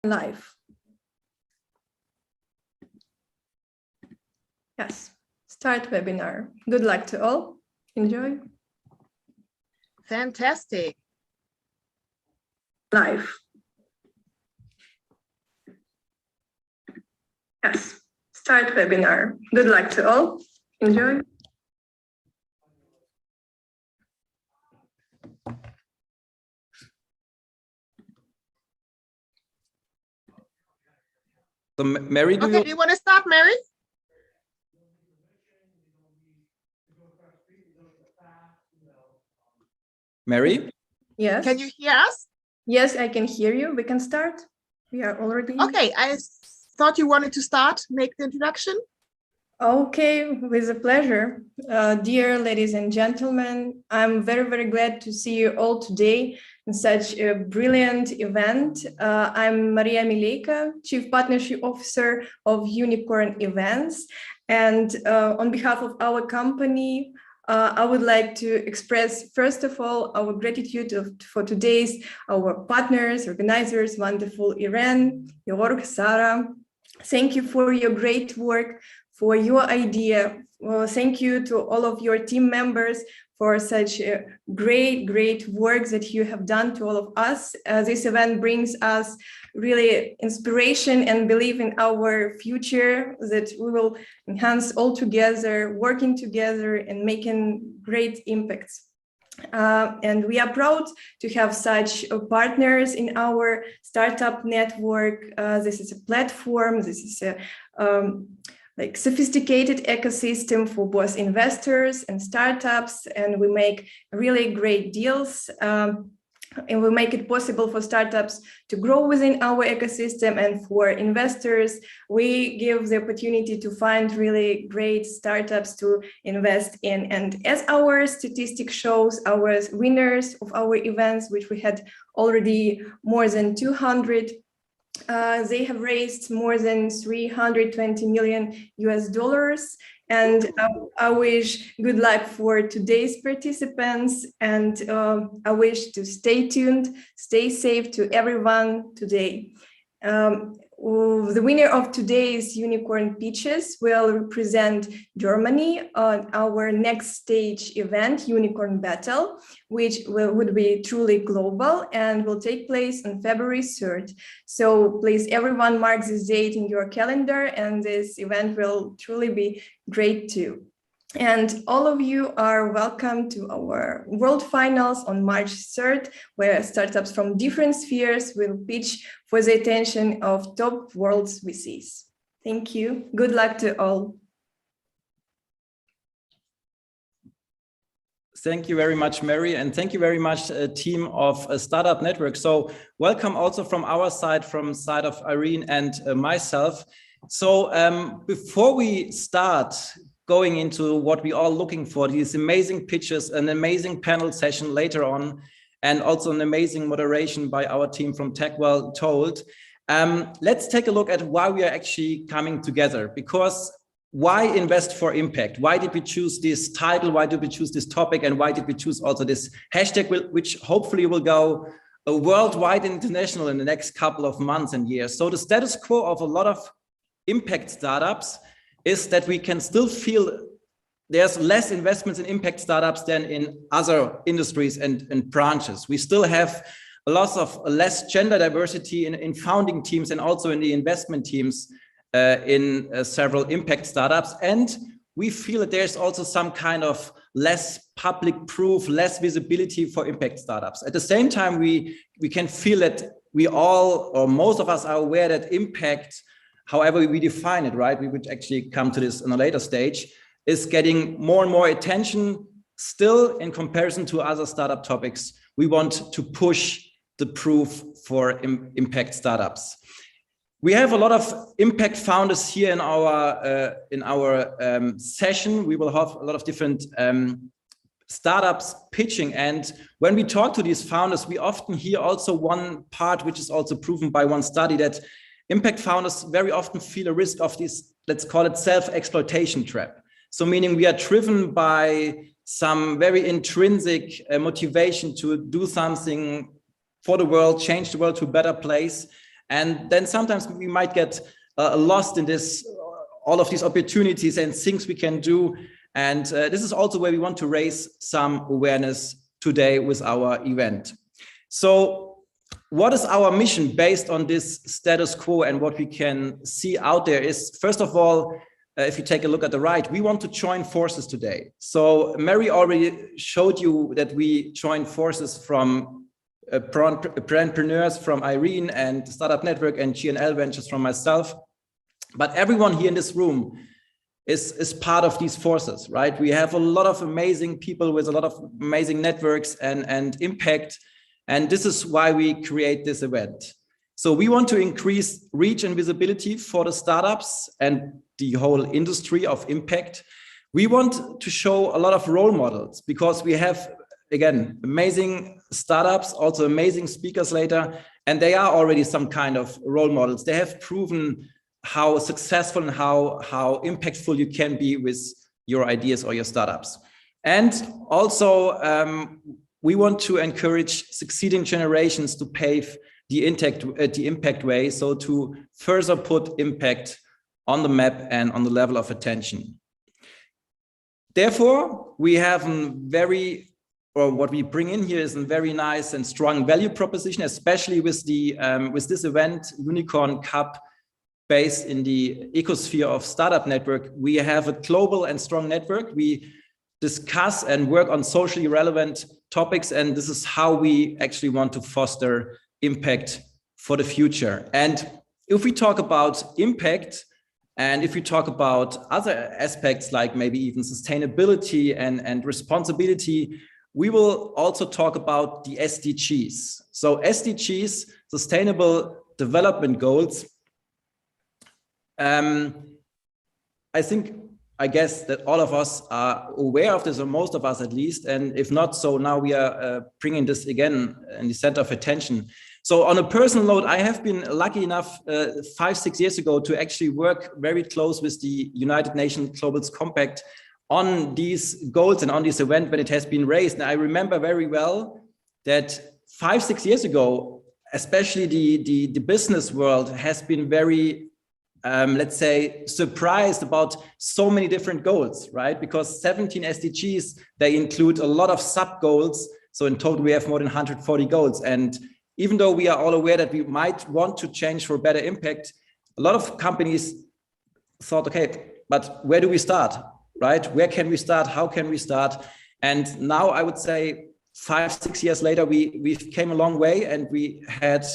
Live. Yes, start webinar. Good luck to all. Enjoy. Fantastic. Live. Yes, start webinar. Good luck to all. Enjoy. So Mary, do you want to start, Mary? Mary? Yes. Can you hear us? Yes, I can hear you. We can start. We are already. Okay, I thought you wanted to start, make the introduction. Okay, with a pleasure. Dear ladies and gentlemen, I'm very glad to see you all today in such a brilliant event. I'm Maria Mileyka, Chief Partnership Officer of Unicorn Events. And on behalf of our company, I would like to express, first of all, our gratitude for today's, our partners, organizers, wonderful Irene, Georg, Sarah. Thank you for your great work, for your idea. Well, thank you to all of your team members for such great work that you have done to all of us. This event brings us really inspiration and belief in our future, that we will enhance all together, working together and making great impacts. And we are proud to have such partners in our startup network. This is a platform, this is a like sophisticated ecosystem for both investors and startups, and we make really great deals. And we make it possible for startups to grow within our ecosystem, and for investors, we give the opportunity to find really great startups to invest in. And as our statistic shows, our winners of our events, which we had already more than 200, they have raised more than $320 million US. And I wish good luck for today's participants, and I wish to stay tuned, stay safe to everyone today. The winner of today's Unicorn Pitches will represent Germany on our next stage event, Unicorn Battle, which would be truly global and will take place on February 3rd. So please, everyone, mark this date in your calendar, and this event will truly be great too. And all of you are welcome to our World Finals on March 3rd, where startups from different spheres will pitch for the attention of top world VCs. Thank you. Good luck to all. Thank you very much, Mary, and thank you very much, team of Startup Network. So welcome also from our side, from side of Irene and myself. So before we start going into what we are looking for, these amazing pitches, an amazing panel session later on, and also an amazing moderation by our team from TechWell Told. Let's take a look at why we are actually coming together. Because why invest for impact? Why did we choose this title? Why did we choose this topic? And why did we choose also this hashtag, which hopefully will go worldwide and international in the next couple of months and years? So the status quo of a lot of impact startups is that we can still feel there's less investments in impact startups than in other industries and branches. We still have a lot of less gender diversity in founding teams and also in the investment teams in several impact startups. And we feel that there's also some kind of less public proof, less visibility for impact startups. At the same time, we can feel that we all, or most of us, are aware that impact, however we define it, right? We would actually come to this in a later stage, is getting more and more attention still in comparison to other startup topics. We want to push the proof for impact startups. We have a lot of impact founders here in our session. We will have a lot of different startups pitching. And when we talk to these founders, we often hear also one part, which is also proven by one study, that impact founders very often feel a risk of this, let's call it self-exploitation trap. So meaning we are driven by some very intrinsic motivation to do something for the world, change the world to a better place. And then sometimes we might get lost in this, all of these opportunities and things we can do. And this is also where we want to raise some awareness today with our event. So what is our mission based on this status quo, and what we can see out there is, first of all, if you take a look at the right, we want to join forces today. So Mary already showed you that we join forces from entrepreneurs from Irene and Startup Network and GNL Ventures from myself. But everyone here in this room is part of these forces, right? We have a lot of amazing people with a lot of amazing networks and impact. And this is why we create this event. So we want to increase reach and visibility for the startups and the whole industry of impact. We want to show a lot of role models because we have, again, amazing startups, also amazing speakers later, and they are already some kind of role models. They have proven how successful and how impactful you can be with your ideas or your startups. And also, we want to encourage succeeding generations to pave the impact way, so to further put impact on the map and on the level of attention. Therefore, we have what we bring in here is a very nice and strong value proposition, especially with this event, Unicorn Cup, based in the ecosphere of Startup Network. We have a global and strong network. We discuss and work on socially relevant topics, and this is how we actually want to foster impact for the future. And if we talk about impact, and if we talk about other aspects like maybe even sustainability and responsibility, we will also talk about the SDGs. So SDGs, Sustainable Development Goals. I guess that all of us are aware of this, or most of us at least, and if not, so now we are bringing this again in the center of attention. So on a personal note, I have been lucky enough 5-6 years ago to actually work very close with the United Nations Global Compact on these goals and on this event when it has been raised. And I remember very well that 5-6 years ago, especially the business world has been very let's say, surprised about so many different goals, right? Because 17 SDGs, they include a lot of sub goals. So in total, we have more than 140 goals. And even though we are all aware that we might want to change for better impact, a lot of companies thought, okay, but where do we start, right? Where can we start? How can we start? And now I would say 5-6 years later, we came a long way, and we had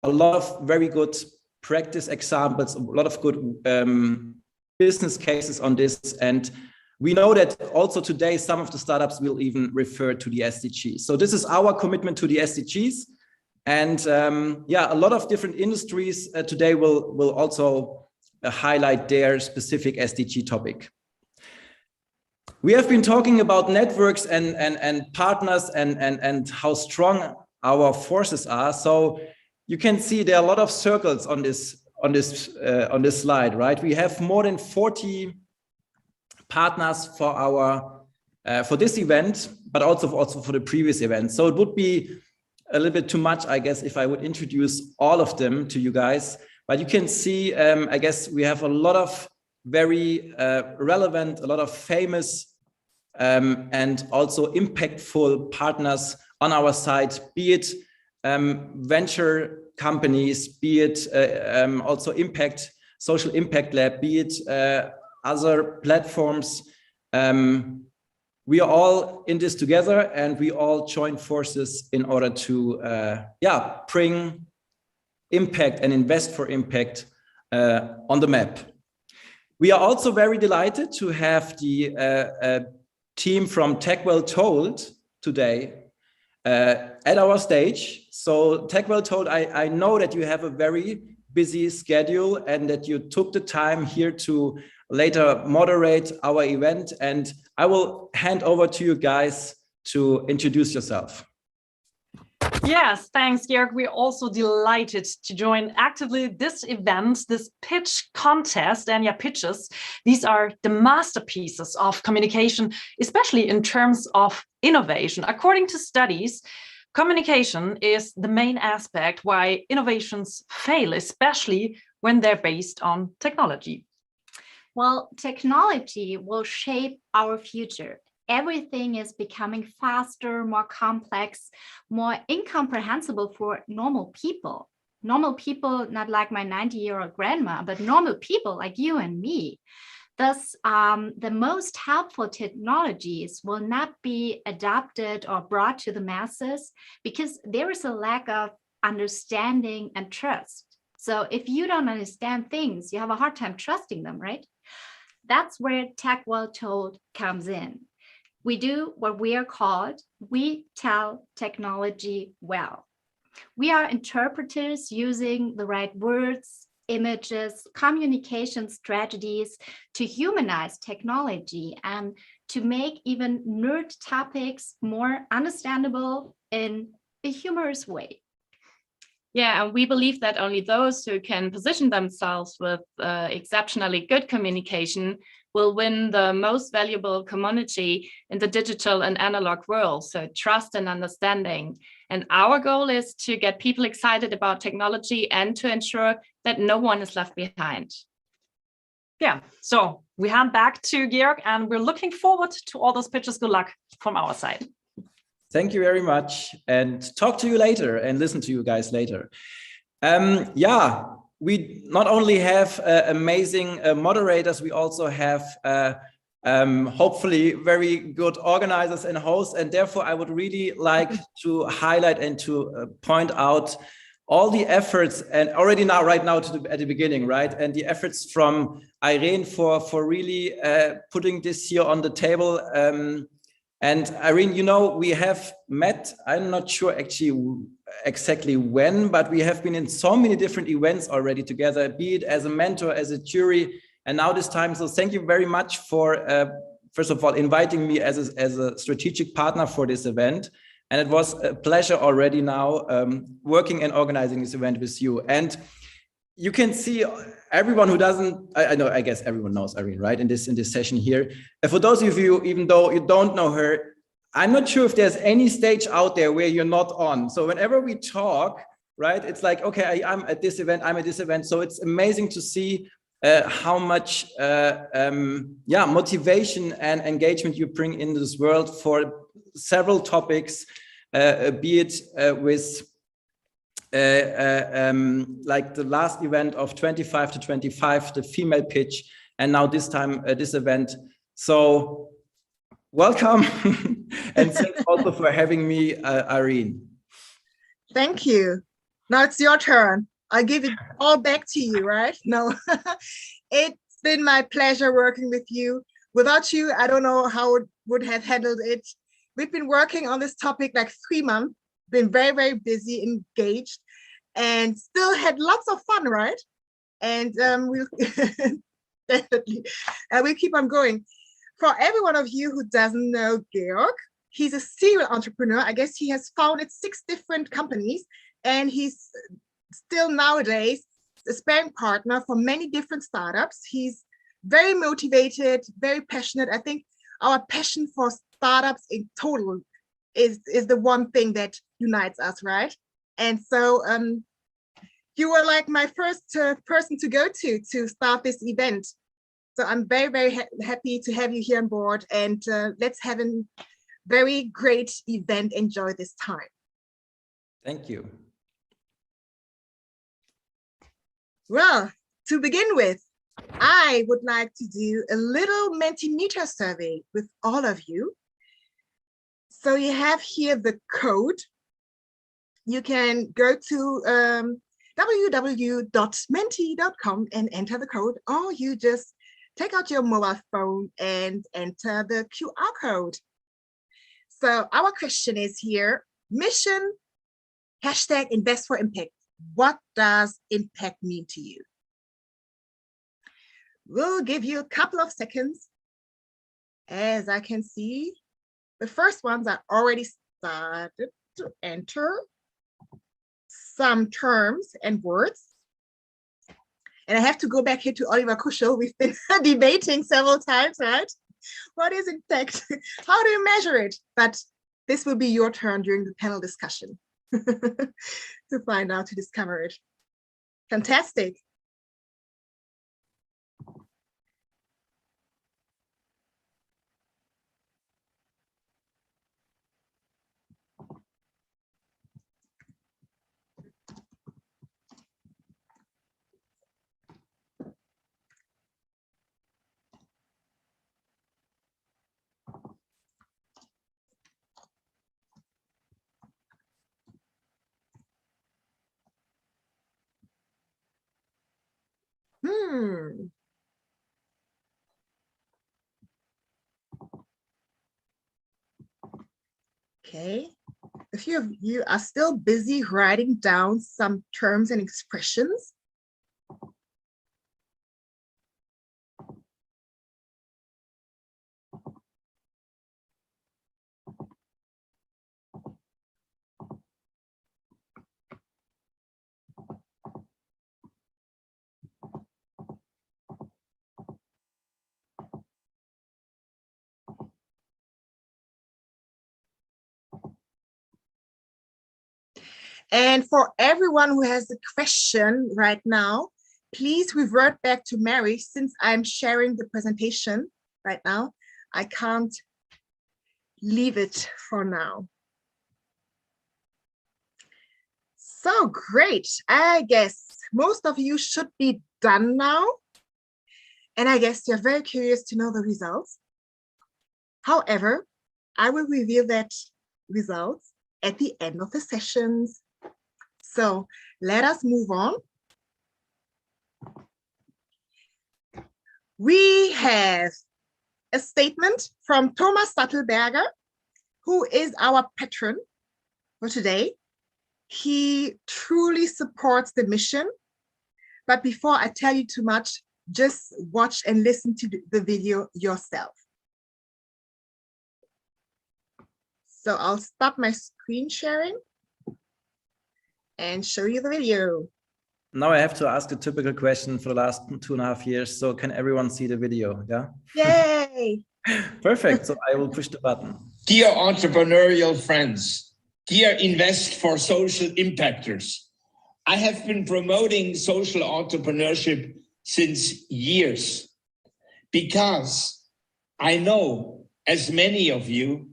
a lot of very good practice examples, a lot of good business cases on this. And we know that also today, some of the startups will even refer to the SDGs. So this is our commitment to the SDGs. And yeah, a lot of different industries today will also highlight their specific SDG topic. We have been talking about networks and partners and how strong our forces are. So you can see there are a lot of circles on this slide, right? We have more than 40 partners for this event, but also for the previous event. So it would be a little bit too much, I guess, if I would introduce all of them to you guys. But you can see, I guess, we have a lot of very relevant, a lot of famous and also impactful partners on our side, be it venture companies, be it also social impact lab, be it other platforms. We are all in this together, and we all join forces in order to bring impact and invest for impact on the map. We are also very delighted to have the team from Tech Well Told today at our stage. So Tech Well Told, I know that you have a very busy schedule and that you took the time here to later moderate our event. And I will hand over to you guys to introduce yourself. Yes, thanks, Georg. We're also delighted to join actively this event, this pitch contest, and pitches. These are the masterpieces of communication, especially in terms of innovation. According to studies, Communication is the main aspect why innovations fail, especially when they're based on technology. Well, technology will shape our future. Everything is becoming faster, more complex, more incomprehensible for normal people. Normal people, not like my 90-year-old grandma, but normal people like you and me. Thus, the most helpful technologies will not be adopted or brought to the masses because there is a lack of understanding and trust. So if you don't understand things, you have a hard time trusting them, right? That's where Tech Well Told comes in. We do what we are called, we tell technology well. We are interpreters using the right words, images, communication strategies to humanize technology and to make even nerd topics more understandable in a humorous way. Yeah, and we believe that only those who can position themselves with exceptionally good communication will win the most valuable commodity in the digital and analog world, so trust and understanding. And our goal is to get people excited about technology and to ensure that no one is left behind. Yeah, so we hand back to Georg and we're looking forward to all those pitches. Good luck from our side. Thank you very much, and talk to you later and listen to you guys later. Yeah, we not only have amazing moderators, we also have hopefully very good organizers and hosts, and therefore I would really like to highlight and to point out all the efforts, and already now, right now at the beginning, right? And the efforts from Irene for really putting this here on the table. And Irene, you know, we have met, I'm not sure actually exactly when, but we have been in so many different events already together, be it as a mentor, as a jury, and now this time. So thank you very much for, first of all, inviting me as a strategic partner for this event. And it was a pleasure already now working and organizing this event with you. And you can see everyone who doesn't, I know, I guess everyone knows Irene, right? In this session here. And for those of you, even though you don't know her, I'm not sure if there's any stage out there where you're not on. So whenever we talk, right, it's like, okay, I'm at this event, I'm at this event. So it's amazing to see how much motivation and engagement you bring into this world for several topics, be it with like the last event of 25 to 25, the female pitch, and now this time this event. So welcome and thanks also for having me, Irene. Thank you. Now it's your turn. I give it all back to you, right? No, it's been my pleasure working with you. Without you, I don't know how it would have handled it. We've been working on this topic like 3 months, been very, very busy, engaged, and still had lots of fun, right? And we'll definitely, we'll keep on going. For every one of you who doesn't know Georg, he's a serial entrepreneur. I guess he has founded 6 different companies, and he's still nowadays a sparring partner for many different startups. He's very motivated, very passionate. I think our passion for startups in total is the one thing that unites us, right? And so you were like my first person to go to start this event. So I'm very, very happy to have you here on board, and let's have a very great event. Enjoy this time. Thank you. Well, to begin with, I would like to do a little Mentimeter survey with all of you. So you have here the code. You can go to www.menti.com and enter the code, or you just take out your mobile phone and enter the QR code. So our question is here, mission, #invest for impact. What does impact mean to you? We'll give you a couple of seconds. As I can see, the first ones are already started to enter some terms and words. And I have to go back here to Oliver Kuschel. We've been debating several times, right? What is impact? How do you measure it? But this will be your turn during the panel discussion to find out, to discover it. Fantastic. Okay, a few of you are still busy writing down some terms and expressions. And for everyone who has a question right now, please revert back to Mary. Since I'm sharing the presentation right now, I can't leave it for now. So great. I guess most of you should be done now. And I guess you're very curious to know the results. However, I will reveal that results at the end of the sessions. So let us move on. We have a statement from Thomas Sattelberger, who is our patron for today. He truly supports the mission. But before I tell you too much, just watch and listen to the video yourself. So I'll stop my screen sharing and show you the video. Now I have to ask a typical question for the last 2.5 years. So can everyone see the video? Yeah. Yay. Perfect. So I will push the button. Dear entrepreneurial friends, dear Invest for Social Impactors, I have been promoting social entrepreneurship since years because I know, as many of you,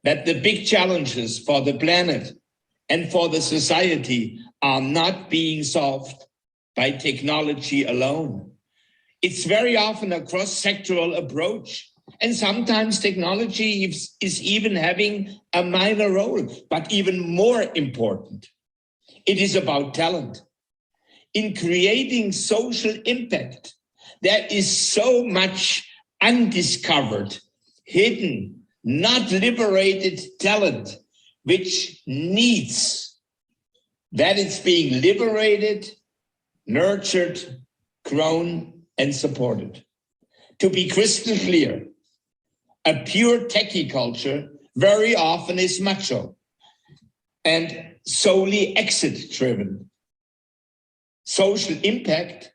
that the big challenges for the planet and for the society are not being solved by technology alone. It's very often a cross-sectoral approach, and sometimes technology is even having a minor role, but even more important, it is about talent. In creating social impact, there is so much undiscovered, hidden, not liberated talent, which needs that it's being liberated, nurtured, grown, and supported. To be crystal clear, a pure techie culture very often is macho and solely exit-driven. Social impact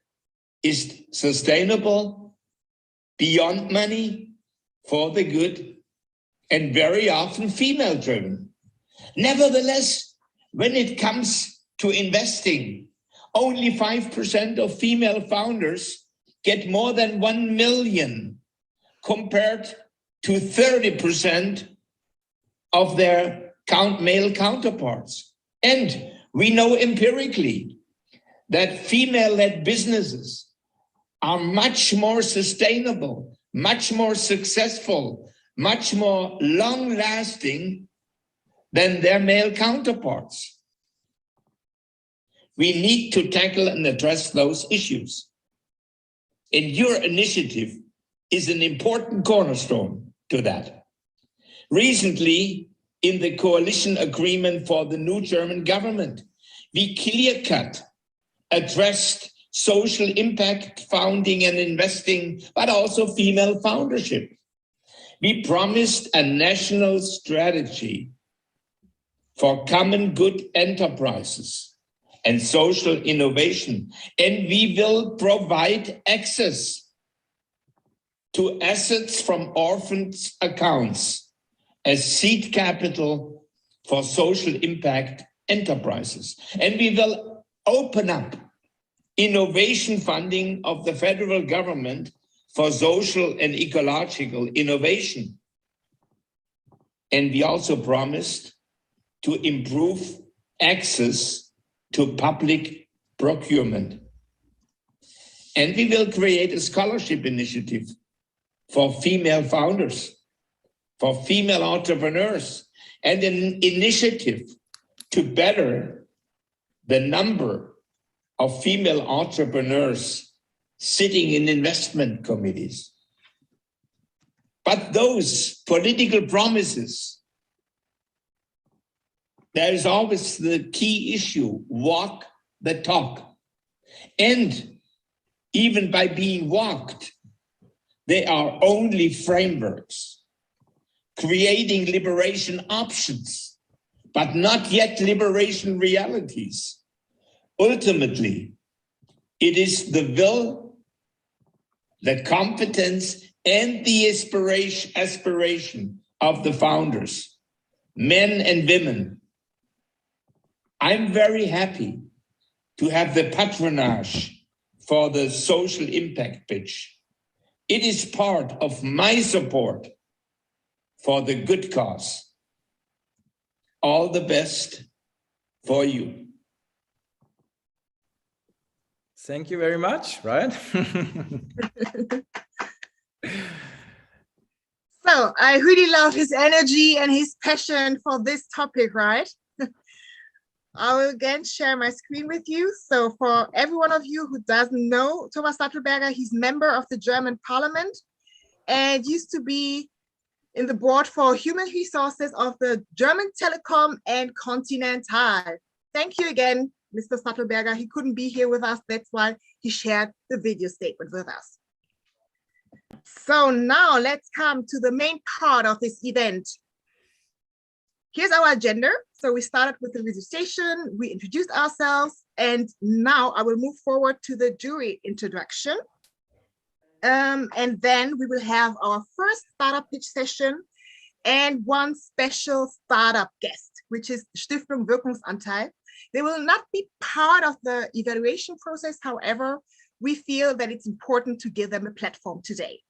is sustainable, beyond money, for the good, and very often female-driven. Nevertheless, when it comes to investing, only 5% of female founders get more than 1 million compared to 30% of their male counterparts. And we know empirically that female-led businesses are much more sustainable, much more successful, much more long-lasting than their male counterparts. We need to tackle and address those issues. And your initiative is an important cornerstone to that. Recently, in the coalition agreement for the new German government, we clear-cut addressed social impact founding and investing, but also female foundership. We promised a national strategy for common good enterprises and social innovation, and we will provide access to assets from orphans' accounts as seed capital for social impact enterprises. And we will open up innovation funding of the federal government for social and ecological innovation. And we also promised to improve access to public procurement. And we will create a scholarship initiative for female founders, for female entrepreneurs, and an initiative to better the number of female entrepreneurs sitting in investment committees. But those political promises, there is always the key issue: walk the talk. And even by being walked, they are only frameworks, creating liberation options, but not yet liberation realities. Ultimately, it is the will, the competence, and the aspiration of the founders, men and women. I'm very happy to have the patronage for the social impact pitch. It is part of my support for the good cause. All the best for you. Thank you very much, right? So I really love his energy and his passion for this topic, right? I will again share my screen with you. So for every one of you who doesn't know Thomas Sattelberger, he's member of the German parliament and used to be in the board for human resources of the German Telecom and Continental. Thank you again, Mr. Sattelberger. He couldn't be here with us. That's why he shared the video statement with us. So now let's come to the main part of this event. Here's our agenda. So we started with the registration, we introduced ourselves, and now I will move forward to the jury introduction. And then we will have our first startup pitch session and one special startup guest, which is Stiftung Wirkungsanteil. They will not be part of the evaluation process. However, we feel that it's important to give them a platform today.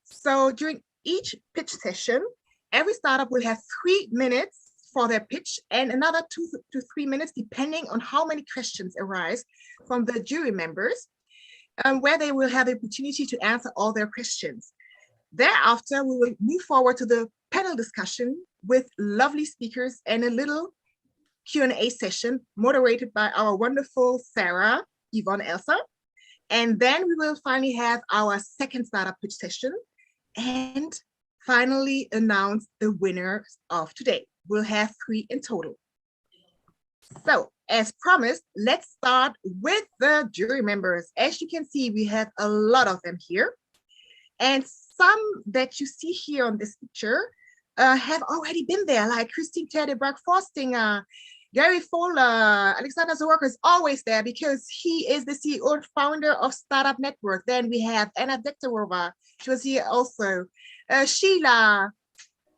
So during each pitch session, every startup will have 3 minutes for their pitch and another 2 to 3 minutes, depending on how many questions arise from the jury members, where they will have the opportunity to answer all their questions. Thereafter, we will move forward to the panel discussion with lovely speakers and a little Q&A session moderated by our wonderful Sarah, Yvonne Elsa. And then we will finally have our second startup pitch session and finally announce the winners of today. We'll have 3 in total. So as promised, let's start with the jury members. As you can see, we have a lot of them here. And some that you see here on this picture have already been there, like Christine Terdebrag-Forstinger, Gary Fowler, Alexander Zaworka is always there because he is the CEO and founder of Startup Network. Then we have Anna Dektorova, she was here also. Sheila.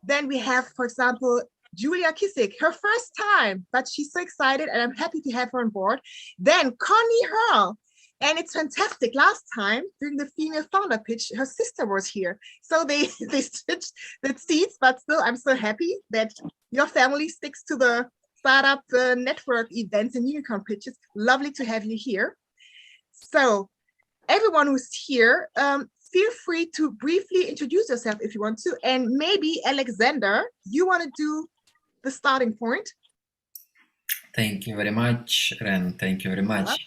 Then we have, for example, Julia Kissick, her first time, but she's so excited and I'm happy to have her on board. Then Connie Hurl, and it's fantastic. Last time during the female founder pitch, her sister was here. So they switched the seats, but still I'm so happy that your family sticks to the Startup Network events and unicorn pitches. Lovely to have you here. So everyone who's here, feel free to briefly introduce yourself if you want to. And maybe Alexander, you want to do the starting point? Thank you very much, Ren. Thank you very much.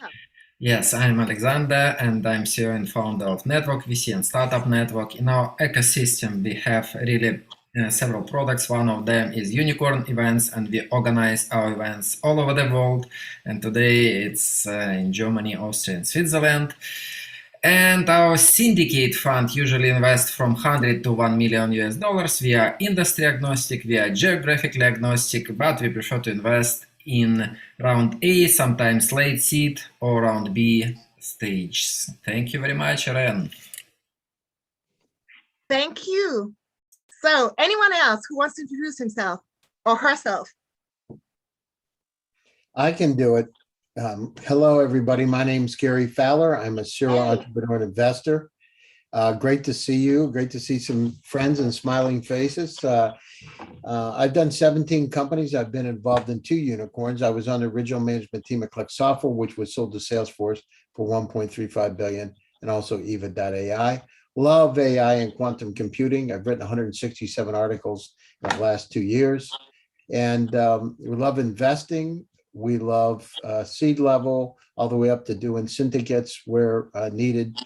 Yes, I'm Alexander and I'm CEO and founder of Network VC and Startup Network. In our ecosystem, we have really several products. One of them is unicorn events, and we organize our events all over the world. And today it's in Germany, Austria, and Switzerland. And our syndicate fund usually invests from 100 to $1 million US. We are industry agnostic, we are geographically agnostic, but we prefer to invest in round A, sometimes late seed, or round B stages. Thank you very much, Ren. Thank you. So anyone else who wants to introduce himself or herself? I can do it. Hello, everybody. My name's Gary Fowler. I'm a serial Hey. entrepreneur and investor. Great to see you. Great to see some friends and smiling faces. I've done 17 companies. I've been involved in 2 unicorns. I was on the original management team at Click Software, which was sold to Salesforce for $1.35 billion, and also Eva.ai. Love AI and quantum computing. I've written 167 articles in the last 2 years. And we love investing. We love seed level, all the way up to doing syndicates where needed.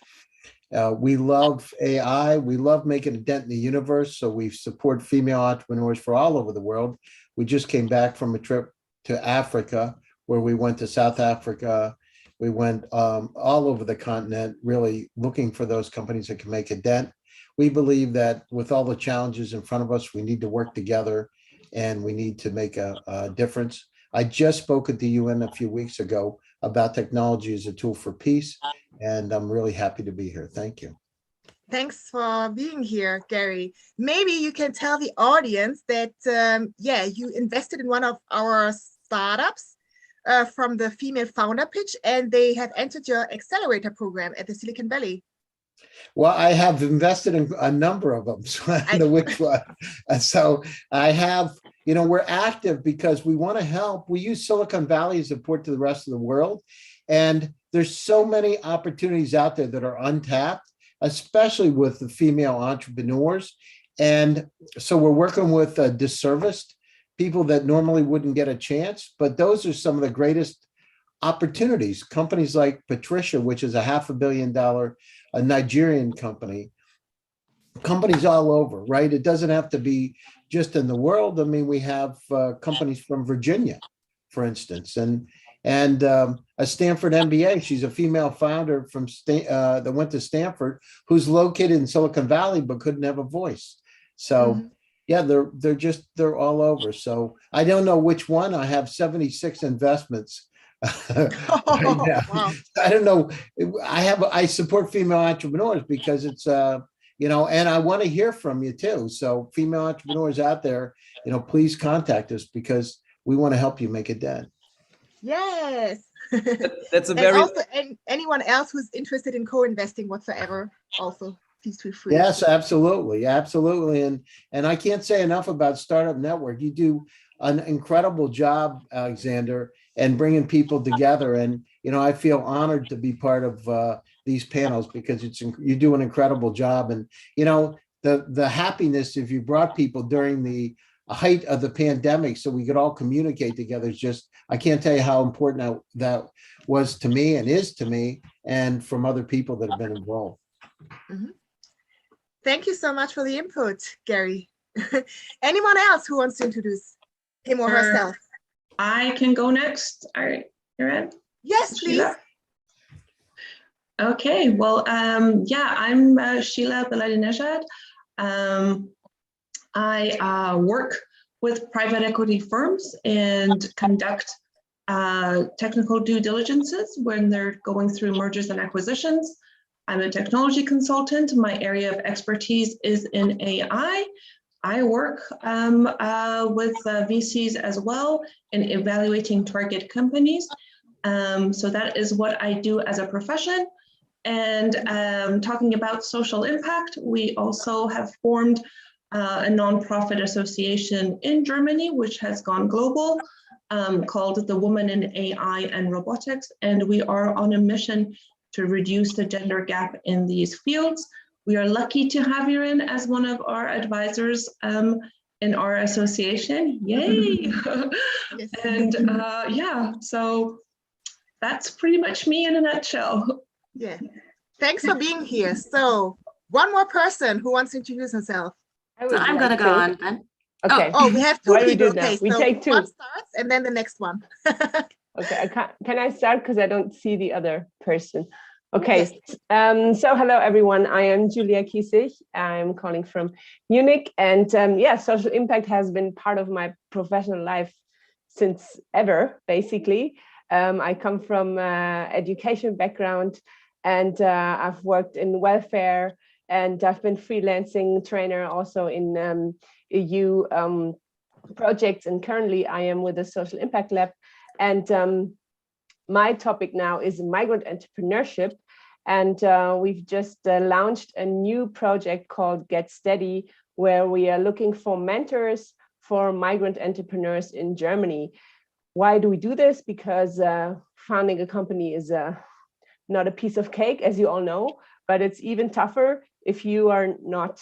We love AI. We love making a dent in the universe. So we support female entrepreneurs for all over the world. We just came back from a trip to Africa, where we went to South Africa. We went all over the continent, really looking for those companies that can make a dent. We believe that with all the challenges in front of us, we need to work together and we need to make a difference. I just spoke at the UN a few weeks ago about technology as a tool for peace, and I'm really happy to be here. Thank you. Thanks for being here, Gary. Maybe you can tell the audience that, you invested in one of our startups from the female founder pitch, and they have entered your accelerator program at the Silicon Valley. Well, I have invested in a number of them, so I don't know which one. So I have, we're active because we want to help. We use Silicon Valley as a port to the rest of the world. And there's so many opportunities out there that are untapped, especially with the female entrepreneurs. And so we're working with disserviced people that normally wouldn't get a chance, but those are some of the greatest opportunities. Companies like Patricia, which is a $500 million a Nigerian company, companies all over, right? It doesn't have to be just in the world. I mean, we have companies from Virginia, for instance, and a Stanford MBA. She's a female founder from that went to Stanford, who's located in Silicon Valley but couldn't have a voice. So yeah, they're all over. So I don't know which one. I have 76 investments. Wow. I don't know. I support female entrepreneurs because it's and I want to hear from you too. So female entrepreneurs out there, please contact us because we want to help you make a dent. Yes. That's a and very also, and anyone else who's interested in co-investing whatsoever, also please feel free. Yes, absolutely. And I can't say enough about Startup Network. You do an incredible job, Alexander, and bringing people together. And, I feel honored to be part of these panels because you do an incredible job. And, the happiness if you brought people during the height of the pandemic so we could all communicate together is just, I can't tell you how important that was to me and is to me and from other people that have been involved. Mm-hmm. Thank you so much for the input, Gary. Anyone else who wants to introduce him or herself? I can go next. All right, you're in? Yes, please. Sheila? Okay, well, I'm Sheila Beladinejad. I work with private equity firms and conduct technical due diligences when they're going through mergers and acquisitions. I'm a technology consultant. My area of expertise is in AI. I work with VCs as well in evaluating target companies. So that is what I do as a profession. And talking about social impact, we also have formed a nonprofit association in Germany, which has gone global, called the Women in AI and Robotics. And we are on a mission to reduce the gender gap in these fields. We are lucky to have you in as one of our advisors in our association. Yay! Yes. And so that's pretty much me in a nutshell. Yeah. Thanks for being here. So one more person who wants to introduce herself. So I'm going to go on then. Okay. Oh, we have two Why do we people. do that? Okay, We so take two. one starts and then the next one. Okay, can I start because I don't see the other person? Okay, so hello everyone. I am Julia Kiesig. I'm calling from Munich, and social impact has been part of my professional life since ever, basically. I come from education background, and I've worked in welfare and I've been freelancing trainer also in EU projects, and currently I am with the Social Impact Lab, and my topic now is migrant entrepreneurship, and we've just launched a new project called Get Steady, where we are looking for mentors for migrant entrepreneurs in Germany. Why do we do this? Because founding a company is not a piece of cake, as you all know, but it's even tougher if you are not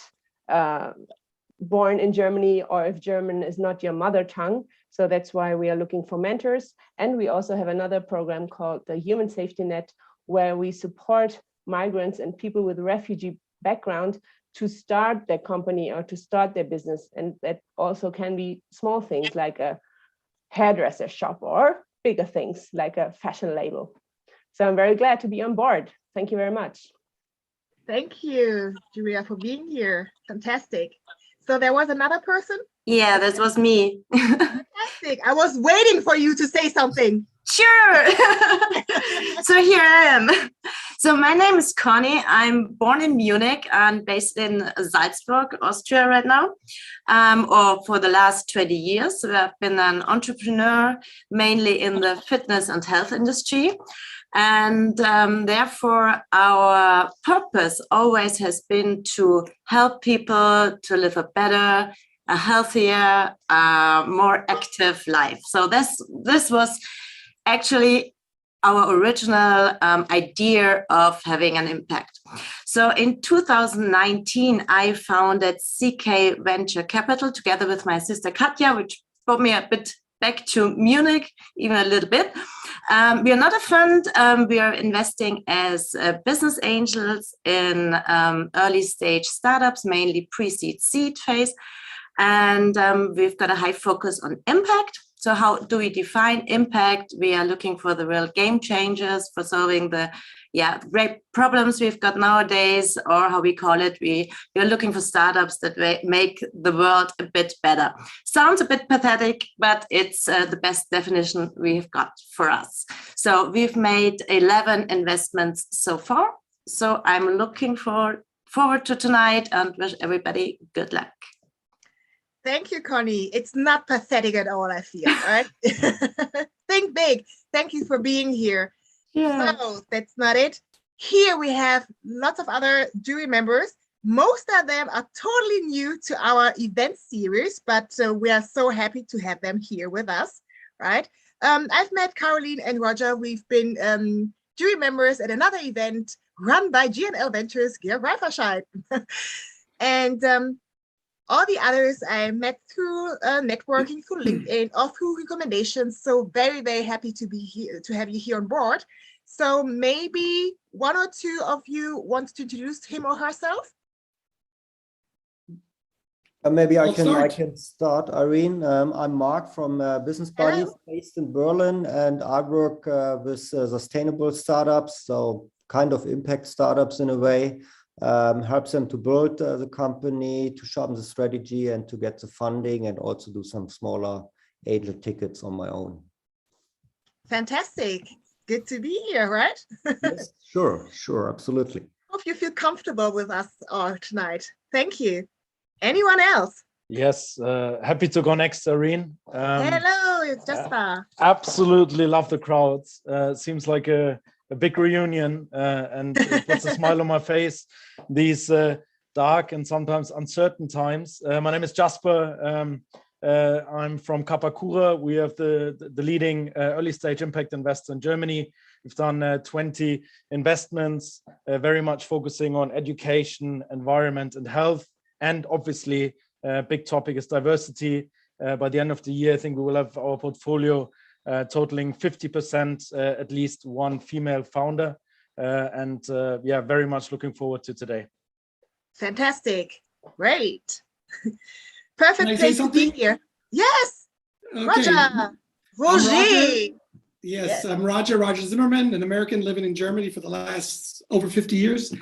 born in Germany, or if German is not your mother tongue. So that's why we are looking for mentors. And we also have another program called the Human Safety Net, where we support migrants and people with refugee background to start their company or to start their business. And that also can be small things like a hairdresser shop, or bigger things like a fashion label. So I'm very glad to be on board. Thank you very much. Thank you, Julia, for being here. Fantastic. So there was another person? Yeah, that was me. Fantastic. I was waiting for you to say something. Sure. So here I am. So my name is Conny. I'm born in Munich and based in Salzburg, Austria right now. Or for the last 20 years, I've been an entrepreneur, mainly in the fitness and health industry. And therefore, our purpose always has been to help people to live a better, a healthier, more active life. So this was actually our original idea of having an impact. So in 2019, I founded CK Venture Capital together with my sister Katja, which brought me a bit back to Munich, even a little bit. We are not a fund. We are investing as business angels in early stage startups, mainly pre-seed, seed phase. And we've got a high focus on impact. So how do we define impact? We are looking for the real game changers for solving the great problems we've got nowadays, or how we call it, we are looking for startups that make the world a bit better. Sounds a bit pathetic, but it's the best definition we've got for us. So we've made 11 investments so far. So I'm looking forward to tonight and wish everybody good luck. Thank you, Conny. It's not pathetic at all, I feel, right? Think big. Thank you for being here. Yeah. So that's not it. Here we have lots of other jury members. Most of them are totally new to our event series, but we are so happy to have them here with us, right? I've met Caroline and Roger. We've been jury members at another event run by GNL Ventures, Georg Reiferscheid. And all the others I met through networking, through LinkedIn, or through recommendations. So very, very happy to be here, to have you here on board. So maybe one or two of you want to introduce him or herself? Maybe I can start, Irene. I'm Mark from Business Buddies, based in Berlin, and I work with sustainable startups, so kind of impact startups in a way. Helps them to build the company, to sharpen the strategy, and to get the funding, and also do some smaller angel tickets on my own. Fantastic. Good to be here, right? Yes, sure, absolutely. Hope you feel comfortable with us all tonight. Thank you. Anyone else? Yes, happy to go next, Irene. Hello, it's Jasper. Absolutely love the crowds. Seems like a big reunion, and it puts a smile on my face these dark and sometimes uncertain times. My name is Jasper. I'm from Capacura. We have the leading early stage impact investor in Germany. We've done 20 investments, very much focusing on education, environment, and health. And obviously, a big topic is diversity. By the end of the year, I think we will have our portfolio totaling 50%, at least one female founder. And very much looking forward to today. Fantastic. Great. Perfect place to be here. Yes. Okay. Roger. Yes, I'm Roger Zimmerman, an American living in Germany for the last over 50 years.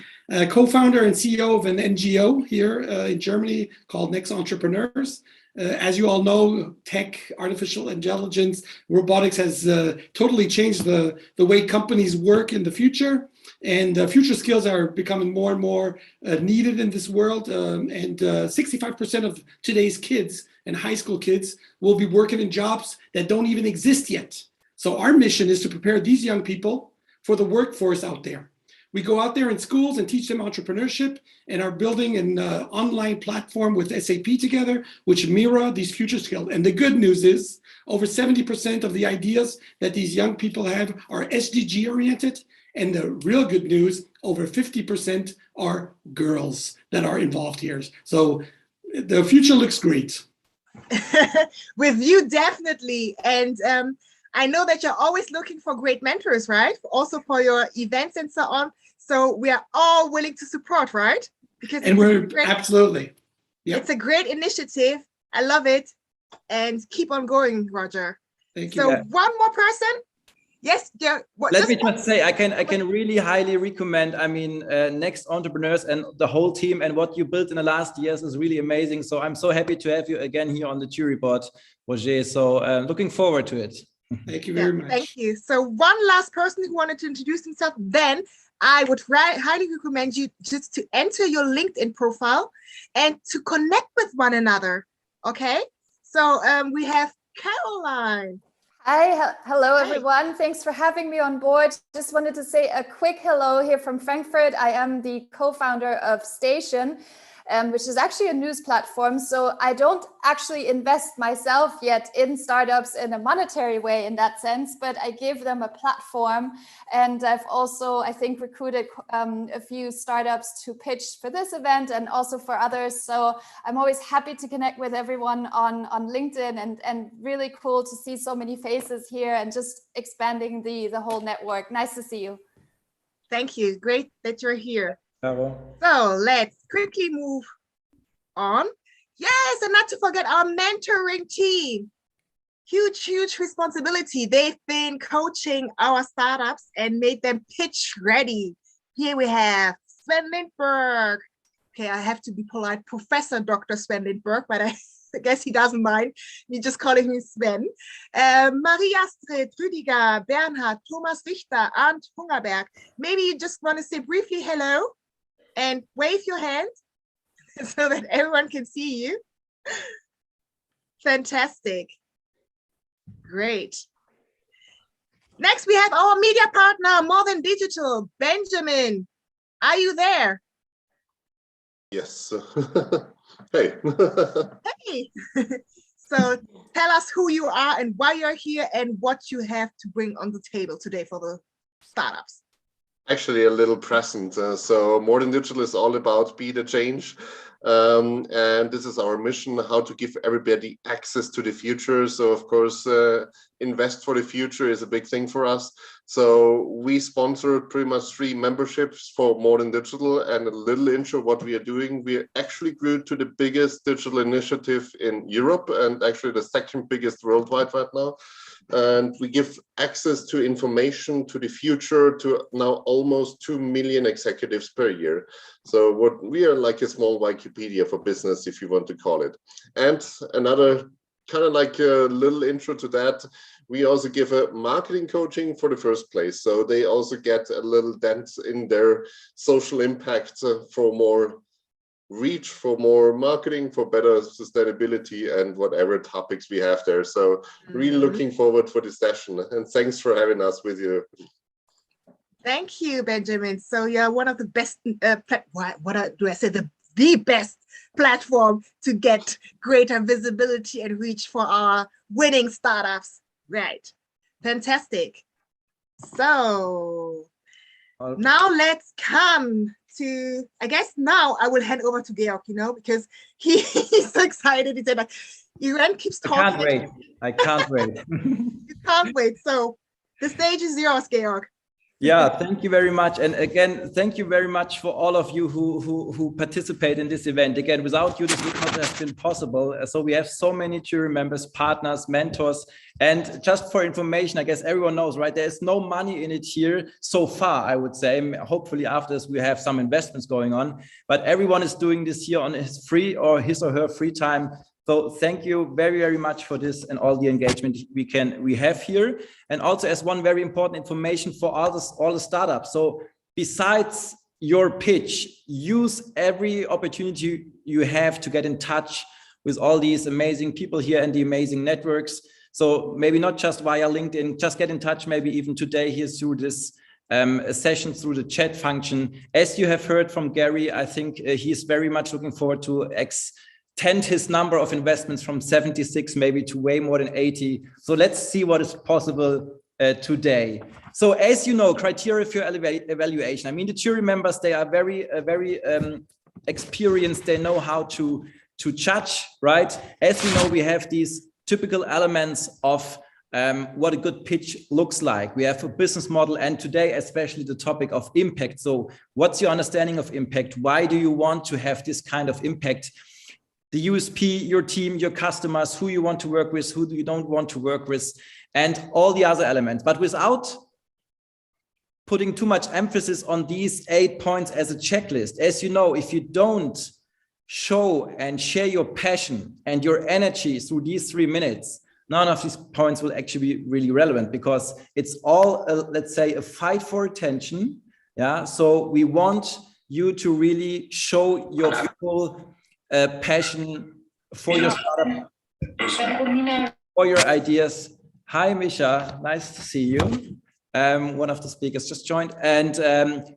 Co-founder and CEO of an NGO here in Germany called Next Entrepreneurs. As you all know, tech, artificial intelligence, robotics has totally changed the way companies work in the future. And future skills are becoming more and more needed in this world. And 65% of today's kids and high school kids will be working in jobs that don't even exist yet. So our mission is to prepare these young people for the workforce out there. We go out there in schools and teach them entrepreneurship, and are building an online platform with SAP together, which mirror these future skills. And the good news is over 70% of the ideas that these young people have are SDG oriented. And the real good news, over 50% are girls that are involved here. So the future looks great. With you, definitely. And I know that you're always looking for great mentors, right? Also for your events and so on. So we are all willing to support, right? Because and we're absolutely. Yep. It's a great initiative. I love it. And keep on going, Roger. Thank you. So one more person. Yes, yeah. Let me just say, I can really highly recommend, I mean, Next Entrepreneurs and the whole team, and what you built in the last years is really amazing. So I'm so happy to have you again here on the jury board, Roger. So looking forward to it. Thank you very much. Thank you. So one last person who wanted to introduce himself, then I would highly recommend you just to enter your LinkedIn profile and to connect with one another. Okay. So we have Caroline. Hi, hello everyone. Thanks for having me on board. Just wanted to say a quick hello here from Frankfurt. I am the co-founder of Station, which is actually a news platform. So I don't actually invest myself yet in startups in a monetary way in that sense, but I give them a platform. And I've also, I think, recruited a few startups to pitch for this event and also for others. So I'm always happy to connect with everyone on LinkedIn, and really cool to see so many faces here and just expanding the whole network. Nice to see you. Thank you. Great that you're here. Bravo. So let's quickly move on. Yes, and not to forget our mentoring team. Huge responsibility. They've been coaching our startups and made them pitch ready. Here we have Sven Lindberg. Okay, I have to be polite, Professor Dr. Sven Lindberg, but I guess he doesn't mind me just calling him Sven. Marie Astrid, Rüdiger, Bernhard, Thomas Richter, Arndt Hungerberg. Maybe you just want to say briefly hello and wave your hand so that everyone can see you. Fantastic. Great. Next, we have our media partner, More Than Digital. Benjamin, are you there? Yes. Hey. Hey. So tell us who you are and why you're here and what you have to bring on the table today for the startups. Actually, a little present. So More Than Digital is all about be the change. And this is our mission, how to give everybody access to the future. So of course, invest for the future is a big thing for us. So we sponsor pretty much 3 memberships for More Than Digital, and a little intro what we are doing. We actually grew to the biggest digital initiative in Europe, and actually the second biggest worldwide right now. And we give access to information to the future to now almost 2 million executives per year. So what we are like a small Wikipedia for business, if you want to call it. And another kind of like a little intro to that, we also give a marketing coaching for the first place. So they also get a little dent in their social impact for more reach, for more marketing, for better sustainability and whatever topics we have there. So really looking forward for this session, and thanks for having us with you. Thank you, Benjamin. So you're one of the best, the best platform to get greater visibility and reach for our winning startups. Right. Fantastic. So now let's come to, I guess now I will hand over to Georg, because he's so excited. He said, like, Irene keeps talking. I can't wait. You can't wait. So the stage is yours, Georg. Yeah, thank you very much. And again, thank you very much for all of you who participate in this event. Again, without you, this would not have been possible. So we have so many jury members, partners, mentors. And just for information, I guess everyone knows, right? There's no money in it here so far, I would say. Hopefully after this, we have some investments going on. But everyone is doing this here on his or her free time. So thank you very, very much for this and all the engagement we have here. And also as one very important information for all the startups. So besides your pitch, use every opportunity you have to get in touch with all these amazing people here and the amazing networks. So maybe not just via LinkedIn, just get in touch, maybe even today here through this session, through the chat function. As you have heard from Gary, I think he's very much looking forward to extend his number of investments from 76 maybe to way more than 80. So let's see what is possible today. So as you know, criteria for evaluation. I mean, the jury members, they are very experienced. They know how to judge, right? As we know, we have these typical elements of what a good pitch looks like. We have a business model, and today, especially the topic of impact. So what's your understanding of impact? Why do you want to have this kind of impact? The USP, your team, your customers, who you want to work with, who you don't want to work with, and all the other elements. But without putting too much emphasis on these 8 points as a checklist, as you know, if you don't show and share your passion and your energy through these 3 minutes, none of these points will actually be really relevant, because it's all, let's say, a fight for attention. Yeah. So we want you to really show your full passion for your startup, for your ideas. Hi, Misha. Nice to see you. One of the speakers just joined. And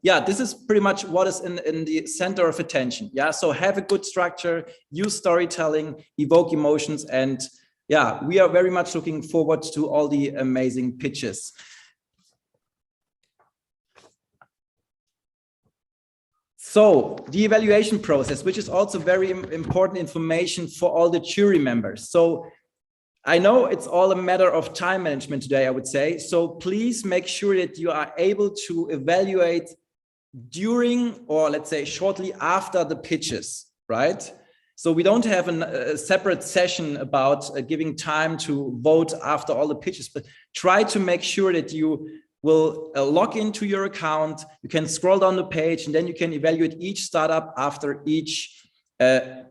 yeah, this is pretty much what is in the center of attention. Yeah. So have a good structure, use storytelling, evoke emotions, and yeah, we are very much looking forward to all the amazing pitches. So the evaluation process, which is also very important information for all the jury members. So I know it's all a matter of time management today, I would say. So please make sure that you are able to evaluate during, or let's say shortly after the pitches, right? So we don't have a separate session about giving time to vote after all the pitches, but try to make sure that you will log into your account. You can scroll down the page, and then you can evaluate each startup after each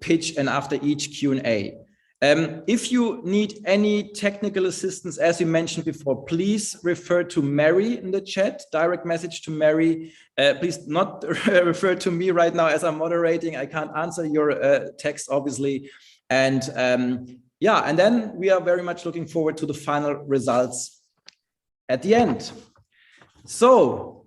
pitch and after each Q&A. If you need any technical assistance, as we mentioned before, please refer to Mary in the chat, direct message to Mary. Please not refer to me right now as I'm moderating. I can't answer your text, obviously. And yeah, and then we are very much looking forward to the final results at the end. So,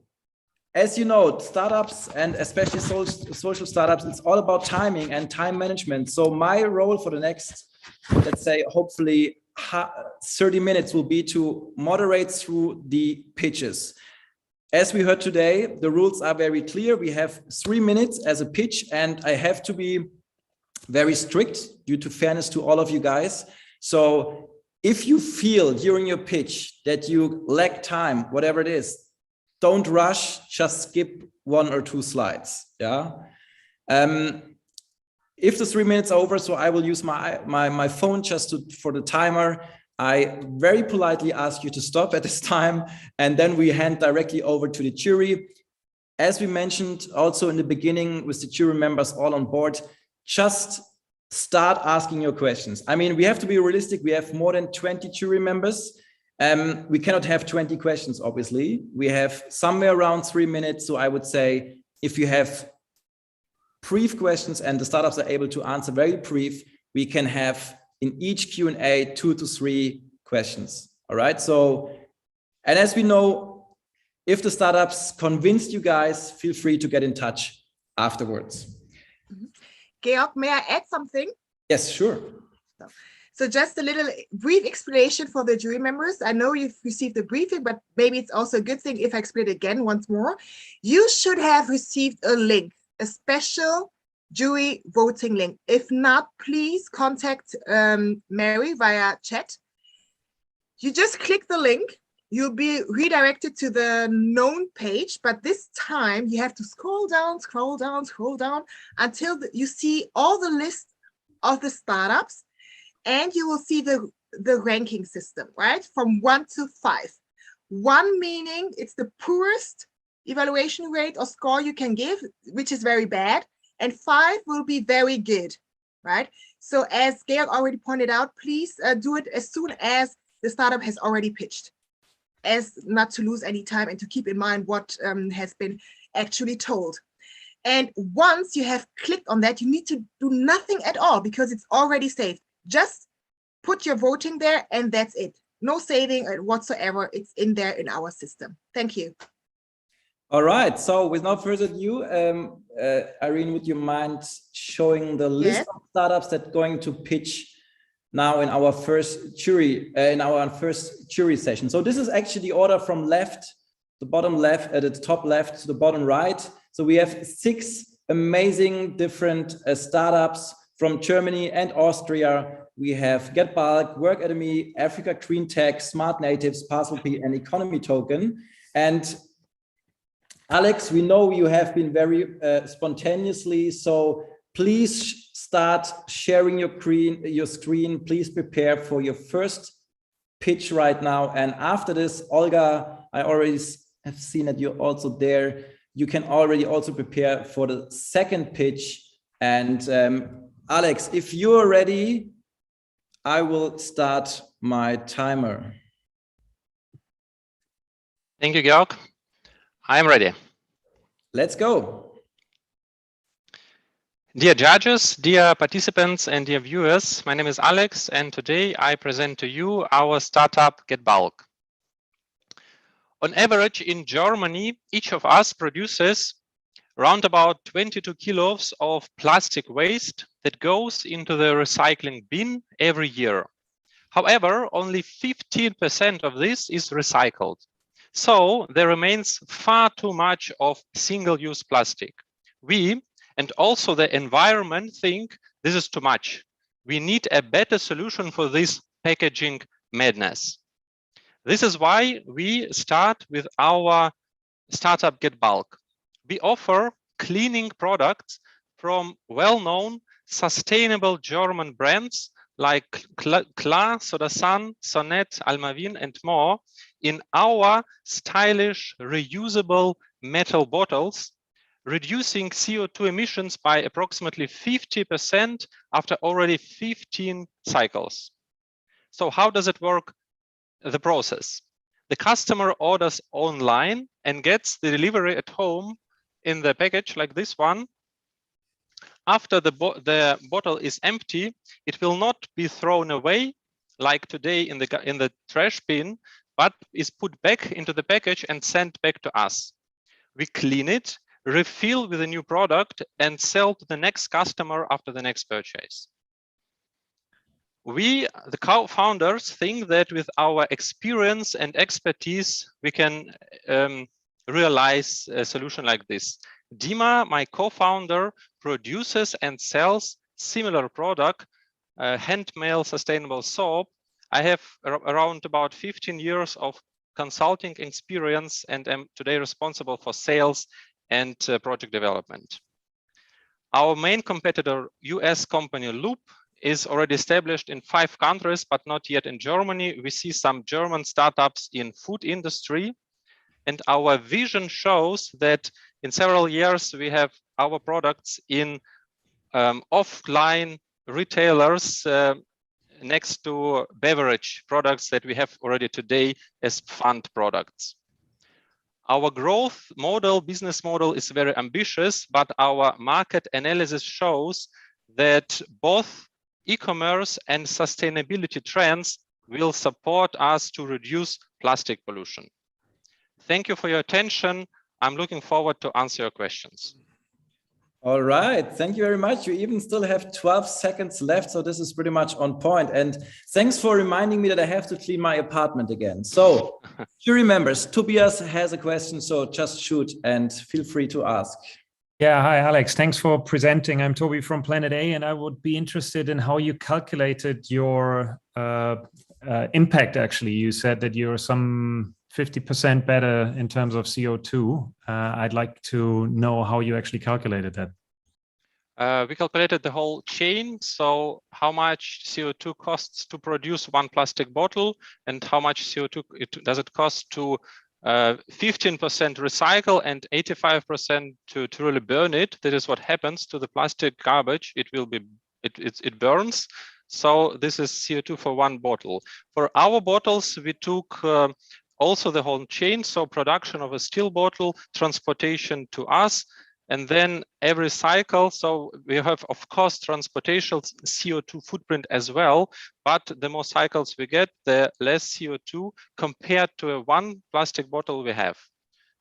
as you know, startups, and especially social startups, it's all about timing and time management. So my role for the next, let's say, hopefully 30 minutes will be to moderate through the pitches. As we heard today, the rules are very clear. We have 3 minutes as a pitch, and I have to be very strict due to fairness to all of you guys. So if you feel during your pitch that you lack time, whatever it is, don't rush, just skip 1 or 2 slides. Yeah. If the 3 minutes are over, so I will use my phone just for the timer. I very politely ask you to stop at this time, and then we hand directly over to the jury. As we mentioned also in the beginning, with the jury members all on board, just start asking your questions. I mean, we have to be realistic. We have more than 20 jury members. We cannot have 20 questions, obviously. We have somewhere around 3 minutes. So I would say if you have brief questions and the startups are able to answer very brief, we can have in each Q&A 2 to 3 questions. All right. So, and as we know, if the startups convinced you guys, feel free to get in touch afterwards. Georg, may I add something? Yes, sure. So just a little brief explanation for the jury members. I know you've received the briefing, but maybe it's also a good thing if I explain it again once more. You should have received a link, a special jury voting link. If not, please contact Mary via chat. You just click the link. You'll be redirected to the known page, but this time you have to scroll down until you see all the list of the startups, and you will see the ranking system, right? From 1 to 5. 1 meaning it's the poorest evaluation rate or score you can give, which is very bad, and 5 will be very good, right? So as Georg already pointed out, please do it as soon as the startup has already pitched, as not to lose any time and to keep in mind what has been actually told. And once you have clicked on that, you need to do nothing at all because it's already saved. Just put your voting there and that's it. No saving whatsoever. It's in there in our system. Thank you. All right. So without further ado, Irene, would you mind showing the list of startups that are going to pitch now in our first jury session? So this is actually the order from left, the bottom left, at the top left to the bottom right. So we have 6 amazing different startups from Germany and Austria. We have GetBulk, Workademy, Africa Green Tech, Smart Natives, Parcelp, and Economy Token. And Alex, we know you have been very spontaneously, so please start sharing your screen. Please prepare for your first pitch right now. And after this, Olga, I already have seen that you're also there. You can already also prepare for the second pitch. And Alex, if you're ready, I will start my timer. Thank you, Georg. I am ready. Let's go. Dear judges, dear participants, and dear viewers, my name is Alex, and today I present to you our startup GetBulk. On average in Germany, each of us produces around about 22 kilos of plastic waste that goes into the recycling bin every year. However, only 15% of this is recycled. So there remains far too much of single-use plastic. We, and also the environment, think this is too much. We need a better solution for this packaging madness. This is why we start with our startup GetBulk. We offer cleaning products from well-known sustainable German brands like Klar, Sodasan, Sonnet, Almavin, and more in our stylish reusable metal bottles, reducing CO2 emissions by approximately 50% after already 15 cycles. So how does it work, the process? The customer orders online and gets the delivery at home in the package like this one. After the bottle is empty, it will not be thrown away like today in the trash bin, but is put back into the package and sent back to us. We clean it, refill with a new product, and sell to the next customer after the next purchase. We, the co-founders, think that with our experience and expertise, we can realize a solution like this. Dima, my co-founder, produces and sells similar product, Handmail sustainable soap. I have around about 15 years of consulting experience and am today responsible for sales and project development. Our main competitor, US company Loop, is already established in 5 countries, but not yet in Germany. We see some German startups in food industry, and our vision shows that in several years we have our products in offline retailers next to beverage products that we have already today as fund products. Our growth model, business model is very ambitious, but our market analysis shows that both e-commerce and sustainability trends will support us to reduce plastic pollution. Thank you for your attention. I'm looking forward to answer your questions. All right, thank you very much. You even still have 12 seconds left, so this is pretty much on point. And thanks for reminding me that I have to clean my apartment again. So, jury members, Tobias has a question, so just shoot and feel free to ask. Yeah, hi, Alex. Thanks for presenting. I'm Toby from Planet A, and I would be interested in how you calculated your impact, actually. You said that you're some 50% better in terms of CO2. I'd like to know how you actually calculated that. We calculated the whole chain. So how much CO2 costs to produce one plastic bottle and how much CO2 does it cost to 15% recycle and 85% to really burn it. That is what happens to the plastic garbage. It burns. So this is CO2 for one bottle. For our bottles, we took also the whole chain. So production of a steel bottle, transportation to us, and then every cycle. So we have, of course, transportation CO2 footprint as well, but the more cycles we get, the less CO2 compared to one plastic bottle we have.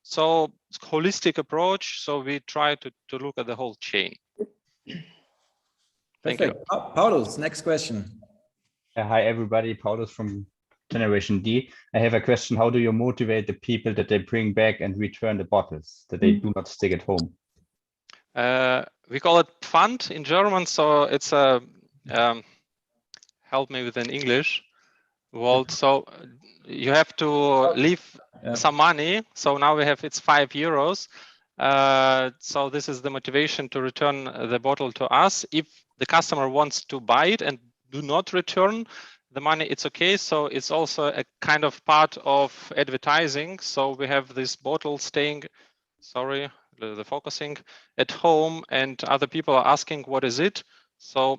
So it's a holistic approach. So we try to look at the whole chain. Thank you. Paulus, next question. Hi, everybody. Paulus from Generation D. I have a question. How do you motivate the people that they bring back and return the bottles, that they do not stick at home? We call it Pfand in German. So it's a, help me with an English. Well, so you have to leave some money. So now we have, it's €5. So this is the motivation to return the bottle to us. If the customer wants to buy it and do not return the money, it's okay. So it's also a kind of part of advertising. So we have this bottle staying, sorry, the focusing at home, and other people are asking, what is it? So,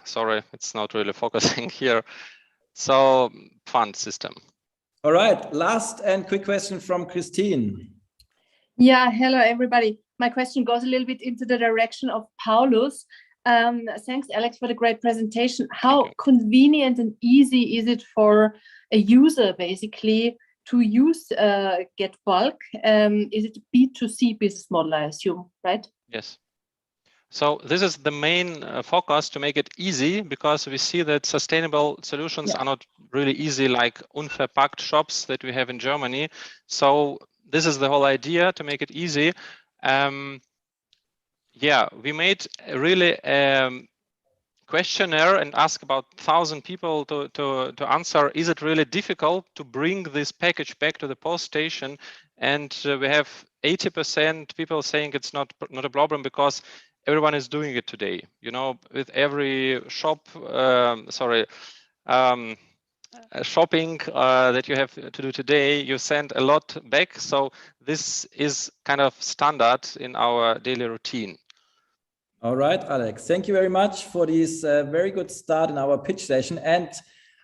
sorry, it's not really focusing here. So fund system. All right, last and quick question from Christine. Yeah, hello everybody. My question goes a little bit into the direction of Paulus. Thanks, Alex, for the great presentation. How convenient and easy is it for a user, basically, to use Get Bulk? Is it a B2C business model, I assume, right? Yes. So this is the main focus, to make it easy, because we see that sustainable solutions are not really easy, like unverpackt shops that we have in Germany. So this is the whole idea, to make it easy. Yeah, we made a really questionnaire and asked about 1,000 people to answer, is it really difficult to bring this package back to the post station? And we have 80% people saying it's not a problem, because everyone is doing it today. You know, with every shop, shopping that you have to do today, you send a lot back. So this is kind of standard in our daily routine. All right, Alex, thank you very much for this very good start in our pitch session. And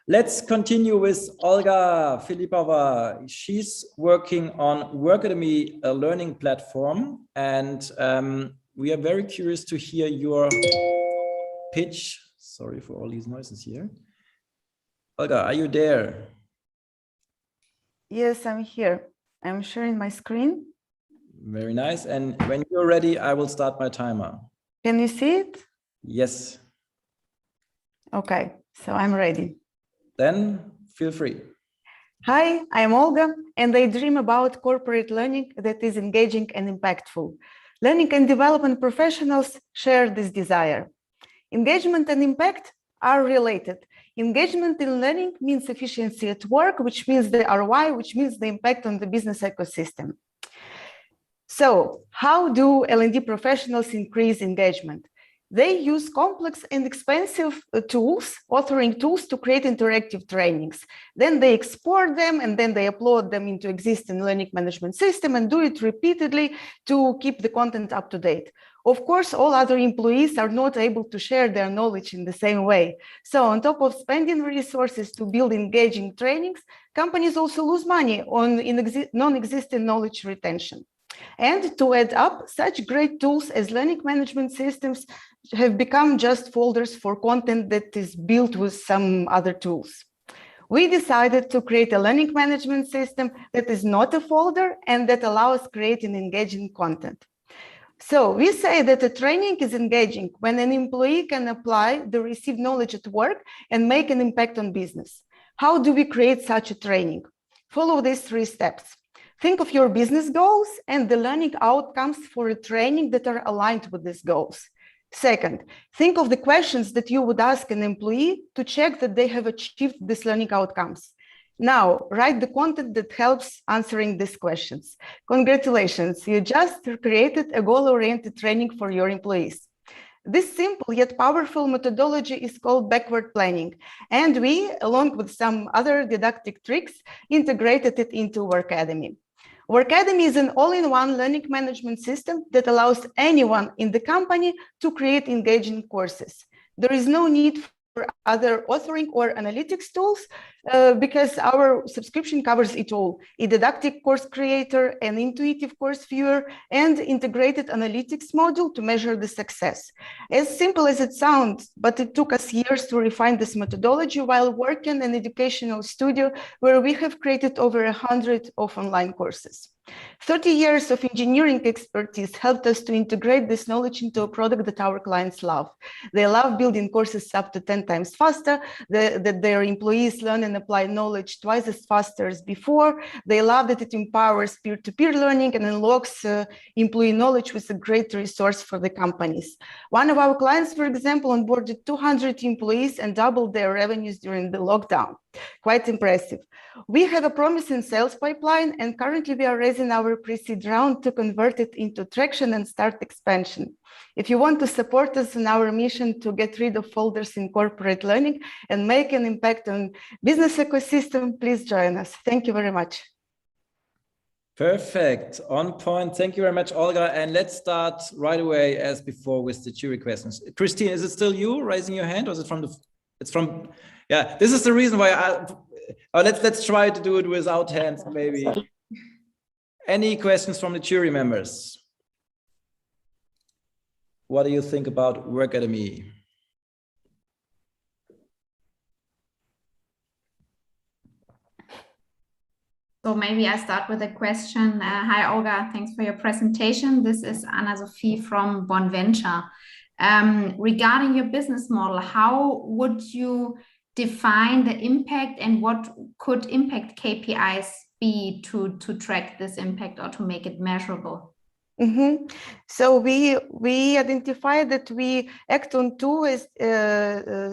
let's continue with Olga Filipova. She's working on Workademy, a learning platform. And we are very curious to hear your pitch. Sorry for all these noises here. Olga, are you there? Yes, I'm here. I'm sharing my screen. Very nice. And when you're ready, I will start my timer. Can you see it? Yes. Okay, so I'm ready. Then feel free. Hi, I'm Olga, and I dream about corporate learning that is engaging and impactful. Learning and development professionals share this desire. Engagement and impact are related. Engagement in learning means efficiency at work, which means the ROI, which means the impact on the business ecosystem. So how do L&D professionals increase engagement? They use complex and expensive tools, authoring tools, to create interactive trainings. Then they export them, and then they upload them into existing learning management system and do it repeatedly to keep the content up to date. Of course, all other employees are not able to share their knowledge in the same way. So on top of spending resources to build engaging trainings, companies also lose money on non-existent knowledge retention. And to add up, such great tools as learning management systems have become just folders for content that is built with some other tools. We decided to create a learning management system that is not a folder and that allows creating engaging content. So we say that a training is engaging when an employee can apply the received knowledge at work and make an impact on business. How do we create such a training? Follow these 3 steps. Think of your business goals and the learning outcomes for a training that are aligned with these goals. Second, think of the questions that you would ask an employee to check that they have achieved these learning outcomes. Now, write the content that helps answering these questions. Congratulations, you just created a goal-oriented training for your employees. This simple yet powerful methodology is called backward planning, and we, along with some other didactic tricks, integrated it into Workademy. Workademy is an all-in-one learning management system that allows anyone in the company to create engaging courses. There is no need other authoring or analytics tools, because our subscription covers it all: a didactic course creator, an intuitive course viewer, and integrated analytics module to measure the success. As simple as it sounds, but it took us years to refine this methodology while working in an educational studio where we have created over 100 of online courses. 30 years of engineering expertise helped us to integrate this knowledge into a product that our clients love. They love building courses up to 10 times faster, that their employees learn and apply knowledge twice as faster as before. They love that it empowers peer-to-peer learning and unlocks employee knowledge with a great resource for the companies. One of our clients, for example, onboarded 200 employees and doubled their revenues during the lockdown. Quite impressive. We have a promising sales pipeline, and currently we are raising our pre-seed round to convert it into traction and start expansion. If you want to support us in our mission to get rid of folders in corporate learning and make an impact on business ecosystem, please join us. Thank you very much. Perfect, on point. Thank you very much, Olga. And let's start right away, as before, with the jury questions. Christine, is it still you raising your hand, or is it from the? It's from. Yeah, this is the reason why let's try to do it without hands, maybe. Any questions from the jury members? What do you think about Workademy? So maybe I start with a question. Hi, Olga. Thanks for your presentation. This is Anna-Sophie from Bonventure. Regarding your business model, how would you define the impact, and what could impact KPIs be to track this impact or to make it measurable? So we identified that we act on two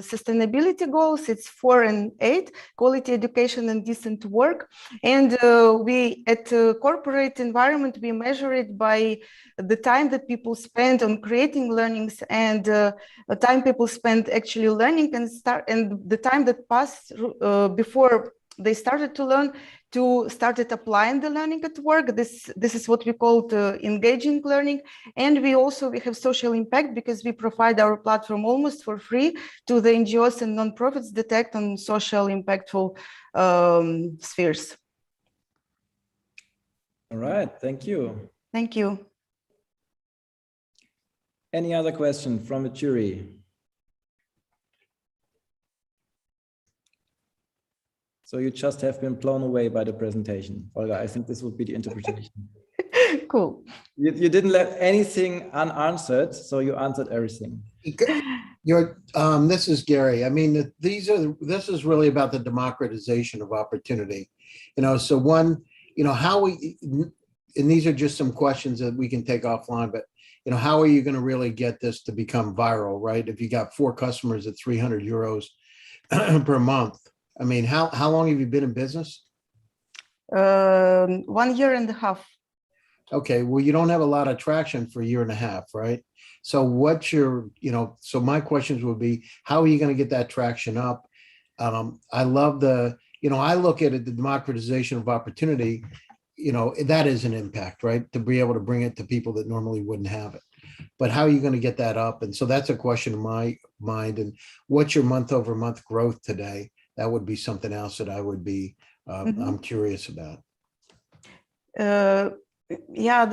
sustainability goals. It's 4 and 8: quality education and decent work. And we, at corporate environment, we measure it by the time that people spend on creating learnings, and the time people spend actually learning, and the time that passed before they started to learn to started applying the learning at work. This is what we call engaging learning. And we have social impact, because we provide our platform almost for free to the NGOs and nonprofits that act on social impactful spheres. All right, thank you. Thank you. Any other question from the jury? So you just have been blown away by the presentation, Olga. I think this would be the interpretation. Cool. You didn't let anything unanswered, so you answered everything. This is Gary. I mean, this is really about the democratization of opportunity. So one, how we, and these are just some questions that we can take offline, but how are you going to really get this to become viral, right? If you got 4 customers at 300 euros per month. I mean, how long have you been in business? 1.5 years. Okay, well, you don't have a lot of traction for 1.5 years, right? So what's your, so my questions would be, how are you going to get that traction up? I love I look at it, the democratization of opportunity, that is an impact, right? To be able to bring it to people that normally wouldn't have it. But how are you going to get that up? And so that's a question in my mind. And what's your month-over-month growth today? That would be something else that I would be, I'm curious about. Yeah,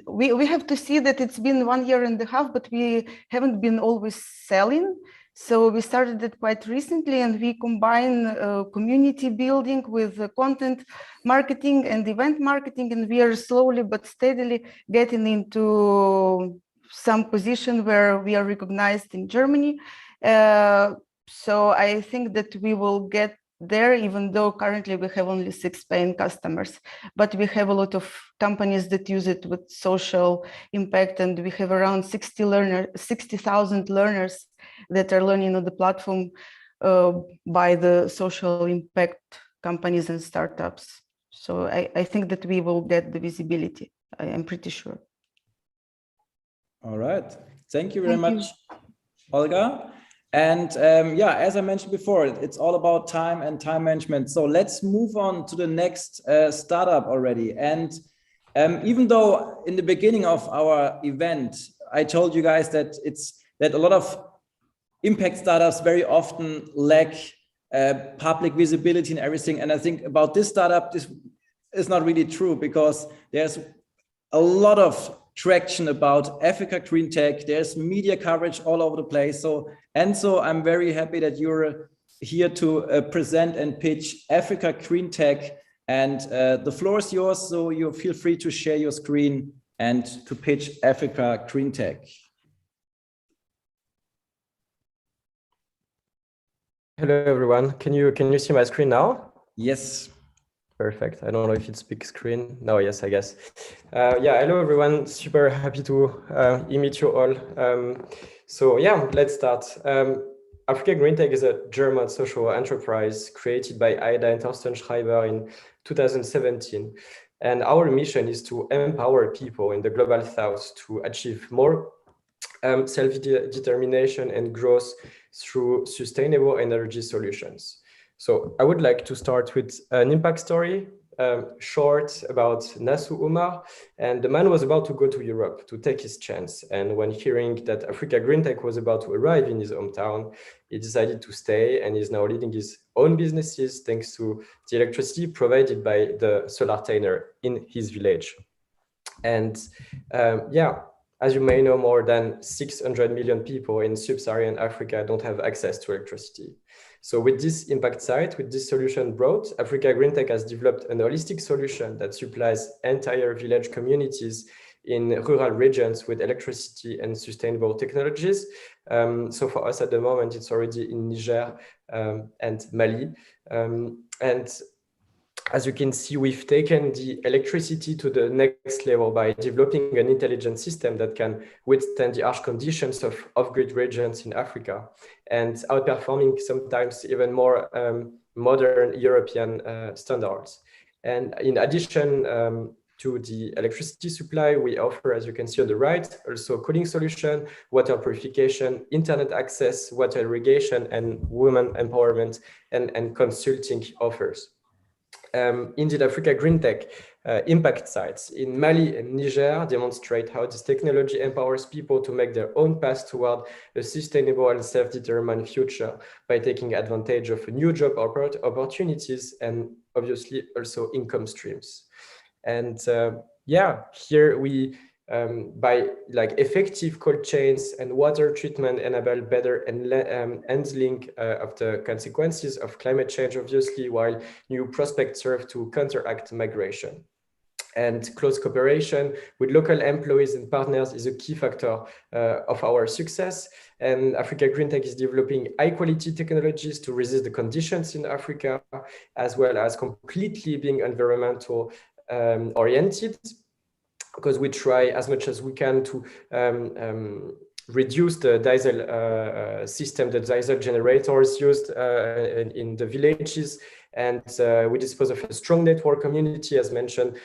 we have to see that it's been 1.5 years, but we haven't been always selling. So we started it quite recently, and we combine community building with content marketing and event marketing, and we are slowly but steadily getting into some position where we are recognized in Germany. So I think that we will get there, even though currently we have only 6 paying customers, but we have a lot of companies that use it with social impact, and we have around 60,000 learners that are learning on the platform by the social impact companies and startups. So I think that we will get the visibility. I am pretty sure. All right. Thank you very much, Olga. And yeah, as I mentioned before, it's all about time and time management. So let's move on to the next startup already. And even though in the beginning of our event, I told you guys that a lot of impact startups very often lack public visibility and everything. And I think about this startup, this is not really true, because there's a lot of traction about Africa Green Tech. There's media coverage all over the place. So Enzo, I'm very happy that you're here to present and pitch Africa Green Tech. And the floor is yours, so you feel free to share your screen and to pitch Africa Green Tech. Hello everyone. Can you see my screen now? Yes. Perfect. I don't know if it's big screen. No, yes, I guess. Yeah, hello everyone. Super happy to meet you all. So yeah, let's start. Africa Green Tech is a German social enterprise created by Ida and Thorsten Schreiber in 2017. And our mission is to empower people in the global south to achieve more self-determination and growth through sustainable energy solutions. So I would like to start with an impact story, short, about Nasu Umar. And the man was about to go to Europe to take his chance. And when hearing that Africa Green Tech was about to arrive in his hometown, he decided to stay, and is now leading his own businesses thanks to the electricity provided by the solar tanner in his village. And yeah, as you may know, more than 600 million people in sub-Saharan Africa don't have access to electricity. So with this impact site, with this solution brought, Africa Green Tech has developed an holistic solution that supplies entire village communities in rural regions with electricity and sustainable technologies. So for us at the moment, it's already in Niger and Mali. And as you can see, we've taken the electricity to the next level by developing an intelligent system that can withstand the harsh conditions of off-grid regions in Africa, and outperforming sometimes even more modern European standards. And in addition to the electricity supply, we offer, as you can see on the right, also cooling solution, water purification, internet access, water irrigation, and women empowerment and consulting offers. Indeed, Africa Green Tech impact sites in Mali and Niger demonstrate how this technology empowers people to make their own path toward a sustainable and self-determined future by taking advantage of new job opportunities and obviously also income streams. And yeah, here we, by like effective cold chains and water treatment, enable better handling of the consequences of climate change, obviously, while new prospects serve to counteract migration. And close cooperation with local employees and partners is a key factor of our success. And Africa Green Tech is developing high quality technologies to resist the conditions in Africa, as well as completely being environmental oriented, because we try as much as we can to reduce the diesel system, the diesel generators used in the villages. And we dispose of a strong network community, as mentioned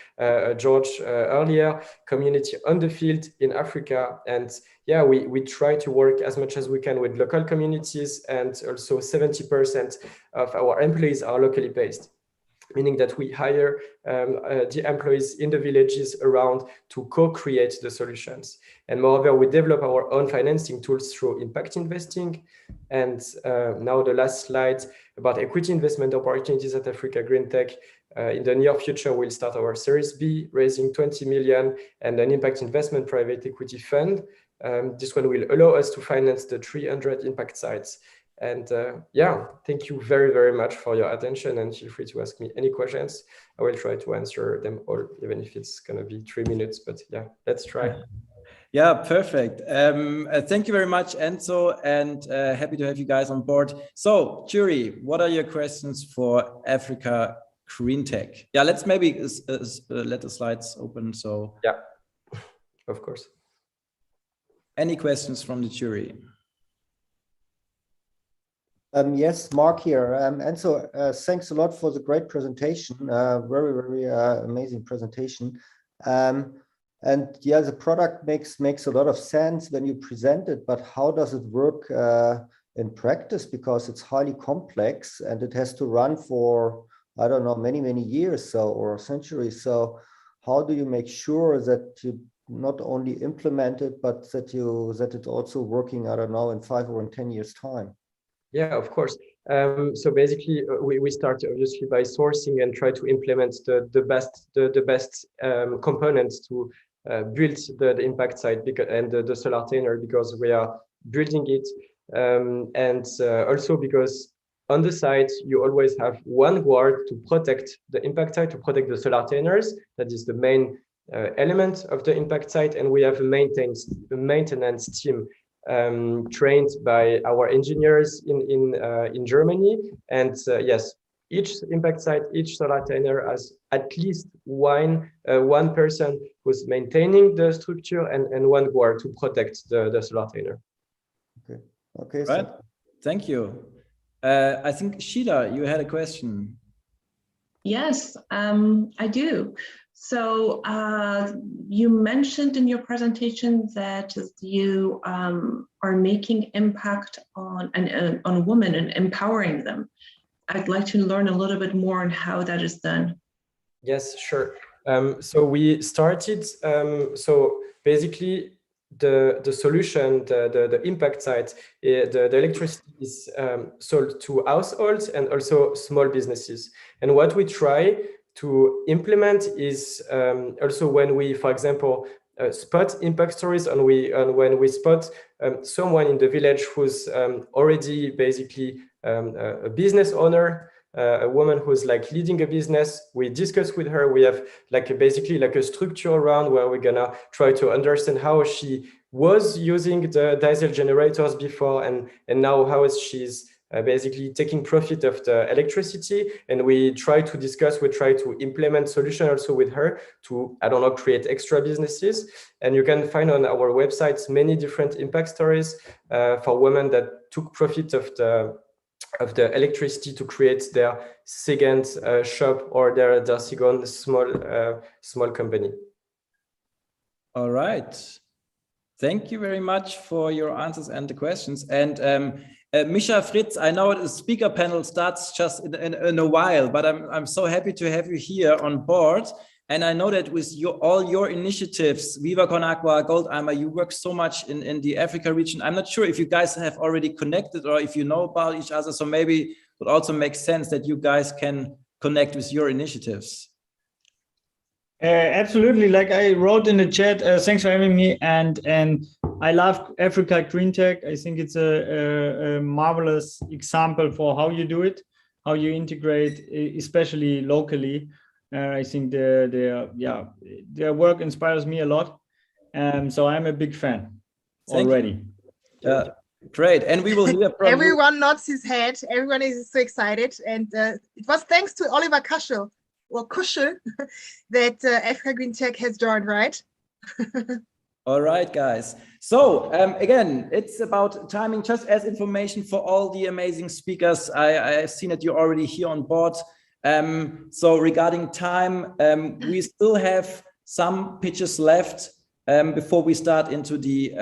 George earlier, community on the field in Africa. And yeah, we try to work as much as we can with local communities, and also 70% of our employees are locally based, meaning that we hire the employees in the villages around to co-create the solutions. And moreover, we develop our own financing tools through impact investing. And now the last slide about equity investment opportunities at Africa Green Tech. In the near future, we'll start our Series B, raising 20 million, and an impact investment private equity fund. This one will allow us to finance the 300 impact sites. And yeah, thank you very, very much for your attention, and feel free to ask me any questions. I will try to answer them all, even if it's going to be 3 minutes, but yeah, let's try. Yeah, perfect. Thank you very much, Enzo, and happy to have you guys on board. So, jury, what are your questions for Africa Green Tech? Yeah, let's maybe let the slides open. So yeah, of course. Any questions from the jury? Yes, Mark here. And so thanks a lot for the great presentation. Very, very amazing presentation. And yeah, the product makes a lot of sense when you present it, but how does it work in practice? Because it's highly complex and it has to run for, I don't know, many, many years or centuries. So how do you make sure that you not only implemented, but that it's also working, I don't know, in 5 or in 10 years time? Yeah, of course. So basically, we start obviously by sourcing and try to implement the best components to build the impact site and the Solartainer, because we are building it, and also because on the site you always have one guard to protect the impact site, to protect the Solartainers. That is the main element of the impact site, and we have a maintenance team trained by our engineers in Germany. And yes, each impact site, each Solartainer has at least one person who's maintaining the structure and one guard to protect the Solartainer. Okay. Right. Thank you. I think Sheila, you had a question. Yes, I do. So you mentioned in your presentation that you are making impact on women and empowering them. I'd like to learn a little bit more on how that is done. Yes, sure. So we started, so basically the solution, the impact site, the electricity is sold to households and also small businesses. And what we try to implement is also when we, for example, spot impact stories, and when we spot someone in the village who's already basically a business owner, a woman who's like leading a business, we discuss with her. We have basically a structure around where we're gonna try to understand how she was using the diesel generators before, and now how she's basically taking profit of the electricity. And we try to implement solutions also with her to, I don't know, create extra businesses. And you can find on our websites many different impact stories for women that took profit of the electricity to create their second shop or their second small company. All right. Thank you very much for your answers and the questions. And Misha, Fritz, I know the speaker panel starts just in a while, but I'm so happy to have you here on board. And I know that with all your initiatives, Viva Con Agua, Goldeimer, you work so much in the Africa region. I'm not sure if you guys have already connected or if you know about each other. So maybe it would also make sense that you guys can connect with your initiatives. Absolutely. Like I wrote in the chat, thanks for having me. And I love Africa Green Tech. I think it's a marvelous example for how you do it, how you integrate, especially locally. I think their work inspires me a lot. So I'm a big fan already. Great. And we will hear from everyone nods his head. Everyone is so excited. And it was thanks to Oliver Kuschel that Africa Green Tech has joined, right? All right, guys. So again, it's about timing, just as information for all the amazing speakers. I've seen that you're already here on board. So regarding time, we still have some pitches left before we start into the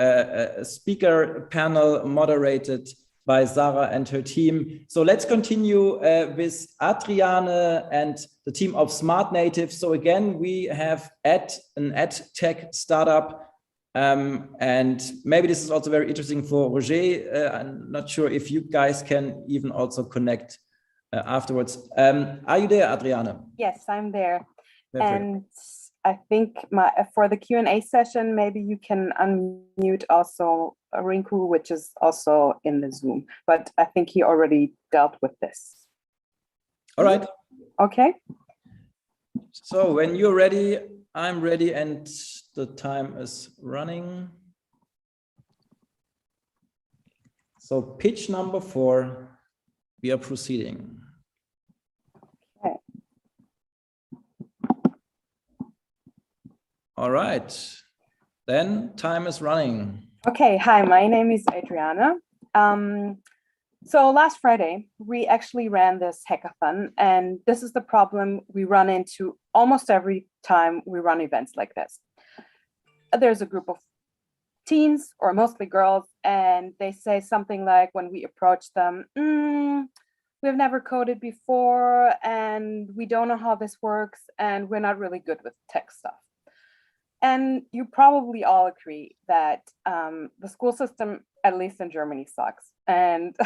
speaker panel moderated by Sarah and her team. So let's continue with Adriane and the team of Smart Native. So again, we have an ed tech startup. And maybe this is also very interesting for Roger. I'm not sure if you guys can even also connect afterwards. Are you there, Adriane? Yes, I'm there. Perfect. And I think for the Q&A session, maybe you can unmute also Rinku, which is also in the Zoom, but I think he already dealt with this. All right. Okay. So when you're ready, I'm ready, and the time is running. So pitch number 4, we are proceeding. Okay. All right, then time is running. Okay, hi, my name is Adriana. So last Friday, we actually ran this hackathon, and this is the problem we run into almost every time we run events like this. There's a group of teens, or mostly girls, and they say something like, when we approach them, we've never coded before, and we don't know how this works, and we're not really good with tech stuff. And you probably all agree that the school system, at least in Germany, sucks. And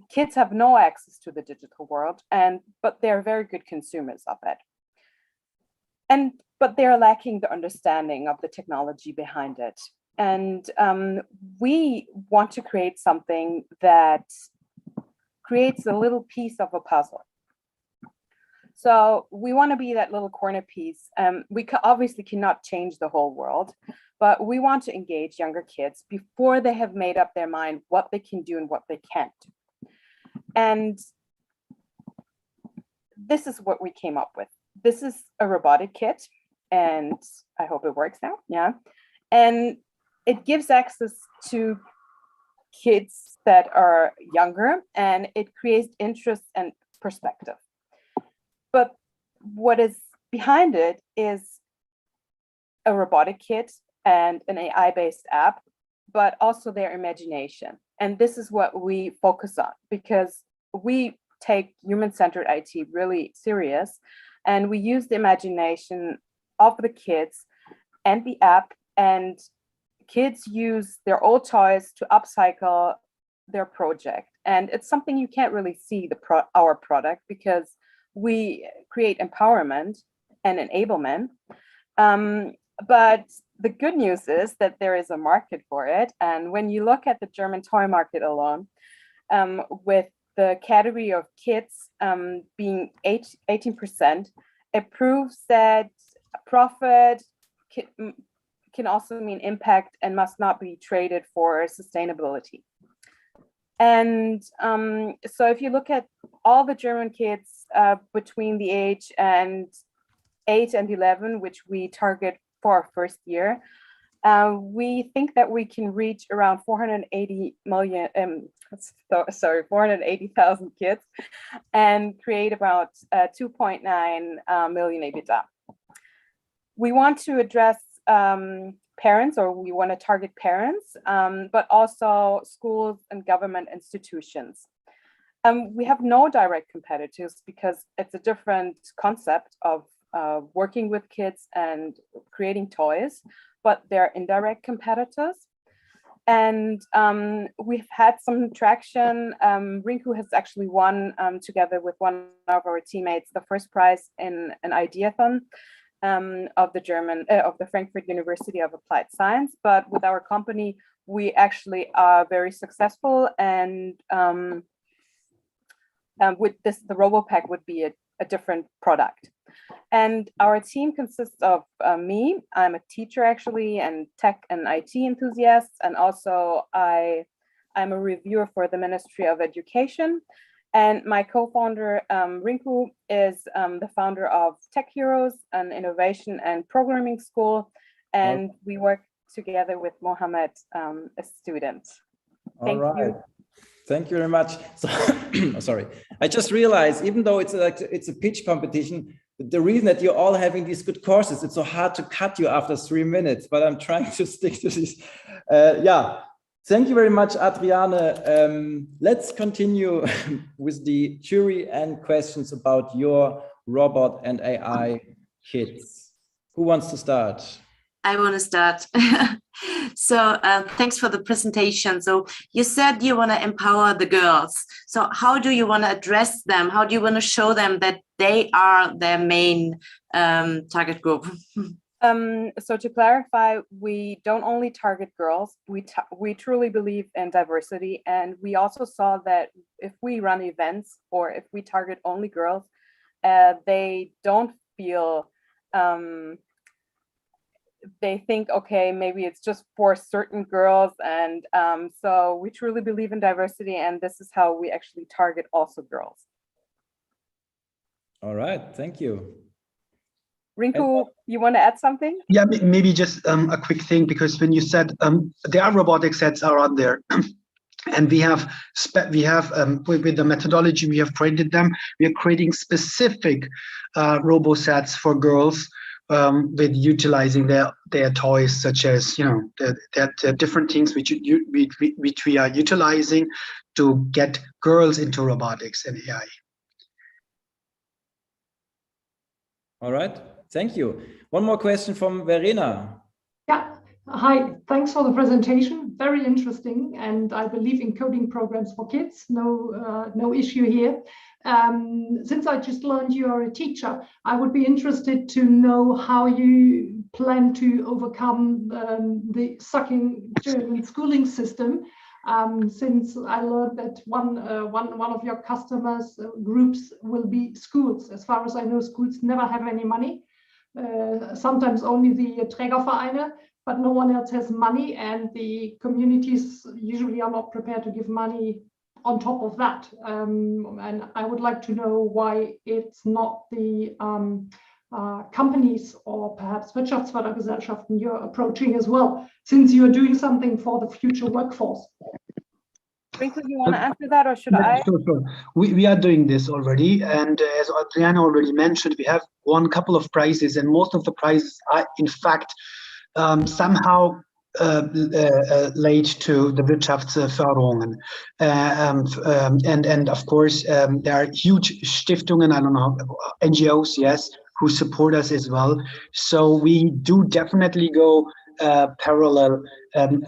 kids have no access to the digital world, but they're very good consumers of it. But they're lacking the understanding of the technology behind it. And we want to create something that creates a little piece of a puzzle. So we want to be that little corner piece. We obviously cannot change the whole world, but we want to engage younger kids before they have made up their mind what they can do and what they can't. And this is what we came up with. This is a robotic kit, and I hope it works now. Yeah. And it gives access to kids that are younger, and it creates interest and perspective. But what is behind it is a robotic kit and an AI-based app, but also their imagination. And this is what we focus on, because we take human-centered IT really serious, and we use the imagination of the kids and the app, and kids use their old toys to upcycle their project. And it's something you can't really see our product, because we create empowerment and enablement. But the good news is that there is a market for it. And when you look at the German toy market alone, with the category of kids being 18%, it proves that profit can also mean impact and must not be traded for sustainability. And so if you look at all the German kids between the age and 8 and 11, which we target for our first year, we think that we can reach around 480,000 kids and create about 2.9 million EBITDA. We want to address parents, or we want to target parents, but also schools and government institutions. We have no direct competitors, because it's a different concept of working with kids and creating toys, but they're indirect competitors. And we've had some traction. Rinku has actually won, together with one of our teammates, the first prize in an ideathon of the Frankfurt University of Applied Science. But with our company, we actually are very successful, and with this, the RoboPack would be a different product. And our team consists of me. I'm a teacher actually, and tech and IT enthusiast, and also I'm a reviewer for the Ministry of Education. And my co-founder, Rinku, is the founder of Tech Heroes, an innovation and programming school. And we work together with Mohammed, a student. Thank you. Thank you very much. So, sorry, I just realized, even though it's a pitch competition, the reason that you're all having these good courses, it's so hard to cut you after 3 minutes, but I'm trying to stick to this. Yeah. Thank you very much, Adriane. Let's continue with the jury and questions about your robot and AI kits. Who wants to start? I want to start. So thanks for the presentation. So you said you want to empower the girls. So how do you want to address them? How do you want to show them that they are their main target group? So to clarify, we don't only target girls, we truly believe in diversity. And we also saw that if we run events or if we target only girls, they don't feel, they think, okay, maybe it's just for certain girls. And so we truly believe in diversity, and this is how we actually target also girls. All right, thank you. Rinku, you want to add something? Yeah, maybe just a quick thing, because when you said there are robotic sets are on there, and we have with the methodology we have created them, we are creating specific robo sets for girls with utilizing their toys, such as there are different things which we are utilizing to get girls into robotics and AI. All right. Thank you. One more question from Verena. Yeah. Hi, thanks for the presentation. Very interesting, and I believe in coding programs for kids. No issue here. Since I just learned you are a teacher, I would be interested to know how you plan to overcome the sucking German schooling system. Since I learned that one of your customers groups will be schools. As far as I know, schools never have any money. Sometimes only the Trägervereine, but no one else has money, and the communities usually are not prepared to give money on top of that. And I would like to know why it's not the companies or perhaps Wirtschaftsfördergesellschaften you're approaching as well, since you're doing something for the future workforce. Winkler, you want to answer that, or should I? Sure. We are doing this already, and as Adriana already mentioned, we have won a couple of prizes, and most of the prizes are in fact somehow laid to the Wirtschaftsförderungen. And of course, there are huge Stiftungen, I don't know, NGOs, yes, who support us as well. So we do definitely go parallel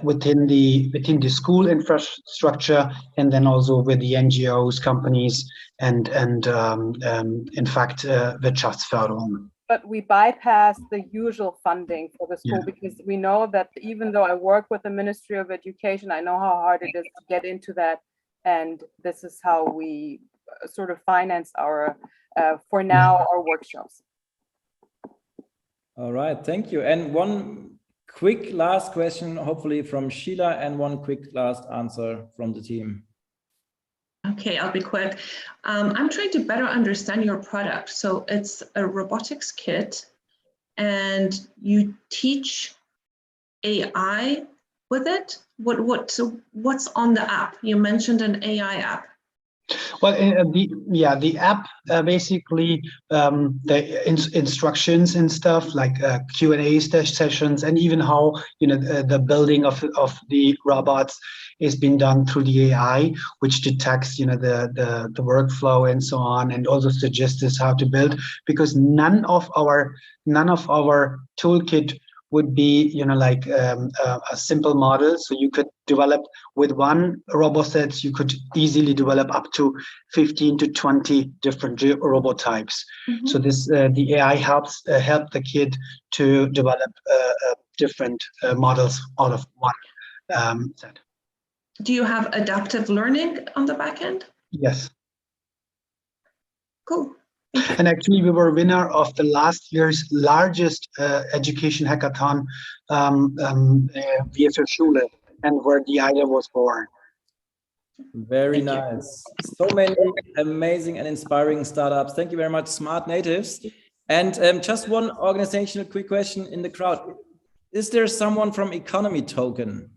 within the school infrastructure, and then also with the NGOs, companies, and in fact, Wirtschaftsförderung. But we bypass the usual funding for the school, because we know that even though I work with the Ministry of Education, I know how hard it is to get into that, and this is how we sort of finance our, for now, our workshops. All right, thank you. And one quick last question, hopefully from Sheila, and one quick last answer from the team. Okay, I'll be quick. I'm trying to better understand your product. So it's a robotics kit, and you teach AI with it. So what's on the app? You mentioned an AI app. Well, the app basically the instructions and stuff like Q&A sessions, and even how the building of the robots is being done through the AI, which detects the workflow and so on, and also suggests us how to build, because none of our toolkit would be like a simple model. So you could develop with one RoboSets, you could easily develop up to 15 to 20 different robot types. Mm-hmm. So this the AI helps help the kid to develop different models out of one set. Do you have adaptive learning on the back end? Yes. Cool. And actually, we were winner of the last year's largest education hackathon, Wir für Schule, and where the idea was born. Very nice. So many amazing and inspiring startups. Thank you very much, Smart Natives. And just one organizational quick question in the crowd. Is there someone from Economy Token?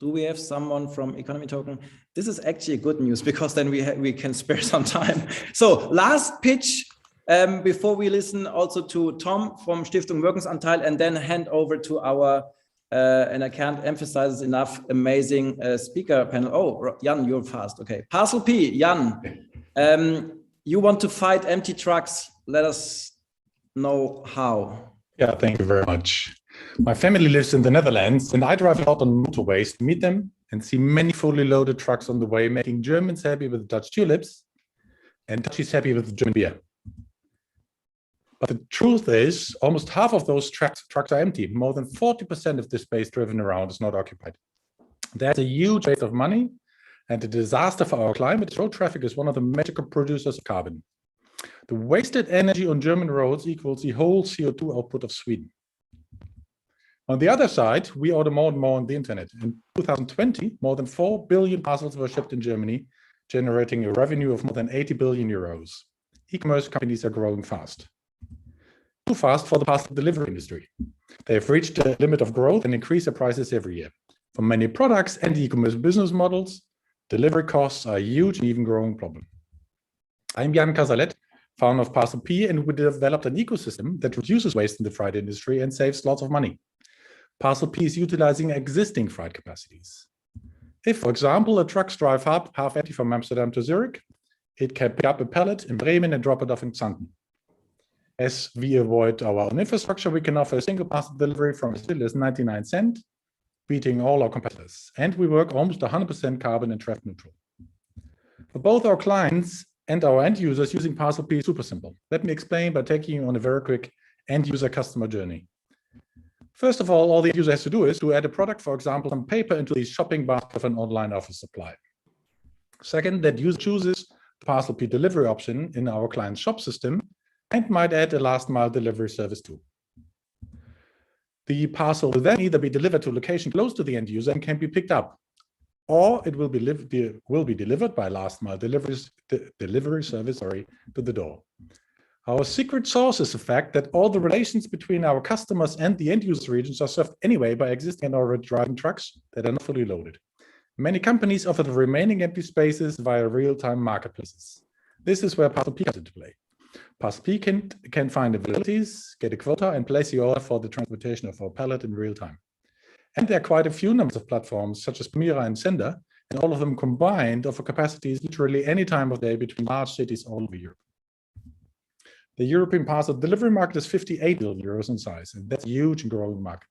Do we have someone from Economy Token? This is actually good news, because then we can spare some time. So last pitch before we listen also to Tom from Stiftung Wirkungsanteil, and then hand over to our, and I can't emphasize enough, amazing speaker panel. Oh, Jan, you're fast. Okay. Parcel P, Jan, you want to fight empty trucks. Let us know how. Yeah, thank you very much. My family lives in the Netherlands, and I drive a lot on motorways to meet them and see many fully loaded trucks on the way, making Germans happy with Dutch tulips and Dutchies happy with German beer. But the truth is, almost half of those trucks are empty. More than 40% of the space driven around is not occupied. That's a huge waste of money and a disaster for our climate. Road traffic is one of the major producers of carbon. The wasted energy on German roads equals the whole CO2 output of Sweden. On the other side, we order more and more on the internet. In 2020, more than 4 billion parcels were shipped in Germany, generating a revenue of more than 80 billion euros. E-commerce companies are growing fast. Too fast for the parcel delivery industry. They have reached a limit of growth and increase their prices every year. For many products and e-commerce business models, delivery costs are a huge and even growing problem. I'm Jan Casalet, founder of Parcel P, and we developed an ecosystem that reduces waste in the freight industry and saves lots of money. Parcel P is utilizing existing freight capacities. If, for example, a truck drives half empty from Amsterdam to Zurich, it can pick up a pallet in Bremen and drop it off in Xanten. As we avoid our own infrastructure, we can offer a single parcel delivery from as little as 99 cents, beating all our competitors. And we work almost 100% carbon and traffic neutral. For both our clients and our end users, using ParcelP is super simple. Let me explain by taking you on a very quick end user customer journey. First of all the user has to do is to add a product, for example, some paper into the shopping basket of an online office supply. Second, that user chooses the ParcelP delivery option in our client's shop system and might add a last mile delivery service too. The parcel will then either be delivered to a location close to the end user and can be picked up, or it will be delivered by last mile delivery service to the door. Our secret sauce is the fact that all the relations between our customers and the end user regions are served anyway by existing and already driving trucks that are not fully loaded. Many companies offer the remaining empty spaces via real-time marketplaces. This is where ParcelP comes into play. ParcelP can find availabilities, get a quota, and place the order for the transportation of our pallet in real time. And there are quite a few numbers of platforms such as Permira and Sender, and all of them combined offer capacities literally any time of day between large cities all over Europe. The European parcel delivery market is 58 billion euros in size, and that's a huge and growing market.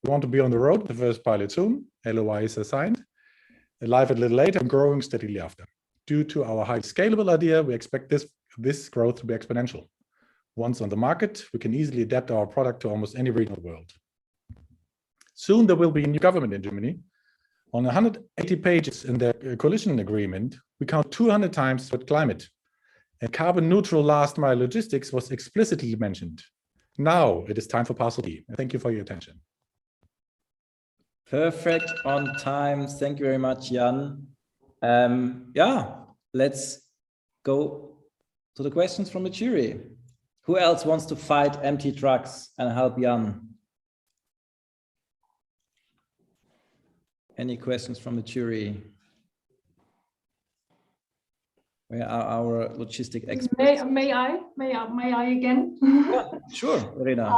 We want to be on the road with the first pilot soon. LOI is assigned, live a little later, and growing steadily after. Due to our highly scalable idea, we expect this growth to be exponential. Once on the market, we can easily adapt our product to almost any region of the world. Soon there will be a new government in Germany. On 180 pages in the coalition agreement, we count 200 times the word climate. And carbon neutral last mile logistics was explicitly mentioned. Now it is time for ParcelP. Thank you for your attention. Perfect, on time. Thank you very much, Jan. Let's go to the questions from the jury. Who else wants to fight empty trucks and help Jan? Any questions from the jury? Where are our logistic experts? May I again? Yeah, sure, Verena.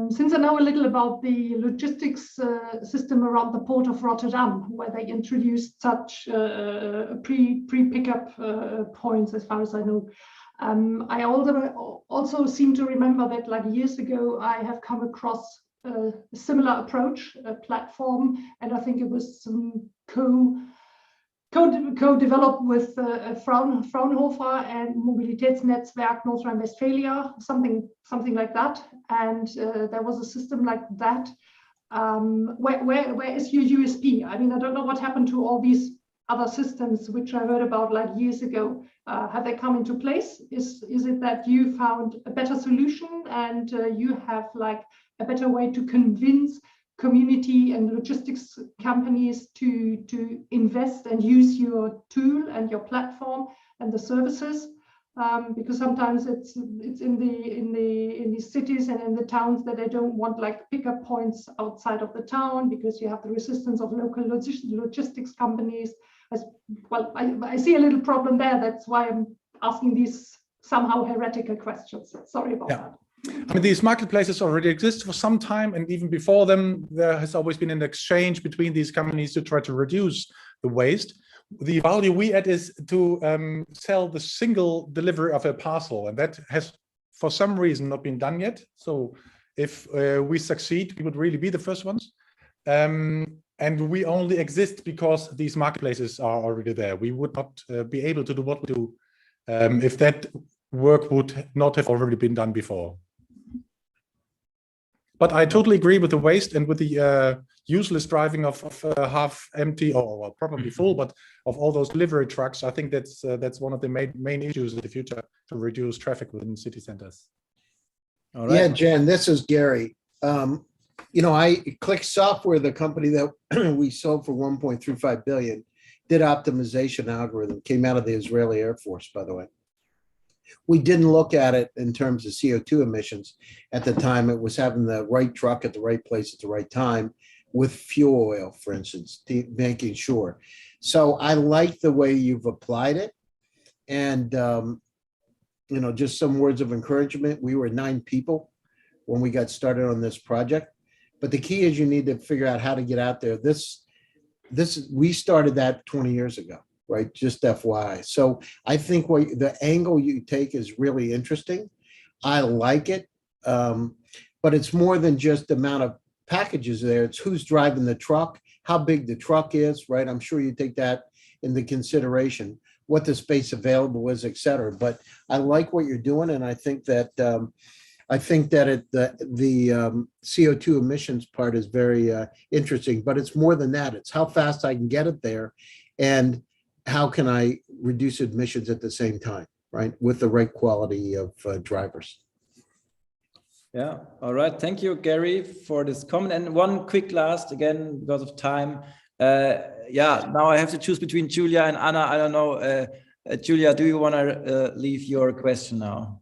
Since I know a little about the logistics system around the port of Rotterdam, where they introduced such pre-pickup points, as far as I know, I also seem to remember that like years ago, I have come across a similar approach, a platform, and I think it was some co-developed with Fraunhofer and Mobilitätsnetzwerk North Rhine-Westphalia, something like that. And there was a system like that. Where is your USP? I mean, I don't know what happened to all these other systems which I heard about like years ago. Have they come into place? Is it that you found a better solution and you have like a better way to convince community and logistics companies to invest and use your tool and your platform and the services, because sometimes it's in the cities and in the towns that they don't want like pickup points outside of the town because you have the resistance of local logistics companies. As well, I see a little problem there. That's why I'm asking these somehow heretical questions. Sorry about that. I mean, these marketplaces already exist for some time, and even before them, there has always been an exchange between these companies to try to reduce the waste. The value we add is to sell the single delivery of a parcel, and that has, for some reason, not been done yet. So if we succeed, we would really be the first ones. And we only exist because these marketplaces are already there. We would not be able to do what we do if that work would not have already been done before. But I totally agree with the waste and with the useless driving of half empty or probably full, but of all those delivery trucks. I think that's one of the main issues in the future to reduce traffic within city centers. All right. Yeah, Jen, this is Gary. You know, Click Software, the company that we sold for 1.35 billion, did optimization algorithm, came out of the Israeli Air Force, by the way. We didn't look at it in terms of CO2 emissions at the time. It was having the right truck at the right place at the right time with fuel oil, for instance, making sure. So I like the way you've applied it. And, you know, just some words of encouragement. We were 9 people when we got started on this project. But the key is you need to figure out how to get out there. We started that 20 years ago. Right, just FYI. So I think the angle you take is really interesting, I like it. But it's more than just the amount of packages there. It's who's driving the truck, how big the truck is, right? I'm sure you take that into consideration, what the space available is, et cetera. But I like what you're doing, and I think that the CO2 emissions part is very interesting. But it's more than that. It's how fast I can get it there, and how can I reduce emissions at the same time, right? With the right quality of drivers. Yeah, all right. Thank you, Gary, for this comment. And one quick last, again, because of time. Yeah, now I have to choose between Julia and Anna. I don't know. Julia, do you want to leave your question now?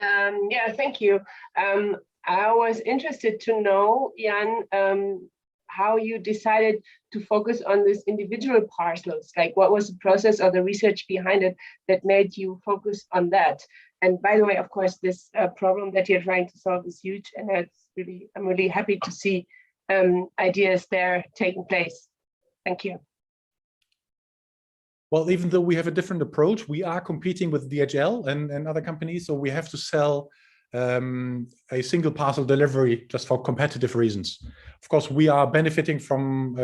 Yeah, thank you. I was interested to know, Jan, how you decided to focus on this individual parcels. Like, what was the process or the research behind it that made you focus on that? And by the way, of course, this problem that you're trying to solve is huge, and I'm really happy to see ideas there taking place. Thank you. Well, even though we have a different approach, we are competing with DHL and other companies, so we have to sell a single parcel delivery just for competitive reasons. Of course, we are benefiting from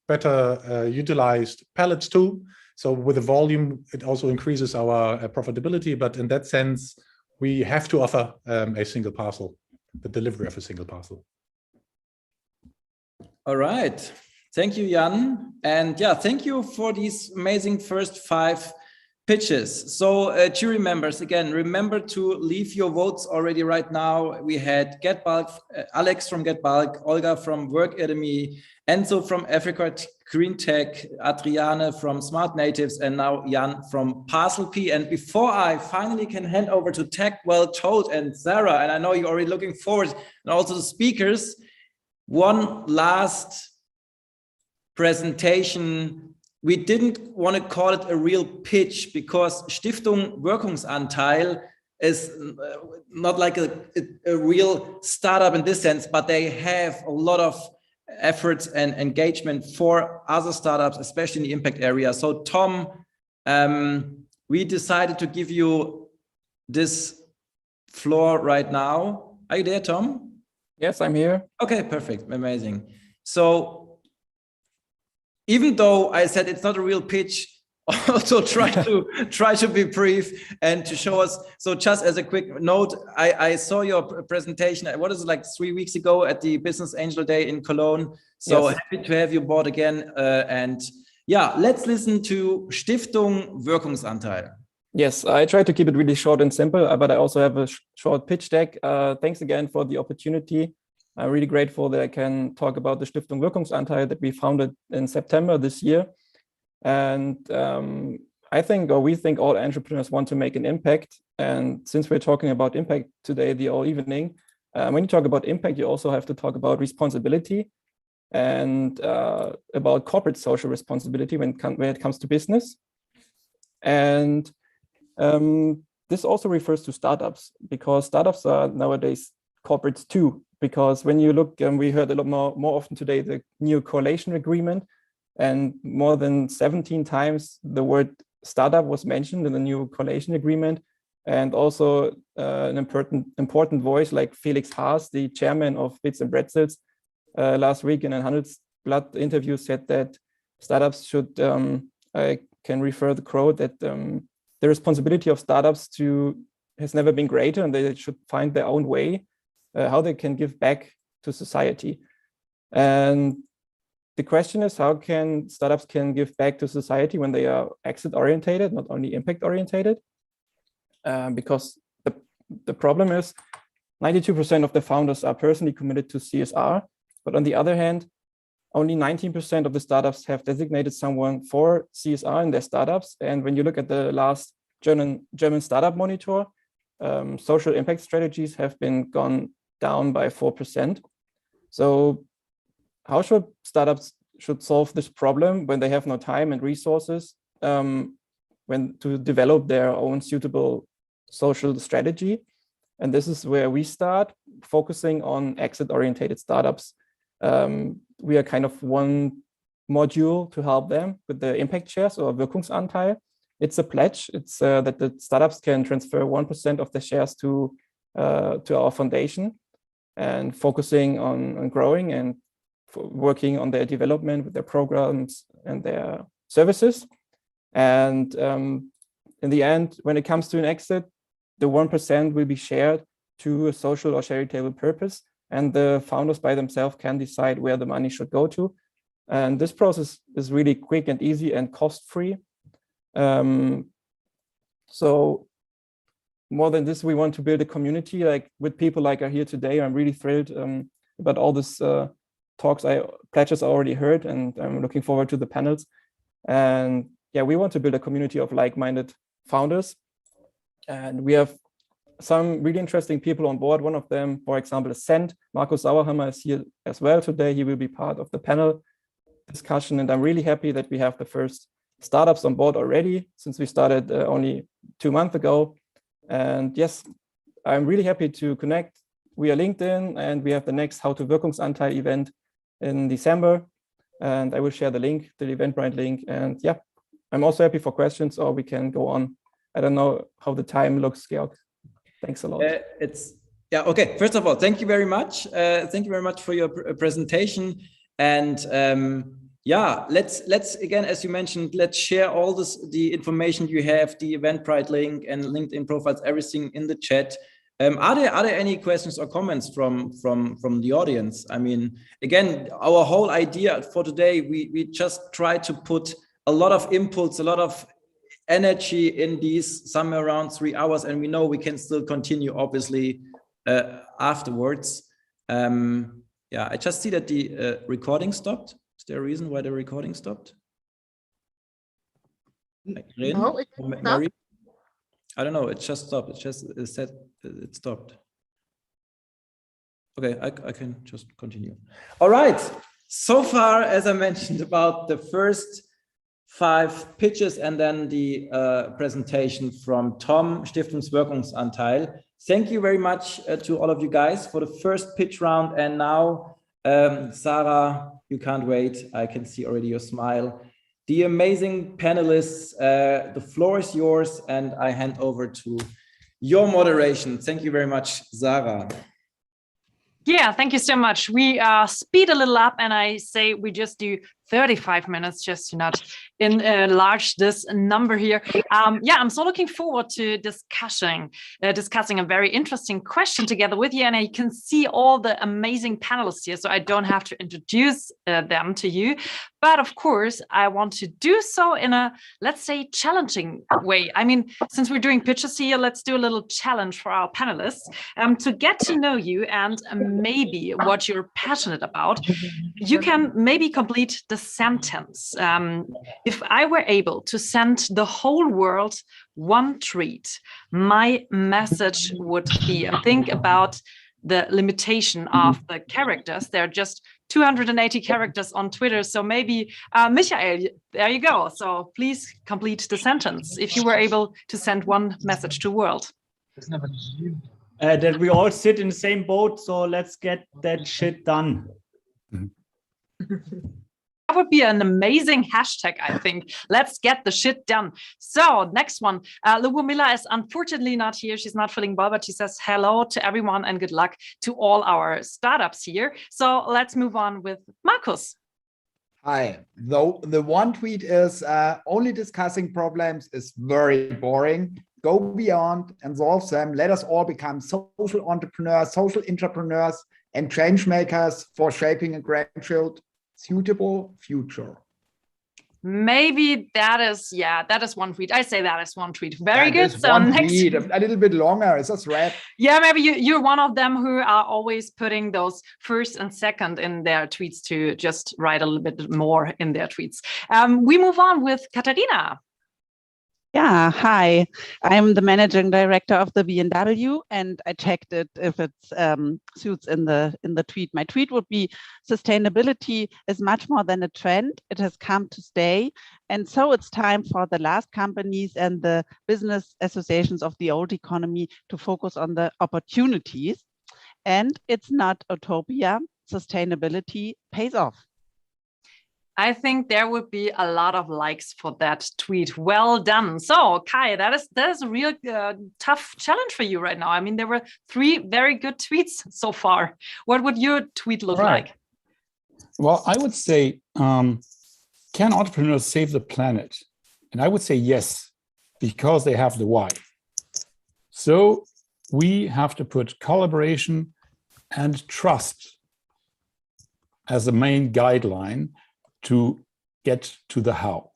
better utilized pallets too. So with the volume, it also increases our profitability. But in that sense, we have to offer a single parcel, the delivery of a single parcel. All right. Thank you, Jan. And yeah, thank you for these amazing first 5 pitches. So jury members, again, remember to leave your votes already right now. We had GetBulk, Alex from GetBulk, Olga from Workademy, Enzo from Africa Green Tech, Adriane from Smart Natives, and now Jan from ParcelP. And before I finally can hand over to Tech Well Told and Sarah, and I know you're already looking forward, and also the speakers, one last presentation. We didn't want to call it a real pitch because Stiftung Wirkungsanteil is not like a real startup in this sense, but they have a lot of efforts and engagement for other startups, especially in the impact area. So Tom, we decided to give you this floor right now. Are you there, Tom? Yes, I'm here. Okay, perfect, amazing. So even though I said it's not a real pitch, also try to be brief and to show us. So just as a quick note, I saw your presentation, what is it, like 3 weeks ago at the Business Angel Day in Cologne. So yes. Happy to have you aboard again. And yeah, let's listen to Stiftung Wirkungsanteil. Yes, I tried to keep it really short and simple, but I also have a short pitch deck. Thanks again for the opportunity. I'm really grateful that I can talk about the Stiftung Wirkungsanteil that we founded in September this year. And I think, or we think, all entrepreneurs want to make an impact. And since we're talking about impact today, the whole evening, when you talk about impact, you also have to talk about responsibility and about corporate social responsibility when it comes to business. And this also refers to startups, because startups are nowadays corporates too. Because when you look, we heard a lot more often today, the new coalition agreement, and more than 17 times the word startup was mentioned in the new coalition agreement. And also an important voice like Felix Haas, the chairman of Bits and Pretzels, last week in a Handelsblatt interview said that startups should, I can refer the quote, that the responsibility of startups has never been greater, and they should find their own way how they can give back to society. And the question is, how can startups give back to society when they are exit orientated, not only impact orientated? Because the problem is 92% of the founders are personally committed to CSR, but on the other hand, only 19% of the startups have designated someone for CSR in their startups. And when you look at the last German startup monitor, social impact strategies have been gone down by 4%. So how should startups solve this problem when they have no time and resources to develop their own suitable social strategy? And this is where we start focusing on exit-oriented startups. We are kind of one module to help them with the impact shares or Wirkungsanteil. it's a pledge. It's that the startups can transfer 1% of their shares to our foundation, and focusing on growing and working on their development with their programs and their services. And in the end, when it comes to an exit, the 1% will be shared to a social or charitable purpose, and the founders by themselves can decide where the money should go to. And this process is really quick and easy and cost-free. So more than this, we want to build a community like with people like are here today. I'm really thrilled about all this pledges I already heard, and I'm looking forward to the panels. And yeah, we want to build a community of like-minded founders. And we have some really interesting people on board. One of them, for example, is Cent. Markus Sauerhammer is here as well today. He will be part of the panel discussion. And I'm really happy that we have the first startups on board already, since we started only 2 months ago. And yes, I'm really happy to connect. We are LinkedIn, and we have the next How to Wirkungsanteil event in December. And I will share the link, the Eventbrite link. And yeah, I'm also happy for questions, or we can go on. I don't know how the time looks, Georg. Thanks a lot. Okay. First of all, thank you very much. Thank you very much for your presentation. And let's again, as you mentioned, let's share all the information you have, the Eventbrite link and LinkedIn profiles, everything in the chat. Are there any questions or comments from the audience? I mean, again, our whole idea for today, we just try to put a lot of impulse, a lot of energy in these somewhere around 3 hours, and we know we can still continue, obviously, afterwards. I just see that the recording stopped. Is there a reason why the recording stopped? No, it Mary? I don't know. It just stopped. It said it stopped. Okay, I can just continue. All right. So far, as I mentioned, about the first 5 pitches and then the presentation from Tom, Stiftungswirkungsanteil. Thank you very much to all of you guys for the first pitch round. And now, Sarah, you can't wait. I can see already your smile. The amazing panelists, the floor is yours, and I hand over to your moderation. Thank you very much, Sarah. Yeah, thank you so much. We speed a little up, and I say we just do 35 minutes just to not enlarge this number here. I'm so looking forward to discussing a very interesting question together with you, and I can see all the amazing panelists here, so I don't have to introduce them to you. But of course, I want to do so in a, let's say, challenging way. I mean, since we're doing pitches here, let's do a little challenge for our panelists to get to know you and maybe what you're passionate about. You can maybe complete the sentence. If I were able to send the whole world one tweet, my message would be, and think about the limitation of the characters. There are just 280 characters on Twitter. So maybe, Michael, there you go. So please complete the sentence. If you were able to send one message to the world. That we all sit in the same boat. So let's get that shit done. That would be an amazing hashtag, I think. Let's get the shit done. So next one, Lubomila is unfortunately not here. She's not feeling well, but she says hello to everyone and good luck to all our startups here. So let's move on with Markus. Hi. Though the one tweet is only discussing problems is very boring. Go beyond and solve them. Let us all become social entrepreneurs, social entrepreneurs, and change makers for shaping a gradual, suitable future. Maybe that is one tweet. I say that is one tweet. Very good. So one next tweet, a little bit longer. It's just red. Yeah, maybe you're one of them who are always putting those first and second in their tweets to just write a little bit more in their tweets. We move on with Katharina. Yeah, hi. I'm the managing director of the B&W, and I checked it if it suits in the tweet. My tweet would be: sustainability is much more than a trend. It has come to stay. And so it's time for the last companies and the business associations of the old economy to focus on the opportunities. And it's not utopia. Sustainability pays off. I think there would be a lot of likes for that tweet. Well done. So Kai, that is a real tough challenge for you right now. I mean, there were 3 very good tweets so far. What would your tweet look like? Well, I would say, can entrepreneurs save the planet? And I would say yes, because they have the why. So we have to put collaboration and trust as the main guideline to get to the how.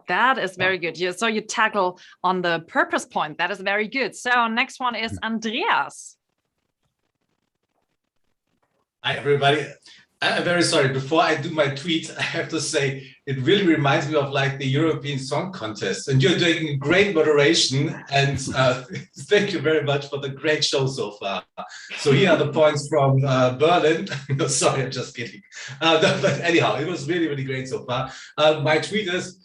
That is very good. So you tackle on the purpose point. That is very good. So next one is Andreas. Hi, everybody. I'm very sorry. Before I do my tweet, I have to say it really reminds me of like the European Song Contest. And you're doing great moderation. And thank you very much for the great show so far. So here are the points from Berlin. No, sorry, I'm just kidding. But anyhow, it was really, really great so far. My tweet is,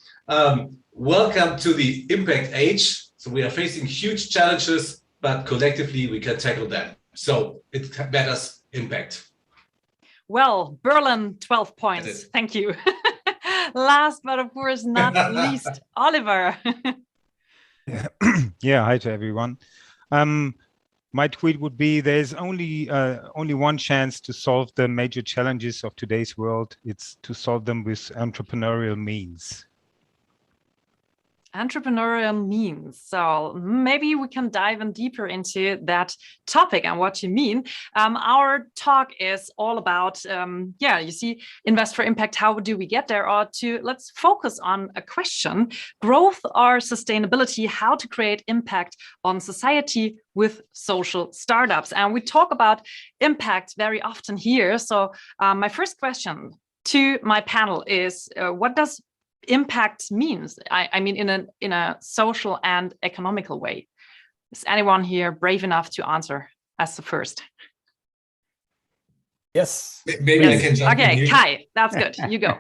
welcome to the impact age. So we are facing huge challenges, but collectively we can tackle them. So it matters impact. Well, Berlin, 12 points. Thank you. Last, but of course not least, Oliver. Yeah, hi to everyone. My tweet would be: there's only one chance to solve the major challenges of today's world. It's to solve them with entrepreneurial means. Entrepreneurial means. So maybe we can dive in deeper into that topic and what you mean. Our talk is all about, you see, invest for impact. How do we get there? Or let's focus on a question: growth or sustainability? How to create impact on society with social startups? And we talk about impact very often here. So my first question to my panel is: what does impact means? I mean, in a social and economical way. Is anyone here brave enough to answer as the first? Yes. Maybe I can jump in Okay, here. Kai, that's good. You go.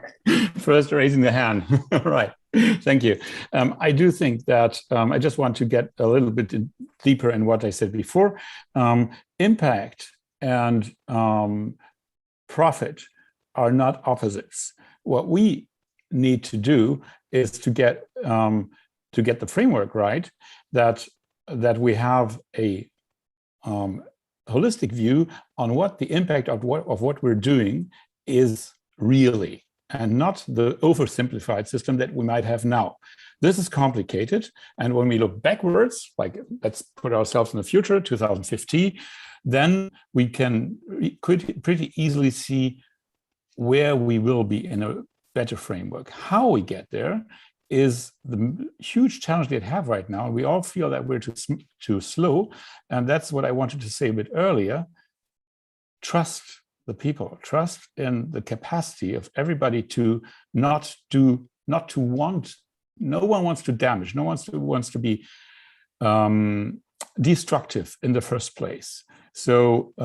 First raising the hand. Right. Thank you. I do think that I just want to get a little bit deeper in what I said before. Impact and profit are not opposites. What we need to do is to get the framework right, that we have a holistic view on what the impact of what we're doing is really, and not the oversimplified system that we might have now. This is complicated, and when we look backwards, like let's put ourselves in the future, 2050, then we can pretty easily see where we will be in a better framework. How we get there is the huge challenge they have right now. We all feel that we're too slow. And that's what I wanted to say a bit earlier. Trust the people, trust in the capacity of everybody to no one wants to damage, no one wants to be destructive in the first place. So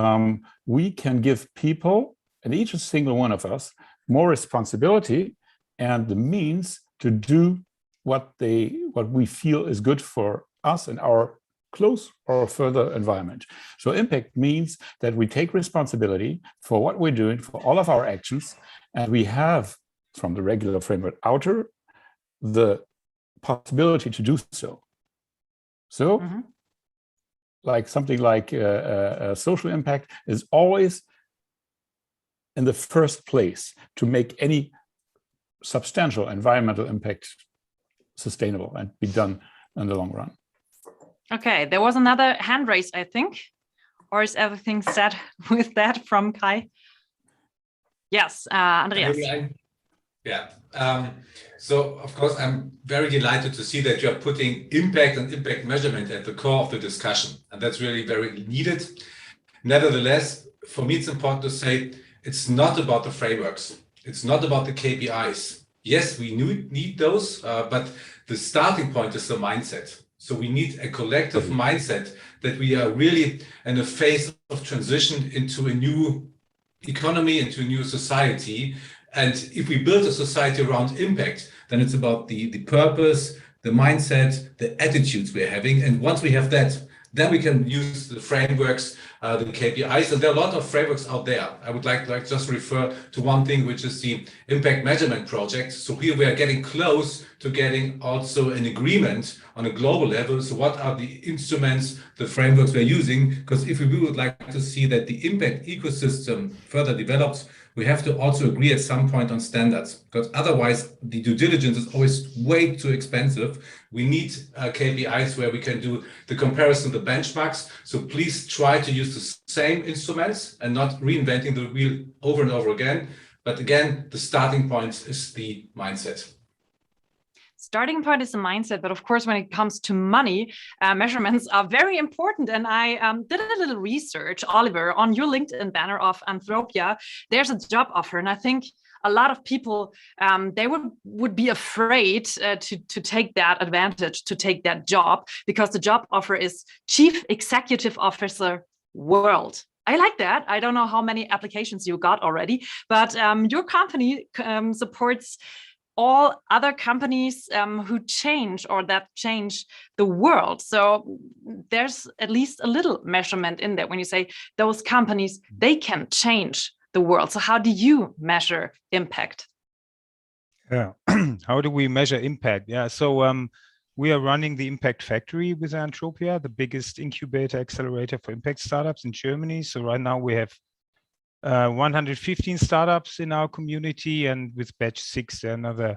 we can give people, and each single one of us, more responsibility and the means to do what we feel is good for us and our close or further environment. So impact means that we take responsibility for what we're doing, for all of our actions, and we have, from the regular framework outer, the possibility to do so. So, like something like a social impact is always in the first place to make any substantial environmental impact sustainable and be done in the long run. Okay, there was another hand raised, I think. Or is everything said with that from Kai? Yes, Andreas. Yeah. So, of course, I'm very delighted to see that you're putting impact and impact measurement at the core of the discussion. And that's really very needed. Nevertheless, for me, it's important to say it's not about the frameworks. It's not about the KPIs. Yes, we need those, but the starting point is the mindset. So we need a collective mindset that we are really in a phase of transition into a new economy, into a new society. And if we build a society around impact, then it's about the purpose, the mindset, the attitudes we're having. And once we have that, then we can use the frameworks the KPIs. And there are a lot of frameworks out there. I would like to just refer to one thing, which is the impact measurement project. So here we are getting close to getting also an agreement on a global level. So what are the instruments, the frameworks we're using? Because if we would like to see that the impact ecosystem further develops, we have to also agree at some point on standards, because otherwise the due diligence is always way too expensive. We need KPIs where we can do the comparison, the benchmarks. So please try to use the same instruments and not reinventing the wheel over and over again. But again, the starting point is the mindset. Starting point is the mindset, but of course, when it comes to money, measurements are very important. And I did a little research, Oliver, on your LinkedIn banner of Anthropia. There's a job offer, and I think a lot of people they would be afraid to take that advantage, to take that job, because the job offer is Chief Executive Officer World. I like that. I don't know how many applications you got already, but your company supports all other companies who change or that change the world. So there's at least a little measurement in there when you say those companies, they can change the world. So how do you measure impact? Yeah, how do we measure impact? Yeah, so we are running the Impact Factory with Anthropia, the biggest incubator accelerator for impact startups in Germany. So right now we have 115 startups in our community, and with batch 6, there are another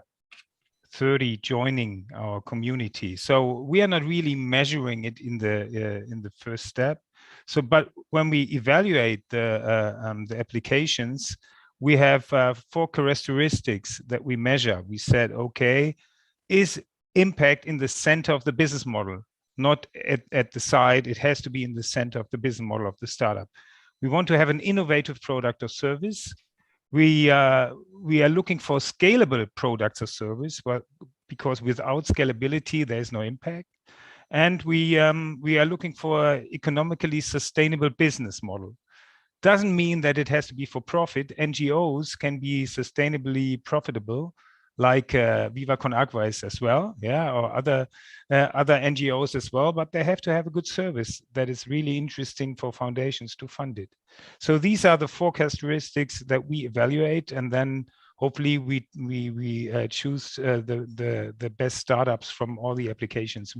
30 joining our community. So we are not really measuring it in the first step. So, but when we evaluate the applications, we have 4 characteristics that we measure. We said, okay, is impact in the center of the business model, not at the side? It has to be in the center of the business model of the startup. We want to have an innovative product or service. We are looking for scalable products or service, but because without scalability, there is no impact. And we are looking for economically sustainable business model. Doesn't mean that it has to be for profit. NGOs can be sustainably profitable, like Viva Con Agua is as well, yeah, or other NGOs as well, but they have to have a good service that is really interesting for foundations to fund it. So these are the 4 characteristics that we evaluate, and then hopefully we choose the best startups from all the applications.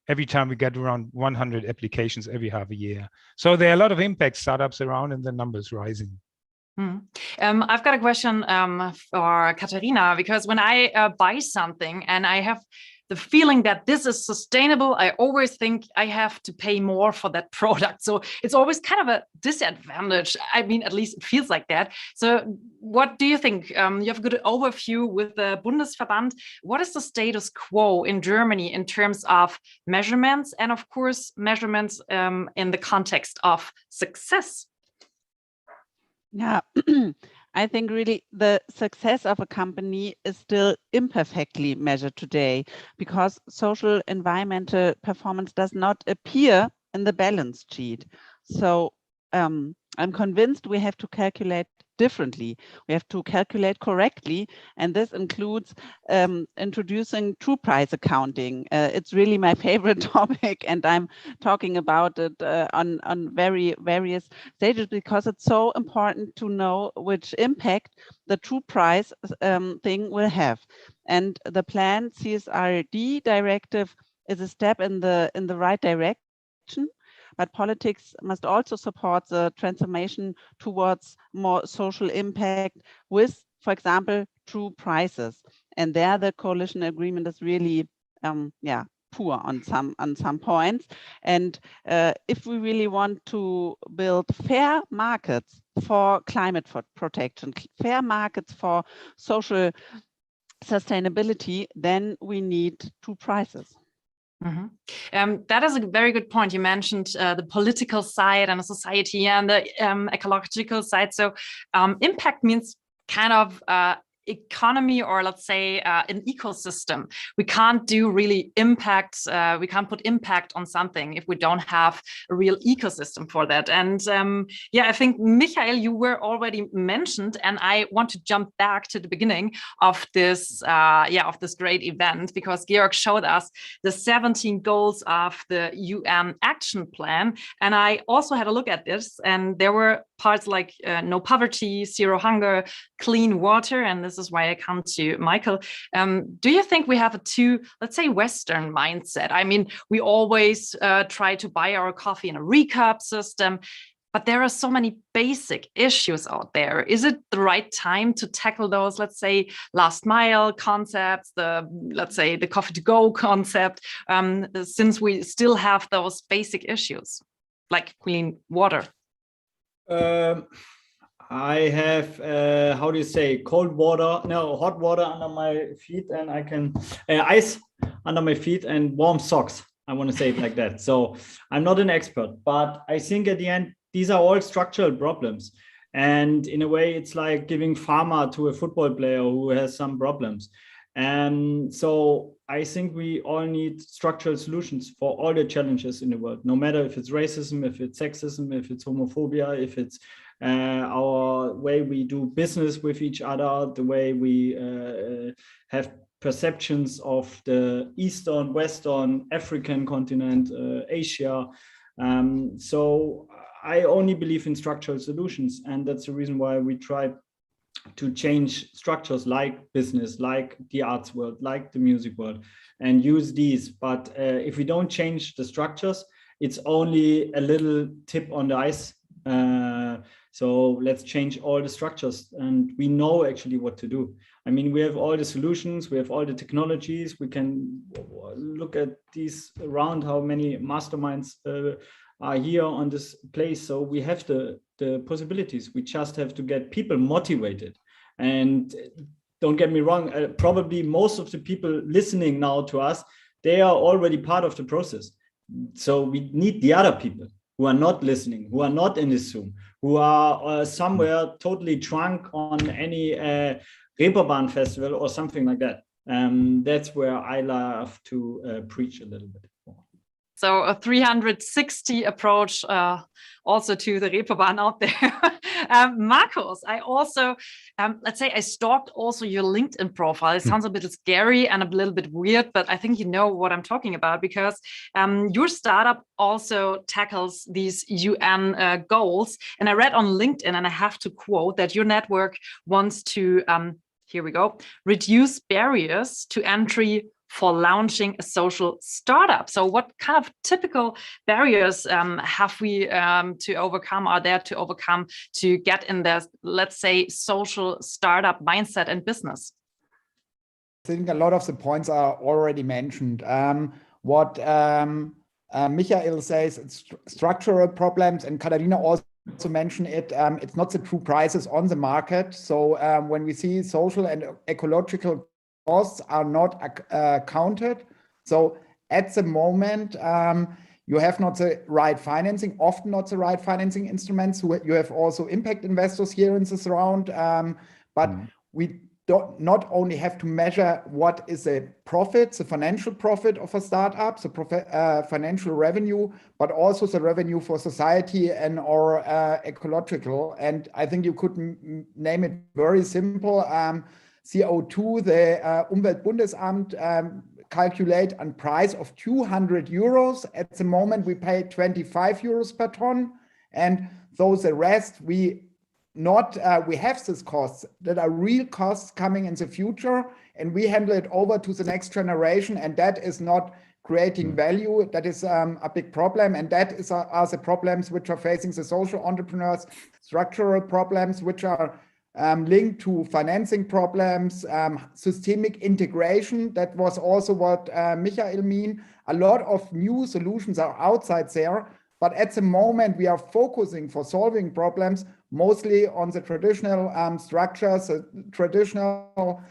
Every time we get around 100 applications every half a year. So there are a lot of impact startups around, and the numbers rising. I've got a question for Katharina, because when I buy something and I have the feeling that this is sustainable, I always think I have to pay more for that product. So it's always kind of a disadvantage. I mean, at least it feels like that. So what do you think? You have a good overview with the Bundesverband. What is the status quo in Germany in terms of measurements and, of course, measurements in the context of success? Yeah, I think really the success of a company is still imperfectly measured today, because social environmental performance does not appear in the balance sheet. So I'm convinced we have to calculate differently. We have to calculate correctly, and this includes introducing true price accounting. It's really my favorite topic, and I'm talking about it on various stages, because it's so important to know which impact the true price thing will have. And the planned CSRD directive is a step in the right direction. But politics must also support the transformation towards more social impact with, for example, true prices. And there the coalition agreement is really, poor on some points. And if we really want to build fair markets for climate protection, fair markets for social sustainability, then we need true prices. Mm-hmm. That is a very good point. You mentioned the political side and the society and the ecological side. So impact means kind of economy, or let's say an ecosystem. We can't do really impact, we can't put impact on something if we don't have a real ecosystem for that. And yeah, I think, Michael, you were already mentioned, and I want to jump back to the beginning of this, of this great event, because Georg showed us the 17 goals of the UN Action Plan. And I also had a look at this, and there were parts like no poverty, zero hunger, clean water. And this is why I come to Michael. Do you think we have a too, let's say, Western mindset? I mean, we always try to buy our coffee in a recap system, but there are so many basic issues out there. Is it the right time to tackle those, let's say, last mile concepts, let's say the coffee to go concept, since we still have those basic issues like clean water? I have, how do you say, hot water under my feet, and I can, ice under my feet and warm socks. I want to say it like that. So I'm not an expert, but I think at the end, these are all structural problems. And in a way, it's like giving pharma to a football player who has some problems. And so I think we all need structural solutions for all the challenges in the world, no matter if it's racism, if it's sexism, if it's homophobia, if it's our way we do business with each other, the way we have perceptions of the Eastern, Western, African continent, Asia. So I only believe in structural solutions, and that's the reason why we try to change structures like business, like the arts world, like the music world, and use these. But if we don't change the structures, it's only a little tip on the ice. So let's change all the structures, and we know actually what to do. I mean, we have all the solutions, we have all the technologies. We can look at these around, how many masterminds are here on this place. So we have the possibilities. We just have to get people motivated. And don't get me wrong, probably most of the people listening now to us, they are already part of the process. So we need the other people who are not listening, who are not in this Zoom, who are somewhere totally drunk on any Reeperbahn festival or something like that. That's where I love to preach a little bit. So a 360 approach also to the Reeperbahn out there. Markus, I also, let's say I stalked also your LinkedIn profile. It sounds a bit scary and a little bit weird, but I think you know what I'm talking about, because your startup also tackles these UN goals. And I read on LinkedIn, and I have to quote, that your network wants to, here we go, reduce barriers to entry for launching a social startup. So what kind of typical barriers have we to overcome, are there to overcome, to get in the, let's say, social startup mindset and business? I think a lot of the points are already mentioned. What Michael says, it's structural problems, and Katharina also mentioned it. It's not the true prices on the market. So when we see social and ecological costs are not counted. So at the moment, you have not the right financing, often not the right financing instruments. You have also impact investors here in this round, but we don't not only have to measure what is the profit, the financial profit of a startup, the financial revenue, but also the revenue for society and or ecological. And I think you could name it very simple. CO2, the Umweltbundesamt calculate a price of 200 euros. At the moment, we pay 25 euros per ton. And so the rest, we have these costs that are real costs coming in the future, and we handle it over to the next generation. And that is not creating value. That is a big problem. And that are the problems which are facing the social entrepreneurs, structural problems, which are linked to financing problems, systemic integration. That was also what Michael mean. A lot of new solutions are outside there, but at the moment we are focusing for solving problems mostly on the traditional structures, traditional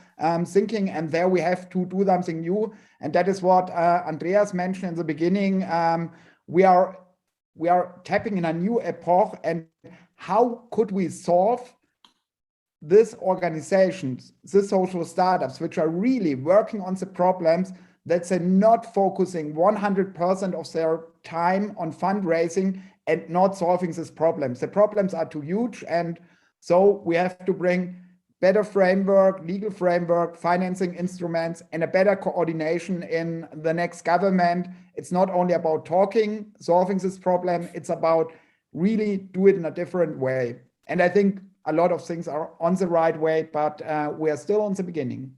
thinking, and there we have to do something new. And that is what Andreas mentioned in the beginning. We are tapping in a new epoch, and how could we solve these organizations, the social startups, which are really working on the problems, that they're not focusing 100% of their time on fundraising and not solving these problems. The problems are too huge, and so we have to bring better framework, legal framework, financing instruments, and a better coordination in the next government. It's not only about talking, solving this problem, it's about really do it in a different way. And I think a lot of things are on the right way, but we are still on the beginning.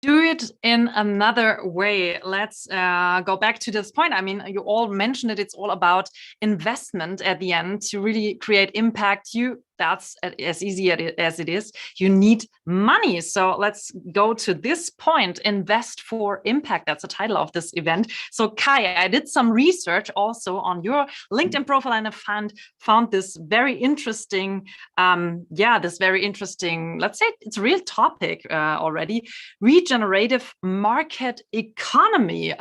Do it in another way. Let's go back to this point. I mean, you all mentioned it. It's all about investment at the end to really create impact. That's as easy as it is. You need money. So let's go to this point, invest for impact. That's the title of this event. So Kai, I did some research also on your LinkedIn profile, and I found this very interesting, let's say it's a real topic already, regenerative market economy.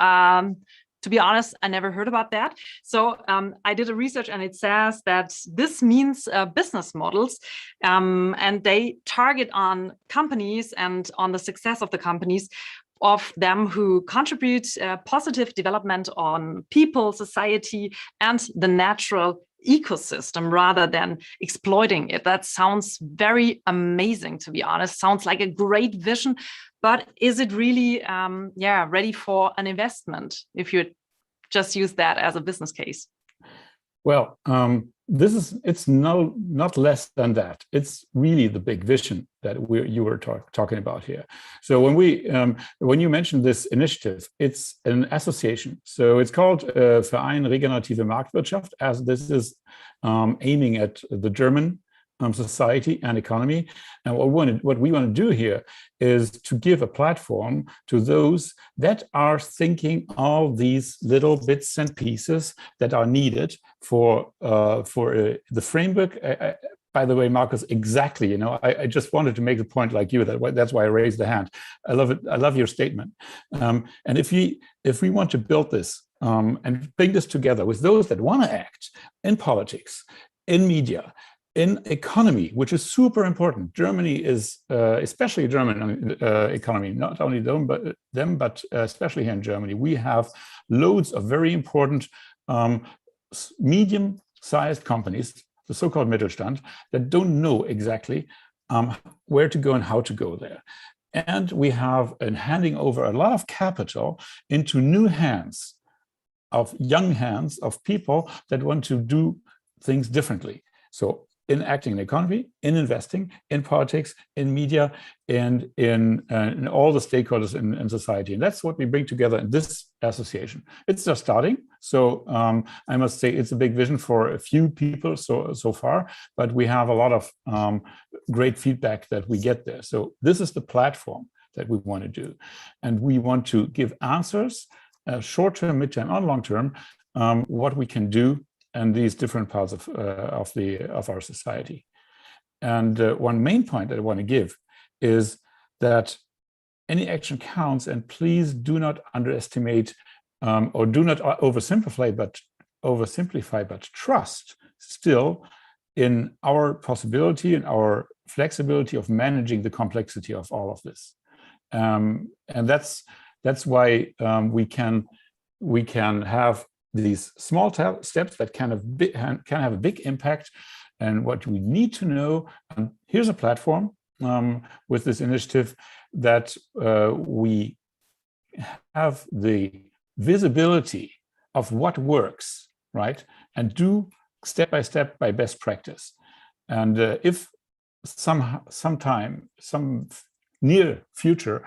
To be honest, I never heard about that. So I did a research, and it says that this means business models, and they target on companies and on the success of the companies of them who contribute positive development on people, society, and the natural ecosystem rather than exploiting it. That sounds very amazing, to be honest. Sounds like a great vision, but is it really ready for an investment if you just use that as a business case? Well, it's not less than that. It's really the big vision that you were talking about here. So when you mentioned this initiative, it's an association. So it's called Verein Regenerative Marktwirtschaft, as this is aiming at the German society and economy. And what we want to do here is to give a platform to those that are thinking all these little bits and pieces that are needed for the framework. By the way, Marcus, exactly. I just wanted to make the point like you. That's why I raised the hand. I love it. I love your statement. And if we want to build this and bring this together with those that want to act in politics, in media, in economy, which is super important. Germany is, especially German economy, not only them, but especially here in Germany, we have loads of very important medium-sized companies, the so-called Mittelstand, that don't know exactly where to go and how to go there. And we have handing over a lot of capital into new hands, of young hands, of people that want to do things differently. So in acting in the economy, in investing, in politics, in media, and in all the stakeholders in society. And that's what we bring together in this association. It's just starting. So I must say it's a big vision for a few people so far, but we have a lot of great feedback that we get there. So this is the platform that we want to do. And we want to give answers, short-term, mid-term, and long-term, what we can do and these different parts of our society. And one main point that I want to give is that any action counts, and please do not underestimate or do not oversimplify, but trust still in our possibility and our flexibility of managing the complexity of all of this. And that's why we can have these small steps that can have a big impact. And what we need to know, here's a platform with this initiative that we have the visibility of what works, right? And do step by step by best practice. And if some near future,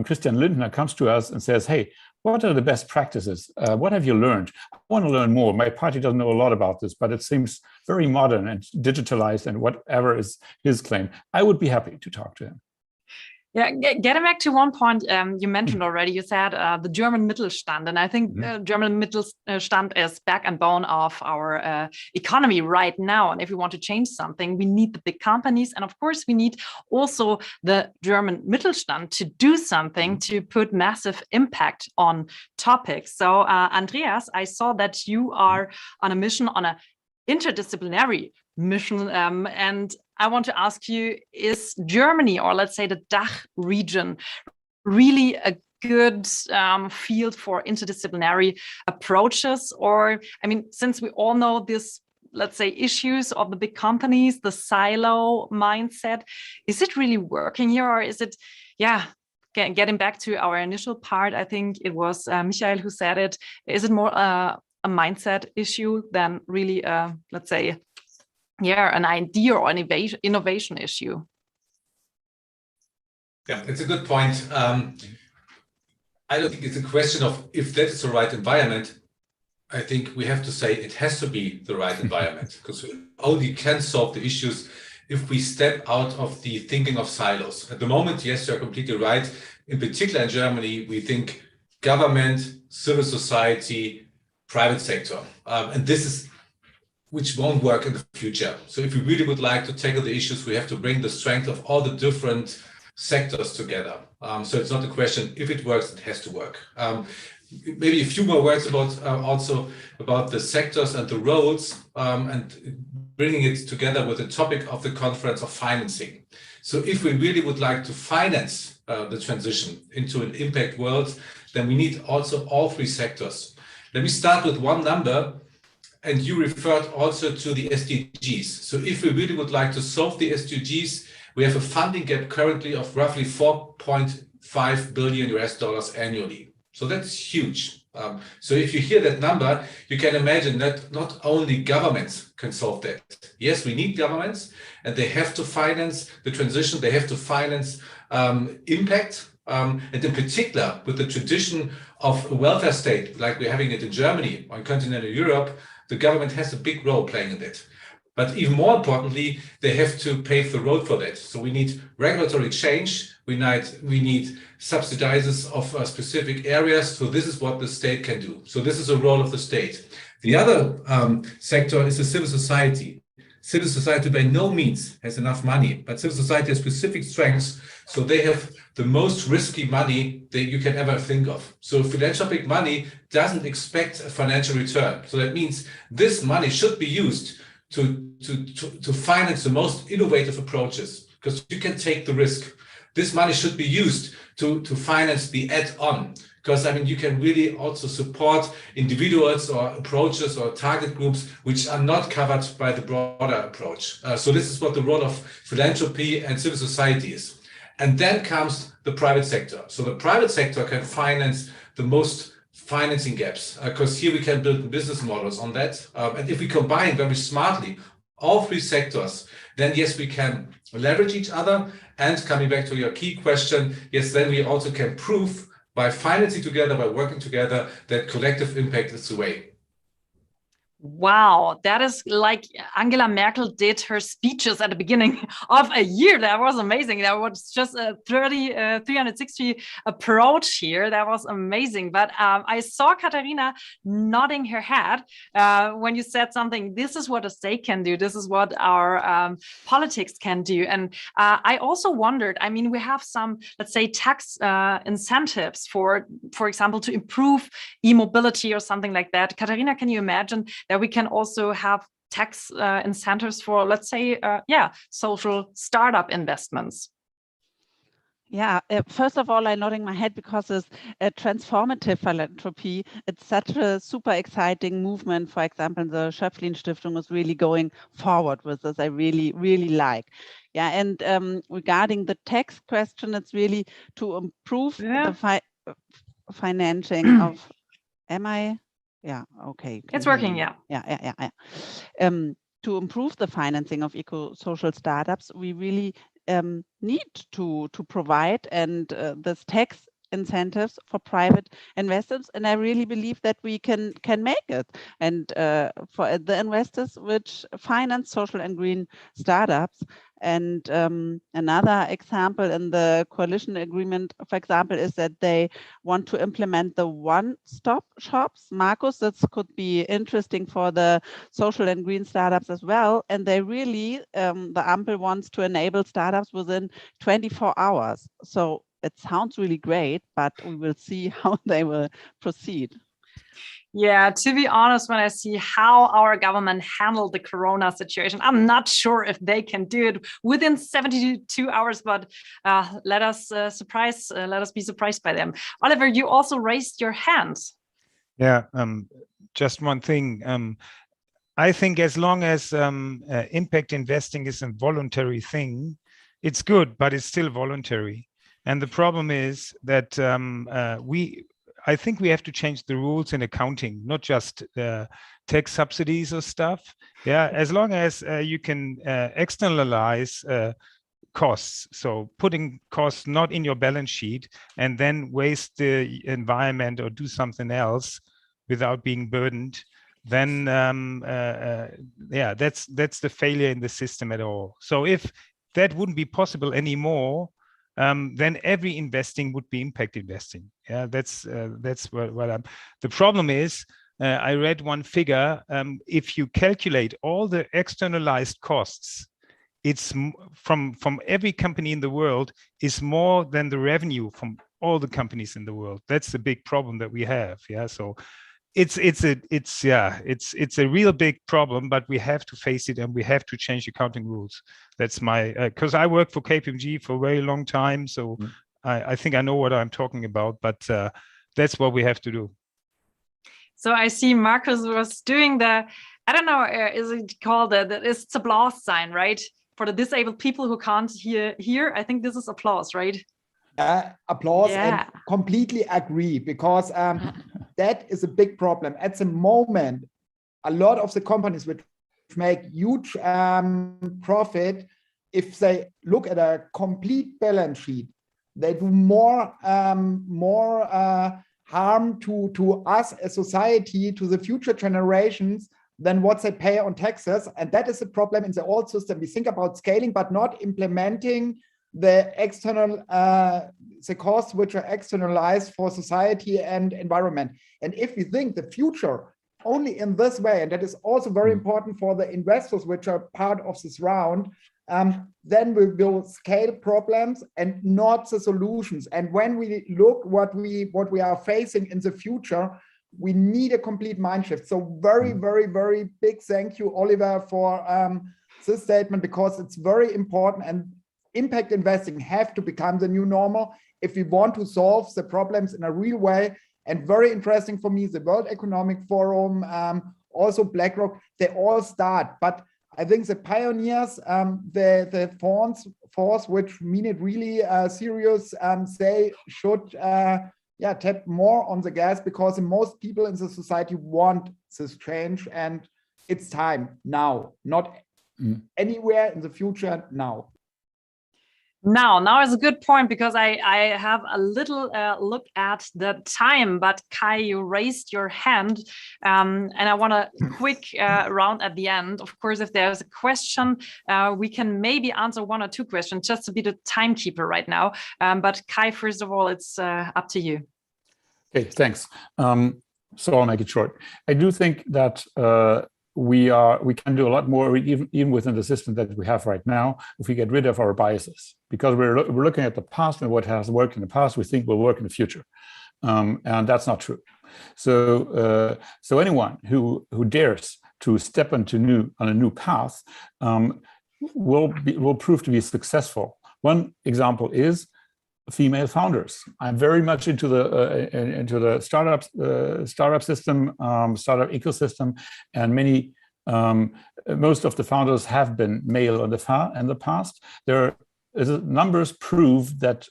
Christian Lindner comes to us and says, hey, what are the best practices? What have you learned? I want to learn more. My party doesn't know a lot about this, but it seems very modern and digitalized and whatever is his claim. I would be happy to talk to him. Yeah, getting back to one point you mentioned already, you said the German Mittelstand, and I think German Mittelstand is backbone of our economy right now. And if we want to change something, we need the big companies, and of course, we need also the German Mittelstand to do something to put massive impact on topics. So, Andreas, I saw that you are on a mission, on a interdisciplinary mission, and I want to ask you, is Germany, or let's say the DACH region, really a good field for interdisciplinary approaches? Or, I mean, since we all know this, let's say, issues of the big companies, the silo mindset, is it really working here, or is it, yeah, getting back to our initial part, I think it was Michael who said it, is it more a mindset issue than really, let's say, yeah, an idea or an innovation issue? Yeah, it's a good point. I don't think it's a question of if that is the right environment. I think we have to say it has to be the right environment, because we only can solve the issues if we step out of the thinking of silos. At the moment, yes, you're completely right. In particular in Germany, we think government, civil society, private sector. And this is which won't work in the future. So if we really would like to tackle the issues, we have to bring the strength of all the different sectors together. So it's not a question if it works, it has to work. Maybe a few more words about also about the sectors and the roles, and bringing it together with the topic of the conference of financing. So if we really would like to finance the transition into an impact world, then we need also all three sectors. Let me start with one number, and you referred also to the SDGs. So if we really would like to solve the SDGs, we have a funding gap currently of roughly $4.5 billion annually. So that's huge. So if you hear that number, you can imagine that not only governments can solve that. Yes, we need governments, and they have to finance the transition. They have to finance impact. And in particular, with the tradition of a welfare state, like we're having it in Germany or in continental Europe, the government has a big role playing in it. But even more importantly, they have to pave the road for that. So we need regulatory change. We need subsidizes of specific areas. So this is what the state can do. So this is a role of the state. The other sector is the civil society. Civil society by no means has enough money, but civil society has specific strengths. So they have the most risky money that you can ever think of. So philanthropic money doesn't expect a financial return. So that means this money should be used to finance the most innovative approaches, because you can take the risk. This money should be used to finance the add-on, because I mean you can really also support individuals or approaches or target groups which are not covered by the broader approach. So this is what the role of philanthropy and civil society is. And then comes the private sector. So the private sector can finance the most financing gaps, because here we can build business models on that. And if we combine very smartly all three sectors, then yes, we can leverage each other. And coming back to your key question, yes, then we also can prove by financing together, by working together, that collective impact is the way. Wow, that is like Angela Merkel did her speeches at the beginning of a year. That was amazing. That was just a 360 approach here. That was amazing. But I saw Katharina nodding her head when you said something. This is what a state can do. This is what our politics can do. And I also wondered, I mean, we have some, let's say, tax incentives for example, to improve e-mobility or something like that. Katharina, can you imagine that we can also have tax incentives for, let's say, social startup investments? Yeah, first of all, I'm nodding my head because it's a transformative philanthropy. It's such a super exciting movement. For example, the Schöpflin Stiftung is really going forward with this. I really, really like. Yeah, and regarding the tax question, it's really to improve the financing of, yeah, okay. It's working, yeah. Yeah. To improve the financing of eco-social startups, we really need to provide and this tax incentives for private investors, and I really believe that we can make it. And for the investors which finance social and green startups. And another example in the coalition agreement, for example, is that they want to implement the one-stop shops. Markus, this could be interesting for the social and green startups as well. And they really, the Ampel wants to enable startups within 24 hours. So it sounds really great, but we will see how they will proceed. Yeah, to be honest, when I see how our government handled the corona situation, I'm not sure if they can do it within 72 hours, but let us be surprised by them. Oliver, you also raised your hand. Yeah, just one thing. I think as long as impact investing is a voluntary thing, it's good, but it's still voluntary. And the problem is that I think we have to change the rules in accounting, not just tax subsidies or stuff. Yeah, as long as you can externalize costs, so putting costs not in your balance sheet and then waste the environment or do something else without being burdened, then yeah, that's the failure in the system at all. So if that wouldn't be possible anymore, then every investing would be impact investing. Yeah, that's what I'm. The problem is, I read one figure. If you calculate all the externalized costs, it's from every company in the world is more than the revenue from all the companies in the world. That's the big problem that we have. Yeah, so it's a real big problem, but we have to face it and we have to change accounting rules. That's my, because I worked for KPMG for a very long time, so I think I know what I'm talking about, but that's what we have to do. So I see Marcus was doing the, I don't know, is it called it's applause sign, right? For the disabled people who can't hear, I think this is applause, right? Applause, and completely agree, because that is a big problem. At the moment, a lot of the companies which make huge profit, if they look at a complete balance sheet, they do more harm to us as society, to the future generations, than what they pay on taxes. And that is a problem in the old system. We think about scaling, but not implementing the external, the costs which are externalized for society and environment. And if we think the future only in this way, and that is also very important for the investors which are part of this round, then we will scale problems and not the solutions. And when we look what we are facing in the future, we need a complete mind shift. So very, very, very big thank you, Oliver, for this statement, because it's very important, and impact investing have to become the new normal if we want to solve the problems in a real way. And very interesting for me, the World Economic Forum, also BlackRock, they all start. But I think the pioneers, the force which mean it really serious, they should tap more on the gas, because most people in the society want this change, and it's time now, not anywhere in the future, now. Now is a good point, because I have a little look at the time, but Kai, you raised your hand, and I want a quick round at the end. Of course, if there's a question, we can maybe answer one or two questions, just to be the timekeeper right now. But Kai, first of all, it's up to you. Okay, thanks. So I'll make it short. I do think that we can do a lot more, even within the system that we have right now, if we get rid of our biases, because we're looking at the past, and what has worked in the past we think will work in the future, and that's not true. So anyone who dares to step on a new path will prove to be successful. One example is female founders. I'm very much into the startup system, startup ecosystem, and most of the founders have been male in the past. Numbers prove that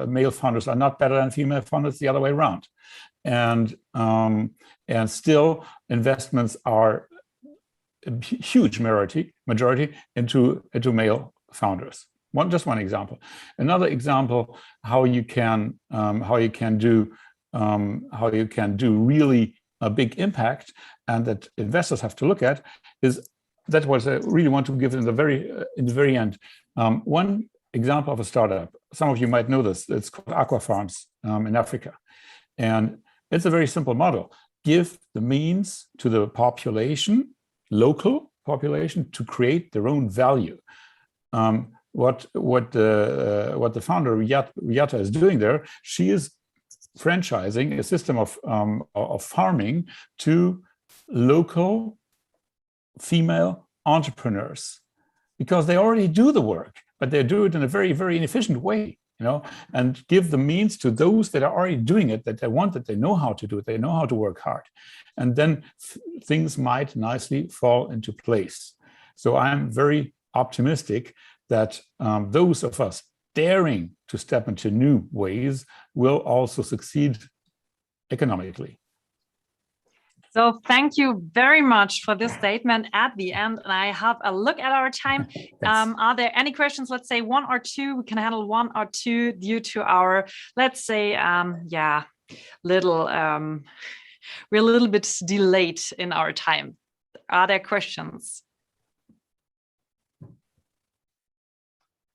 male founders are not better than female founders, the other way around, and still investments are a huge majority into male founders. Just one example. Another example how you can do really a big impact, and that investors have to look at, is that what I really want to give in the very end. One example of a startup. Some of you might know this. It's called Aqua Farms in Africa, and it's a very simple model. Give the means to the local population, to create their own value. What the founder Riata is doing there, she is franchising a system of farming to local female entrepreneurs, because they already do the work, but they do it in a very, very inefficient way, you know, and give the means to those that are already doing it, that they know how to do it, they know how to work hard. And then things might nicely fall into place. So I'm very optimistic that those of us daring to step into new ways will also succeed economically. So thank you very much for this statement at the end. And I have a look at our time. Are there any questions? Let's say one or two. We can handle one or two due to our, let's say, we're a little bit delayed in our time. Are there questions?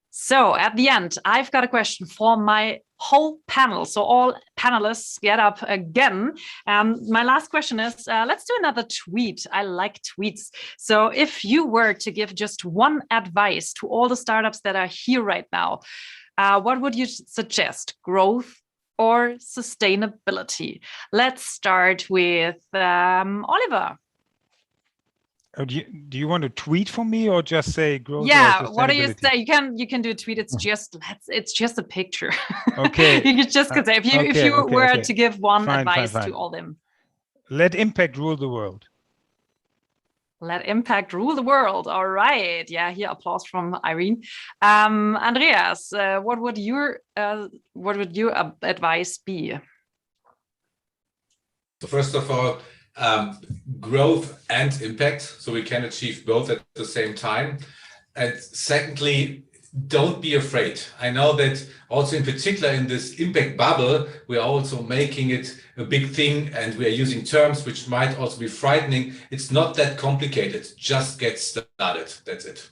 So at the end, I've got a question for my whole panel. So all panelists get up again. My last question is, let's do another tweet. I like tweets. So if you were to give just one advice to all the startups that are here right now, what would you suggest? Growth or sustainability? Let's start with Oliver. Do you want to tweet for me or just say growth? Yeah, what do you say? You can do a tweet. It's just a picture. Okay. You just could say if you were to give one advice to all them. Let impact rule the world. Let impact rule the world. All right. Yeah, here applause from Irene. Andreas, what would your advice be? So first of all, growth and impact, so we can achieve both at the same time. And secondly, don't be afraid. I know that also in particular in this impact bubble, we are also making it a big thing and we are using terms which might also be frightening. It's not that complicated. Just get started. That's it.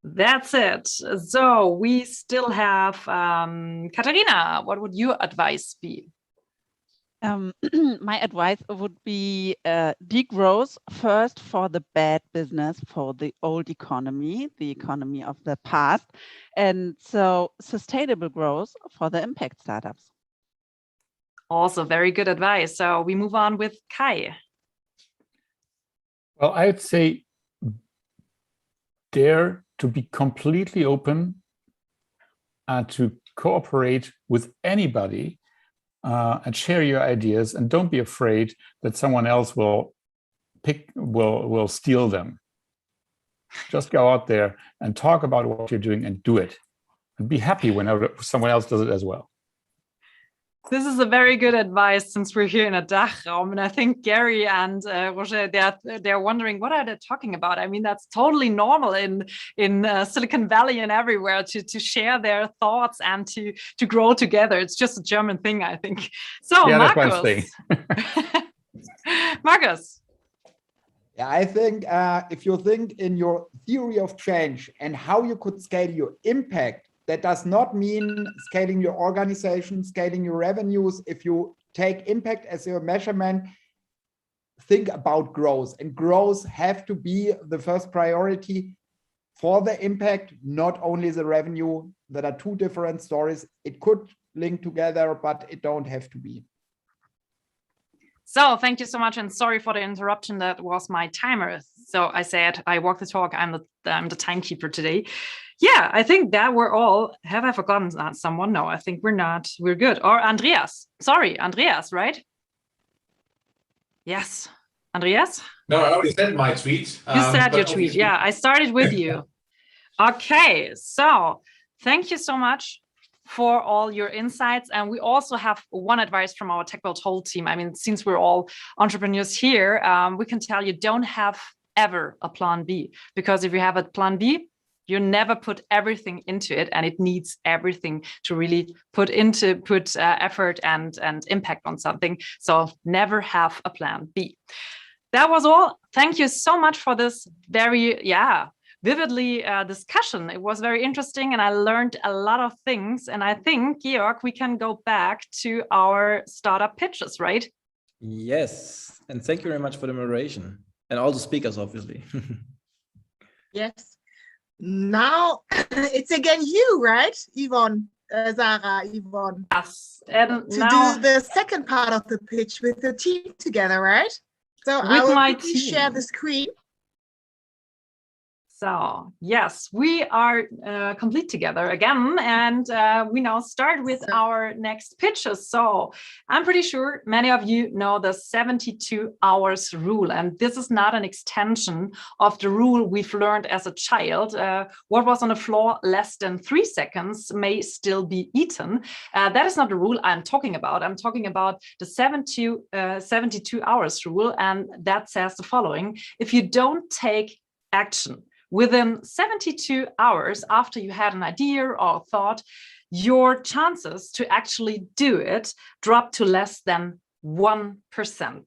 That's it. So we still have Katharina. What would your advice be? My advice would be degrowth first for the bad business, for the old economy, the economy of the past, and so sustainable growth for the impact startups. Also very good advice. So we move on with Kai. Well, I'd say dare to be completely open and to cooperate with anybody and share your ideas, and don't be afraid that someone else will steal them. Just go out there and talk about what you're doing and do it, and be happy whenever someone else does it as well. This is a very good advice since we're here in a DACH Raum, and I think Gary and Roger, they're wondering what are they talking about. I mean, that's totally normal in Silicon Valley and everywhere to share their thoughts and to grow together. It's just a German thing, I think. So, yeah, Marcus. Marcus. Yeah, I think if you think in your theory of change and how you could scale your impact, that does not mean scaling your organization, scaling your revenues. If you take impact as your measurement, think about growth. And growth have to be the first priority for the impact, not only the revenue. That are two different stories. It could link together, but it don't have to be. So thank you so much, and sorry for the interruption. That was my timer. So I said I walk the talk. I'm the timekeeper today. Yeah, I think that we're all. Have I forgotten someone? No, I think we're not. We're good. Or Andreas. Sorry, Andreas, right? Yes, Andreas? No, I already said my tweet. You said your tweet. Yeah, I started with you. Okay, so thank you so much for all your insights. And we also have one advice from our TechWorld whole team. I mean, since we're all entrepreneurs here, we can tell you don't have ever a plan B, because if you have a plan B, you never put everything into it, and it needs everything to really put effort and impact on something. So never have a plan B. That was all. Thank you so much for this very, vividly discussion. It was very interesting, and I learned a lot of things. And I think, Georg, we can go back to our startup pitches, right? Yes, and thank you very much for the moderation and all the speakers, obviously. Yes. Now it's again you, right, Yvonne? Sarah, Yvonne. Yes. And to now do the second part of the pitch with the team together, right? So with I will my quickly team. share the screen. So yes, we are complete together again, and we now start with our next pitches. So I'm pretty sure many of you know the 72 hours rule, and this is not an extension of the rule we've learned as a child. What was on the floor less than 3 seconds may still be eaten. That is not the rule I'm talking about. I'm talking about the 72 hours rule, and that says the following: if you don't take action within 72 hours after you had an idea or thought, your chances to actually do it drop to less than 1%.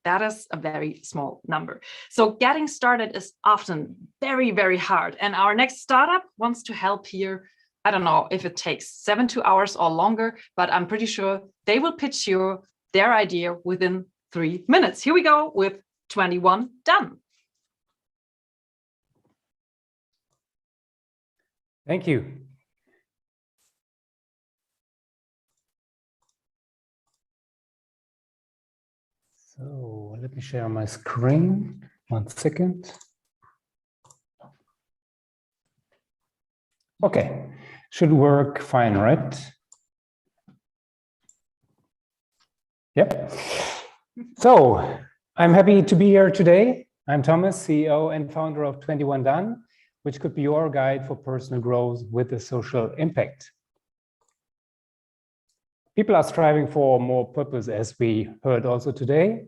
That is a very small number. So getting started is often very, very hard. And our next startup wants to help here. I don't know if it takes 72 hours or longer, but I'm pretty sure they will pitch you their idea within 3 minutes. Here we go with 21 done. Thank you. So let me share my screen. 1 second. Okay, should work fine, right? Yep. So I'm happy to be here today. I'm Thomas, CEO and founder of 21 Done, which could be your guide for personal growth with a social impact. People are striving for more purpose, as we heard also today.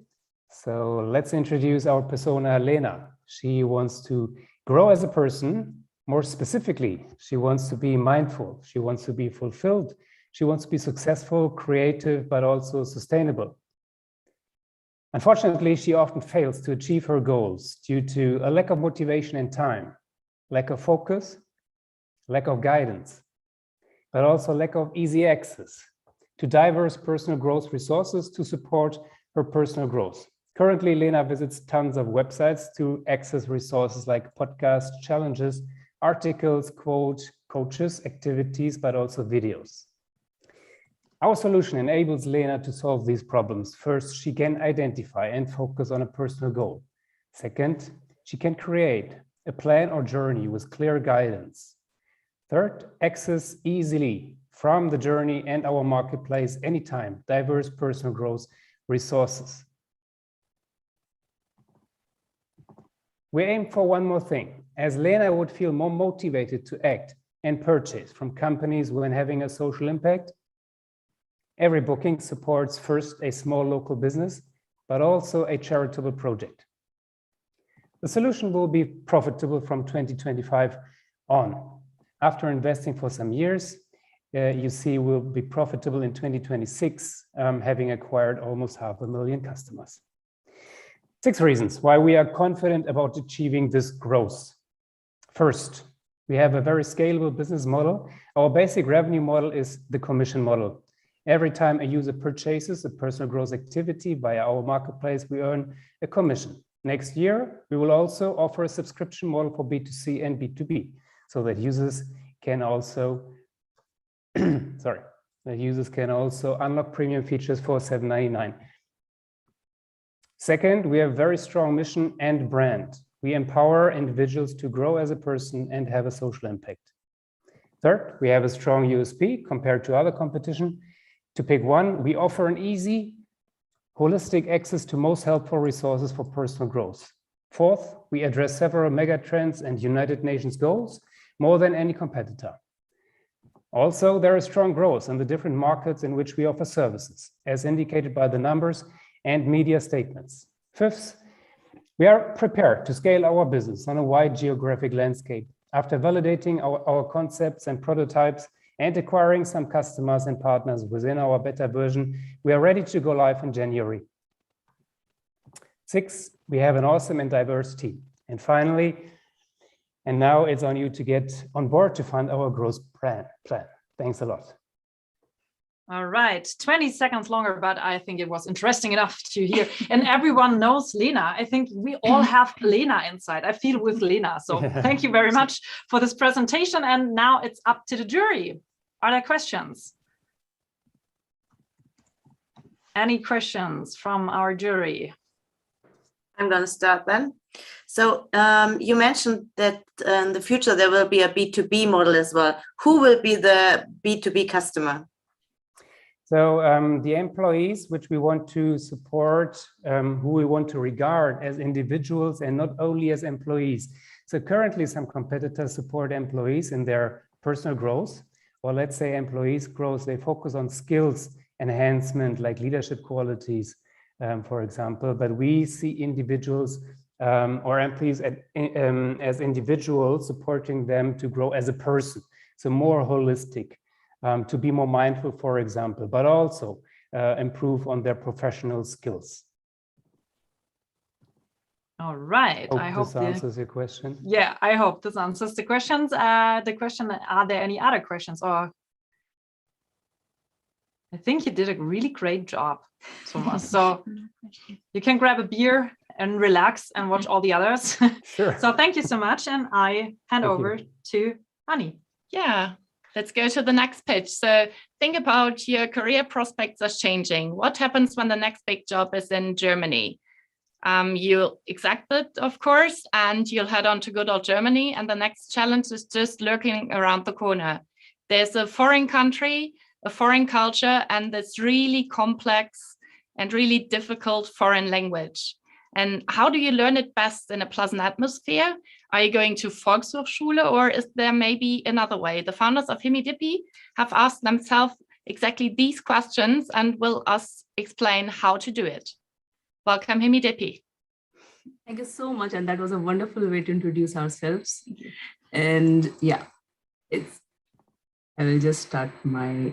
So let's introduce our persona, Lena. She wants to grow as a person. More specifically, she wants to be mindful. She wants to be fulfilled. She wants to be successful, creative, but also sustainable. Unfortunately, she often fails to achieve her goals due to a lack of motivation and time, lack of focus, lack of guidance, but also lack of easy access to diverse personal growth resources to support her personal growth. Currently, Lena visits tons of websites to access resources like podcasts, challenges, articles, quotes, coaches, activities, but also videos. Our solution enables Lena to solve these problems. First, she can identify and focus on a personal goal. Second, she can create a plan or journey with clear guidance. Third, access easily from the journey and our marketplace anytime, diverse personal growth resources. We aim for one more thing, as Lena would feel more motivated to act and purchase from companies when having a social impact. Every booking supports first a small local business, but also a charitable project. The solution will be profitable from 2025 on. After investing for some years, you see we'll be profitable in 2026, having acquired almost 500,000 customers. 6 reasons why we are confident about achieving this growth. First, we have a very scalable business model. Our basic revenue model is the commission model. Every time a user purchases a personal growth activity via our marketplace, we earn a commission. Next year, we will also offer a subscription model for B2C and B2B, so that users can also, unlock premium features for $7.99. Second, we have very strong mission and brand. We empower individuals to grow as a person and have a social impact. Third, we have a strong USP compared to other competition. To pick one, we offer an easy, holistic access to most helpful resources for personal growth. Fourth, we address several mega trends and United Nations goals more than any competitor. Also, there is strong growth in the different markets in which we offer services, as indicated by the numbers and media statements. Fifth, we are prepared to scale our business on a wide geographic landscape. After validating our concepts and prototypes and acquiring some customers and partners within our beta version, we are ready to go live in January. 6, we have an awesome and diverse team. And finally, and now it's on you to get on board to fund our growth plan. Thanks a lot. All right, 20 seconds longer, but I think it was interesting enough to hear. And everyone knows Lena. I think we all have Lena inside. I feel with Lena. So thank you very much for this presentation. And now it's up to the jury. Are there questions? Any questions from our jury? I'm going to start then. So you mentioned that in the future there will be a B2B model as well. Who will be the B2B customer? So the employees, which we want to support, who we want to regard as individuals and not only as employees. So currently some competitors support employees in their personal growth, or let's say employees growth, they focus on skills enhancement like leadership qualities, for example, but we see individuals or employees as individuals, supporting them to grow as a person. So more holistic, to be more mindful, for example, but also improve on their professional skills. All right. I hope this answers your question. Yeah, I hope this answers the questions. The question, are there any other questions? Or I think you did a really great job, Thomas. So you can grab a beer and relax and watch all the others. Sure. So thank you so much. And I hand over to Annie. Yeah, let's go to the next pitch. So think about your career prospects are changing. What happens when the next big job is in Germany? You'll accept it, of course, and you'll head on to good old Germany. And the next challenge is just lurking around the corner. There's a foreign country, a foreign culture, and this really complex and really difficult foreign language. And how do you learn it best in a pleasant atmosphere? Are you going to Volkshochschule, or is there maybe another way? The founders of Himidipi have asked themselves exactly these questions and will us explain how to do it. Welcome, Himidipi. Thank you so much. And that was a wonderful way to introduce ourselves. And yeah, I will just start my,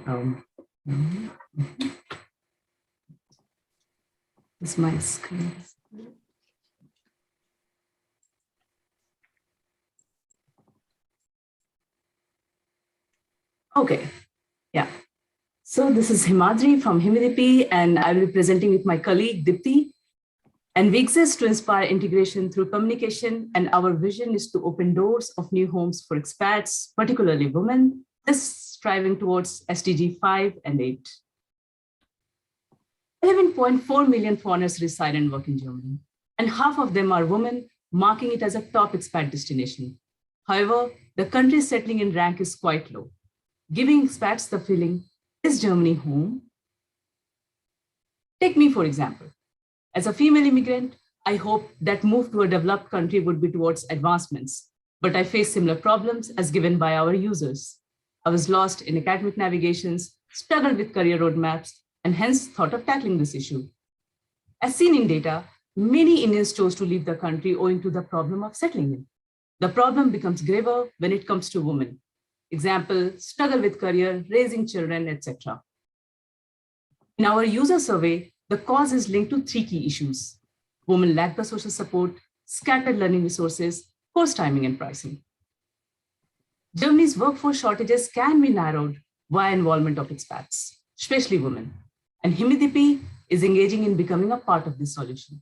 it's my screen. Okay, yeah. So this is Himadri from Himidipi, and I will be presenting with my colleague Dipti. And we exist to inspire integration through communication, and our vision is to open doors of new homes for expats, particularly women, this striving towards SDG 5 and 8. 11.4 million foreigners reside and work in Germany, and half of them are women, marking it as a top expat destination. However, the country's settling in rank is quite low, giving expats the feeling, is Germany home? Take me, for example. As a female immigrant, I hope that move to a developed country would be towards advancements, but I face similar problems as given by our users. I was lost in academic navigations, struggled with career roadmaps, and hence thought of tackling this issue. As seen in data, many Indians chose to leave the country owing to the problem of settling in. The problem becomes graver when it comes to women. Example, struggle with career, raising children, etc. In our user survey, the cause is linked to 3 key issues. Women lack the social support, scattered learning resources, course timing, and pricing. Germany's workforce shortages can be narrowed via involvement of expats, especially women. And Himidipi is engaging in becoming a part of this solution.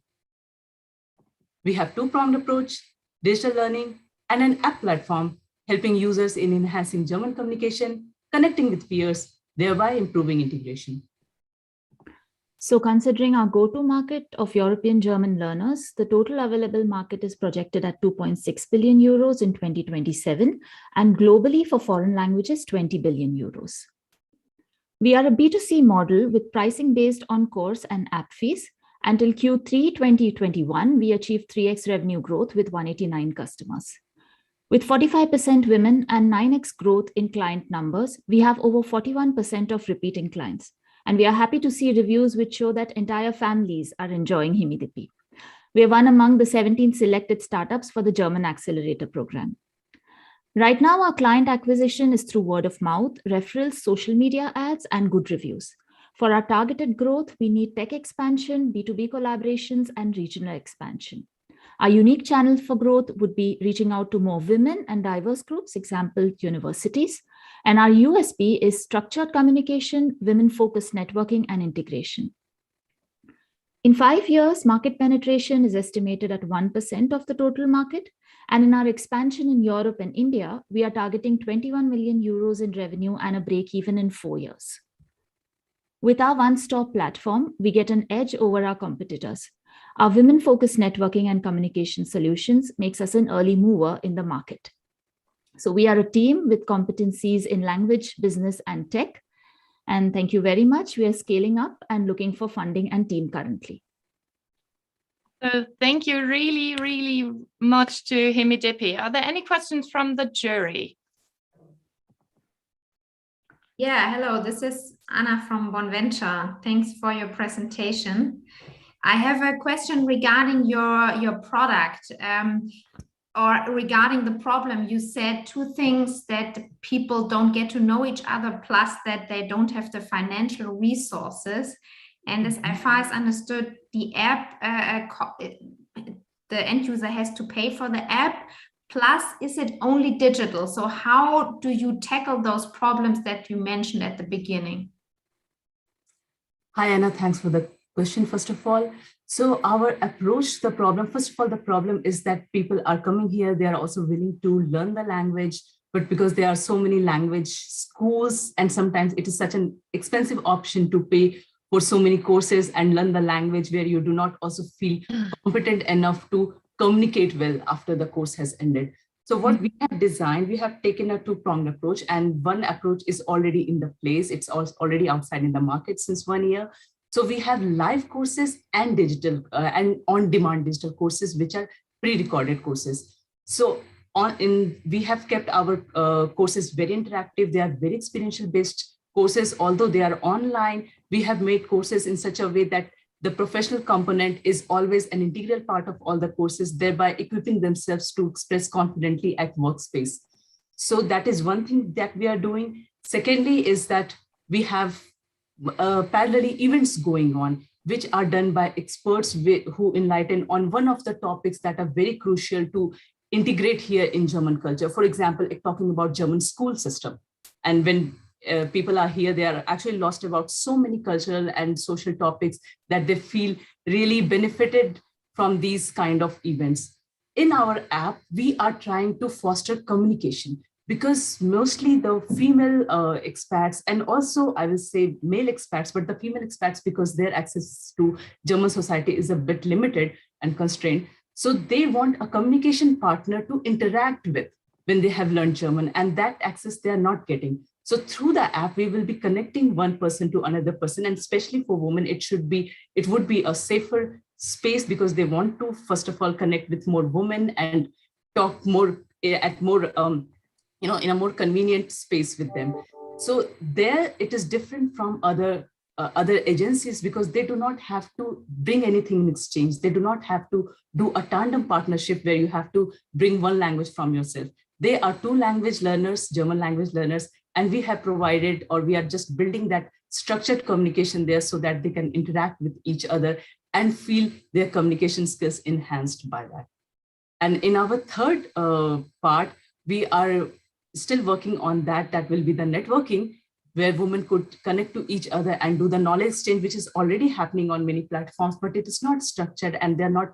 We have 2-pronged approach, digital learning, and an app platform helping users in enhancing German communication, connecting with peers, thereby improving integration. So considering our go-to market of European German learners, the total available market is projected at 2.6 billion euros in 2027, and globally for foreign languages, 20 billion euros. We are a B2C model with pricing based on course and app fees. Until Q3 2021, we achieved 3x revenue growth with 189 customers. With 45% women and 9x growth in client numbers, we have over 41% of repeating clients. And we are happy to see reviews which show that entire families are enjoying Himidipi. We are one among the 17 selected startups for the German Accelerator program. Right now, our client acquisition is through word of mouth, referrals, social media ads, and good reviews. For our targeted growth, we need tech expansion, B2B collaborations, and regional expansion. Our unique channel for growth would be reaching out to more women and diverse groups, example, universities. And our USP is structured communication, women-focused networking, and integration. In 5 years, market penetration is estimated at 1% of the total market. And in our expansion in Europe and India, we are targeting 21 million euros in revenue and a break even in 4 years. With our one-stop platform, we get an edge over our competitors. Our women-focused networking and communication solutions makes us an early mover in the market. So we are a team with competencies in language, business, and tech. And thank you very much. We are scaling up and looking for funding and team currently. So thank you really, really much to Hemidepi. Are there any questions from the jury? Yeah, hello, this is Anna from Bonventure. Thanks for your presentation. I have a question regarding your product or regarding the problem. You said two things, that people don't get to know each other, plus that they don't have the financial resources. And as far as understood, the app, the end user has to pay for the app. Plus, is it only digital? So how do you tackle those problems that you mentioned at the beginning? Hi, Anna, thanks for the question, first of all. So our approach, the problem, first of all, the problem is that people are coming here, they are also willing to learn the language, but because there are so many language schools, and sometimes it is such an expensive option to pay for so many courses and learn the language where you do not also feel competent enough to communicate well after the course has ended. So what we have designed, we have taken a two-pronged approach, and one approach is already in the place. It's already outside in the market since 1 year. So we have live courses and digital and on-demand digital courses, which are pre-recorded courses. So we have kept our courses very interactive. They are very experiential-based courses. Although they are online, we have made courses in such a way that the professional component is always an integral part of all the courses, thereby equipping themselves to express confidently at workspace. So that is one thing that we are doing. Secondly is that we have parallelly events going on, which are done by experts who enlighten on one of the topics that are very crucial to integrate here in German culture. For example, talking about German school system. And when people are here, they are actually lost about so many cultural and social topics that they feel really benefited from these kind of events. In our app, we are trying to foster communication, because mostly the female expats, and also I will say male expats, but the female expats, because their access to German society is a bit limited and constrained. So they want a communication partner to interact with when they have learned German, and that access they are not getting. So through the app, we will be connecting one person to another person, and especially for women, it would be a safer space, because they want to, first of all, connect with more women and talk more at more, in a more convenient space with them. So there it is different from other agencies, because they do not have to bring anything in exchange. They do not have to do a tandem partnership where you have to bring one language from yourself. They are two language learners, German language learners, and we have provided, or we are just building that structured communication there so that they can interact with each other and feel their communication skills enhanced by that. And in our third part, we are still working on that. That will be the networking, where women could connect to each other and do the knowledge exchange, which is already happening on many platforms, but it is not structured and they're not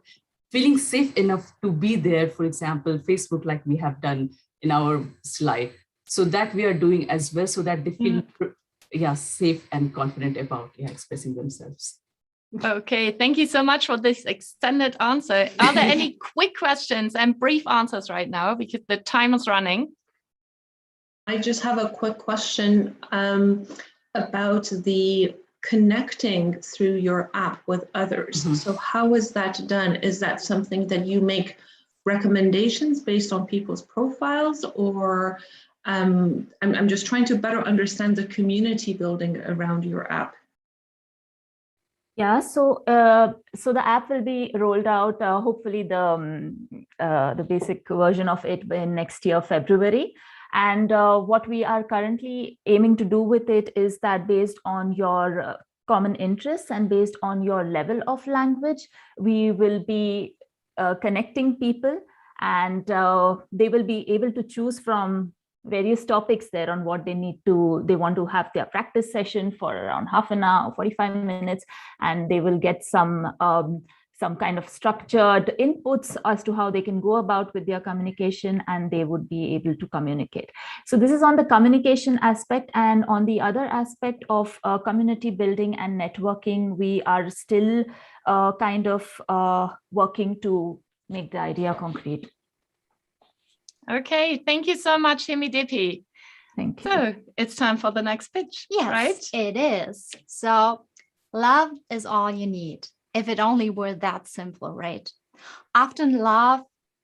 feeling safe enough to be there. For example, Facebook, like we have done in our slide. So that we are doing as well, so that they feel safe and confident about expressing themselves. Okay, thank you so much for this extended answer. Are there any quick questions and brief answers right now, because the time is running? I just have a quick question about the connecting through your app with others. So how is that done? Is that something that you make recommendations based on people's profiles, or I'm just trying to better understand the community building around your app? Yeah, so the app will be rolled out, hopefully the basic version of it in next year, February. And what we are currently aiming to do with it is that based on your common interests and based on your level of language, we will be connecting people, and they will be able to choose from various topics there on what they want to have their practice session for around half an hour or 45 minutes, and they will get some some kind of structured inputs as to how they can go about with their communication, and they would be able to communicate. So this is on the communication aspect. And on the other aspect of community building and networking, we are still working to make the idea concrete. Okay, thank you so much, Himidepi. Thank you. So it's time for the next pitch, yes, right? It is. So love is all you need. If it only were that simple, right? Often love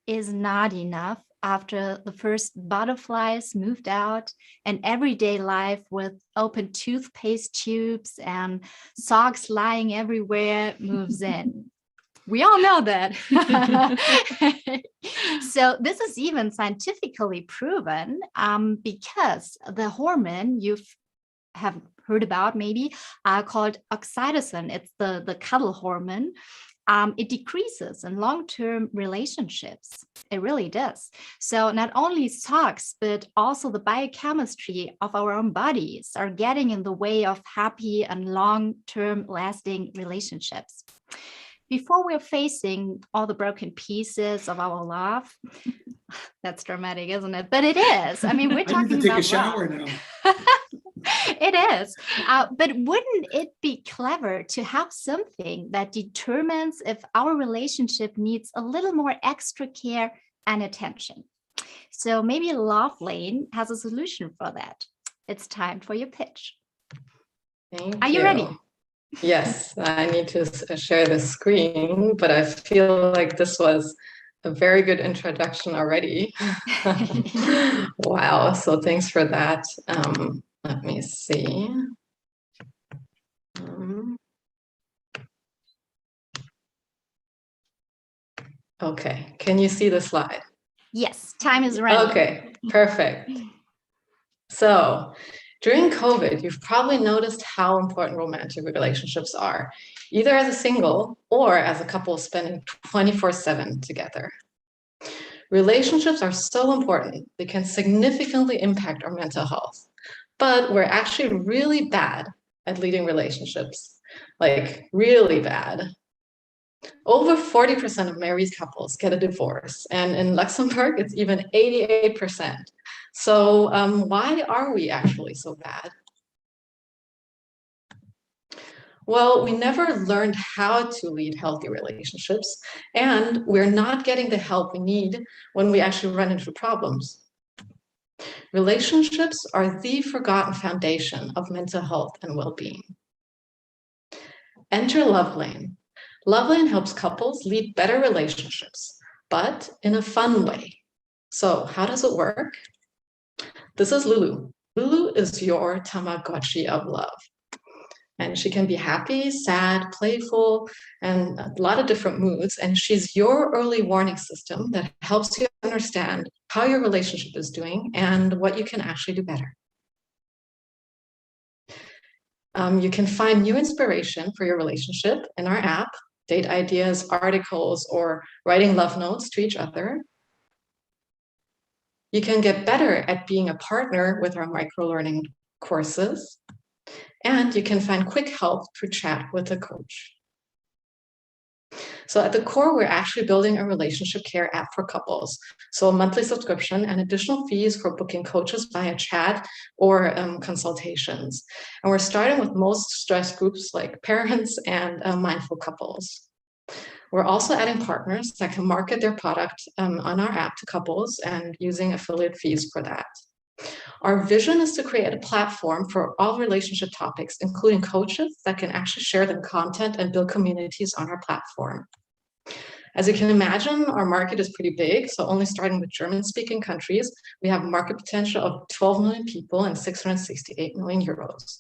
is not enough after the first butterflies moved out and everyday life with open toothpaste tubes and socks lying everywhere moves in. We all know that. So this is even scientifically proven because the hormone you have heard about maybe called oxytocin, it's the cuddle hormone. It decreases in long-term relationships. It really does. So not only socks, but also the biochemistry of our own bodies are getting in the way of happy and long-term lasting relationships. Before we're facing all the broken pieces of our love, that's dramatic, isn't it? But it is. I mean, we're talking about take a shower love. now. It is. But wouldn't it be clever to have something that determines if our relationship needs a little more extra care and attention? So maybe Lovelane has a solution for that. It's time for your pitch. Thank Are you ready? Yes, I need to share the screen, but I feel like this was a very good introduction already. Wow, so thanks for that. Let me see. Okay, can you see the slide? Yes, time is running. Okay, perfect. So during COVID, you've probably noticed how important romantic relationships are, either as a single or as a couple spending 24/7 together. Relationships are so important, they can significantly impact our mental health, but we're actually really bad at leading relationships, like really bad. Over 40% of married couples get a divorce, and in Luxembourg, it's even 88%. So why are we actually so bad? Well, we never learned how to lead healthy relationships, and we're not getting the help we need when we actually run into problems. Relationships are the forgotten foundation of mental health and well-being. Enter Lovelane. Lovelane helps couples lead better relationships, but in a fun way. So how does it work? This is Lulu. Lulu is your Tamagotchi of love. And she can be happy, sad, playful, and a lot of different moods. And she's your early warning system that helps you understand how your relationship is doing and what you can actually do better. You can find new inspiration for your relationship in our app, date ideas, articles, or writing love notes to each other. You can get better at being a partner with our micro-learning courses. And you can find quick help through chat with a coach. So at the core, we're actually building a relationship care app for couples. So a monthly subscription and additional fees for booking coaches via chat or consultations. And we're starting with most stress groups like parents and mindful couples. We're also adding partners that can market their product on our app to couples and using affiliate fees for that. Our vision is to create a platform for all relationship topics, including coaches that can actually share the content and build communities on our platform. As you can imagine, our market is pretty big. So only starting with German-speaking countries, we have market potential of 12 million people and 668 million euros.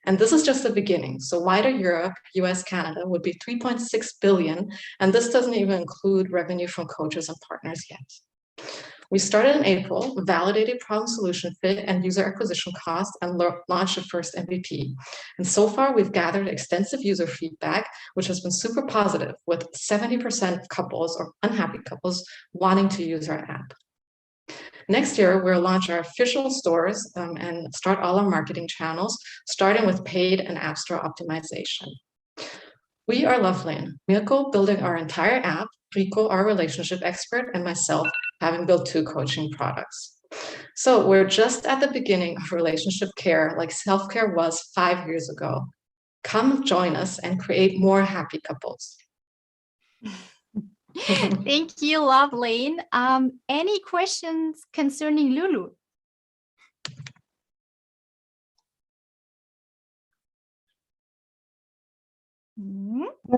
And this is just the beginning. So wider Europe, US, Canada would be 3.6 billion. And this doesn't even include revenue from coaches and partners yet. We started in April, validated problem solution fit and user acquisition costs, and launched the first MVP. And so far, we've gathered extensive user feedback, which has been super positive, with 70% of couples or unhappy couples wanting to use our app. Next year, we'll launch our official stores and start all our marketing channels, starting with paid and app store optimization. We are Lovelane, Mirko building our entire app, Rico, our relationship expert, and myself having built 2 coaching products. So we're just at the beginning of relationship care like self-care was 5 years ago. Come join us and create more happy couples. Thank you, Lovelane. Any questions concerning Lulu?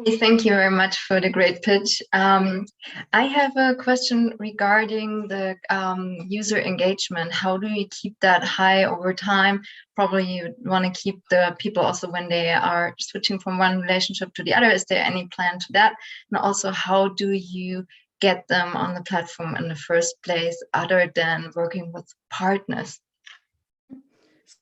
Hey, thank you very much for the great pitch. I have a question regarding the user engagement. How do you keep that high over time? Probably you want to keep the people also when they are switching from one relationship to the other. Is there any plan to that? And also, how do you get them on the platform in the first place other than working with partners?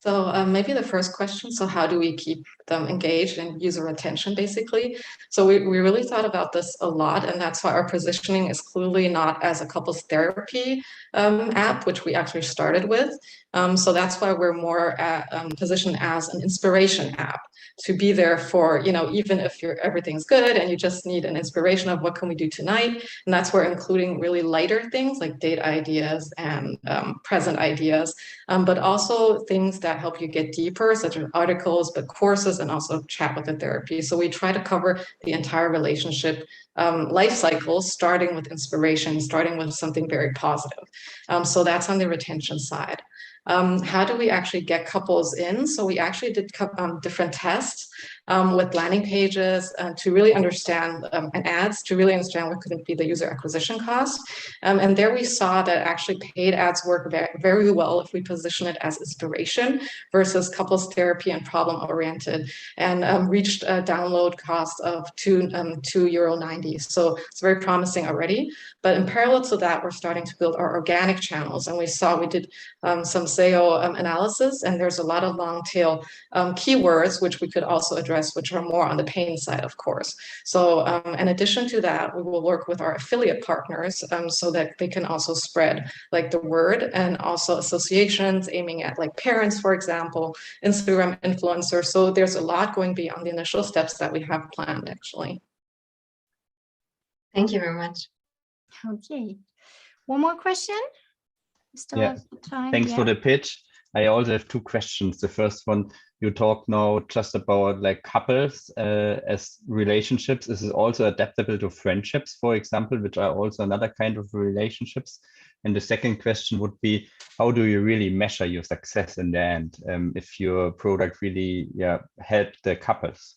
So maybe the first question, so how do we keep them engaged and user attention, basically? So we really thought about this a lot, and that's why our positioning is clearly not as a couples therapy app, which we actually started with. So that's why we're more positioned as an inspiration app, to be there for, you know, even if everything's good and you just need an inspiration of what can we do tonight. And that's where including really lighter things like date ideas and present ideas, but also things that help you get deeper, such as articles, but courses, and also chat with the therapy. So we try to cover the entire relationship life cycle, starting with inspiration, starting with something very positive. So that's on the retention side. How do we actually get couples in? So we actually did different tests with landing pages to really understand, and ads to really understand what could be the user acquisition cost. And there we saw that actually paid ads work very well if we position it as inspiration versus couples therapy and problem oriented, and reached a download cost of €2.90. So it's very promising already. But in parallel to that, we're starting to build our organic channels. And we did some SEO analysis, and there's a lot of long tail keywords, which we could also address, which are more on the pain side, of course. So in addition to that, we will work with our affiliate partners so that they can also spread like the word, and also associations aiming at like parents, for example, Instagram influencers. So there's a lot going beyond the initial steps that we have planned, actually. Thank you very much. Okay. One more question? We still Yeah, have some time. thanks for Yeah. the pitch. I also have 2 questions. The first one, you talk now just about like couples as relationships. Is it also adaptable to friendships, for example, which are also another kind of relationships? And the second question would be, how do you really measure your success in the end if your product really helped the couples?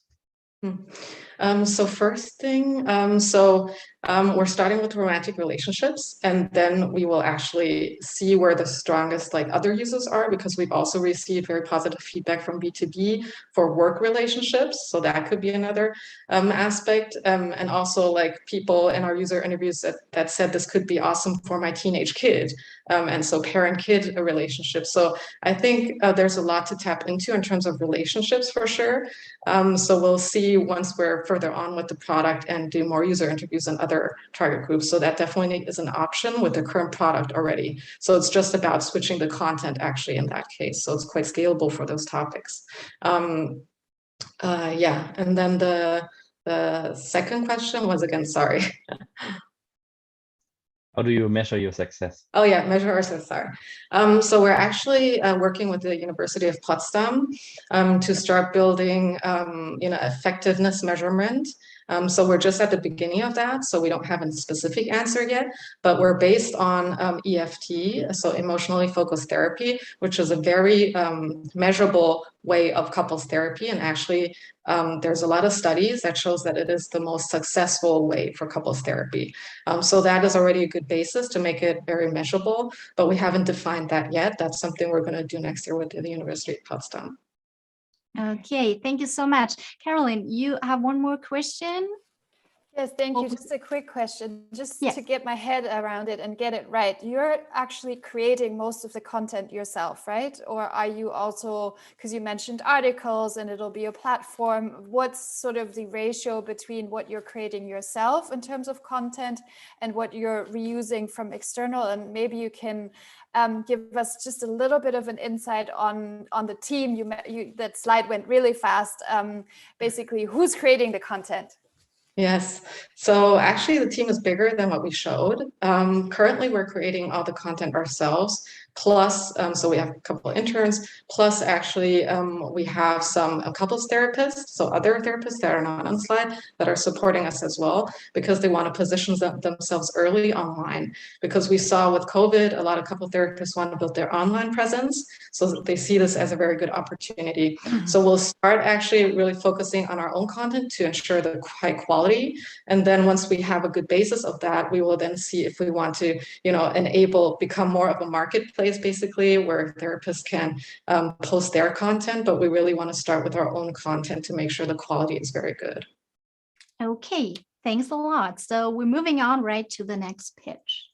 So first thing, we're starting with romantic relationships, and then we will actually see where the strongest like other users are, because we've also received very positive feedback from B2B for work relationships. So that could be another aspect. And also like people in our user interviews that said this could be awesome for my teenage kid. And so parent-kid relationships. So I think there's a lot to tap into in terms of relationships for sure. So we'll see once we're further on with the product and do more user interviews and other target groups. So that definitely is an option with the current product already. So it's just about switching the content actually in that case. So it's quite scalable for those topics. Yeah, and then the second question was again, sorry. How do you measure your success? Oh yeah, measure our success. So we're actually working with the University of Potsdam to start building, effectiveness measurement. So we're just at the beginning of that, so we don't have a specific answer yet, but we're based on EFT, so emotionally focused therapy, which is a very measurable way of couples therapy. And actually, there's a lot of studies that shows that it is the most successful way for couples therapy. So that is already a good basis to make it very measurable, but we haven't defined that yet. That's something we're going to do next year with the University of Potsdam. Okay, thank you so much. Caroline, you have one more question? Yes, thank you. Just a quick question, just to get my head around it and get it right. You're actually creating most of the content yourself, right? Or are you also, because you mentioned articles and it'll be a platform, what's sort of the ratio between what you're creating yourself in terms of content and what you're reusing from external? And maybe you can give us just a little bit of an insight on the team. That slide went really fast. Basically, who's creating the content? Yes, so actually the team is bigger than what we showed. Currently, we're creating all the content ourselves, plus, so we have a couple of interns, plus actually we have a couple of therapists, so other therapists that are not on the slide that are supporting us as well, because they want to position themselves early online. Because we saw with COVID, a lot of couple therapists want to build their online presence, so they see this as a very good opportunity. So we'll start actually really focusing on our own content to ensure the high quality. And then once we have a good basis of that, we will then see if we want to, become more of a marketplace, basically, where therapists can post their content. But we really want to start with our own content to make sure the quality is very good. Okay, thanks a lot. So we're moving on right to the next pitch.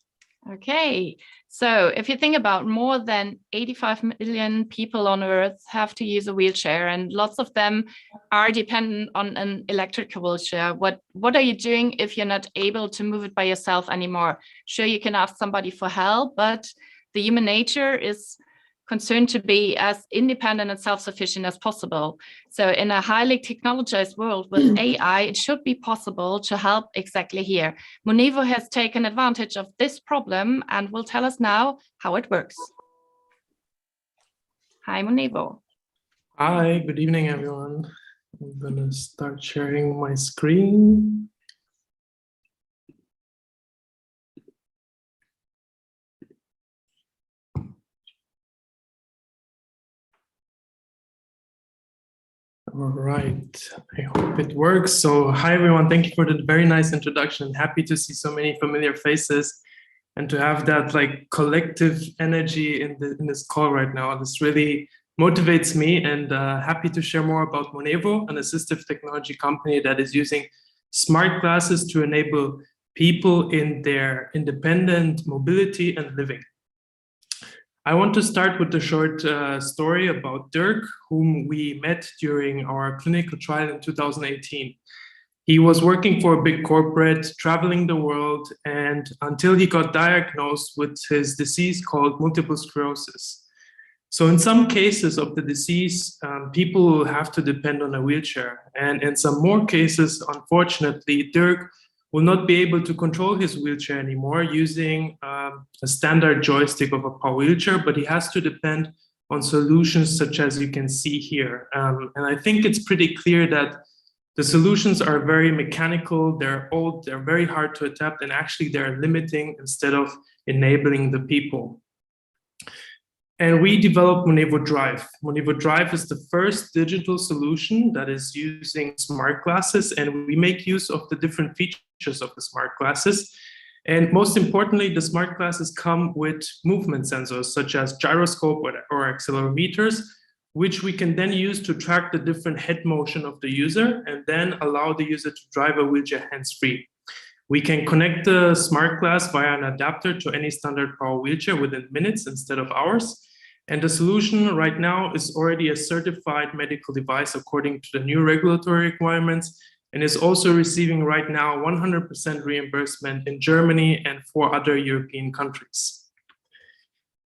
Okay, so if you think about more than 85 million people on Earth have to use a wheelchair, and lots of them are dependent on an electrical wheelchair. What are you doing if you're not able to move it by yourself anymore? Sure, you can ask somebody for help, but the human nature is concerned to be as independent and self-sufficient as possible. So in a highly technologized world with AI, it should be possible to help exactly here. Monevo has taken advantage of this problem and will tell us now how it works. Hi, Monevo. Hi, good evening, everyone. I'm gonna start sharing my screen. All right, I hope it works. So hi, everyone. Thank you for the very nice introduction. Happy to see so many familiar faces and to have that like collective energy in this call right now. This really motivates me, and happy to share more about Monevo, an assistive technology company that is using smart glasses to enable people in their independent mobility and living. I want to start with a short story about Dirk, whom we met during our clinical trial in 2018. He was working for a big corporate, traveling the world, and until he got diagnosed with his disease called multiple sclerosis. So in some cases of the disease, people will have to depend on a wheelchair. And in some more cases, unfortunately, Dirk will not be able to control his wheelchair anymore using a standard joystick of a power wheelchair, but he has to depend on solutions such as you can see here. And I think it's pretty clear that the solutions are very mechanical, they're old, they're very hard to adapt, and actually they're limiting instead of enabling the people. And we developed Monevo Drive. Monevo Drive is the first digital solution that is using smart glasses, and we make use of the different features of the smart glasses. And most importantly, the smart glasses come with movement sensors such as gyroscope or accelerometers, which we can then use to track the different head motion of the user and then allow the user to drive a wheelchair hands-free. We can connect the smart glass via an adapter to any standard power wheelchair within minutes instead of hours. And the solution right now is already a certified medical device according to the new regulatory requirements, and is also receiving right now 100% reimbursement in Germany and 4 other European countries.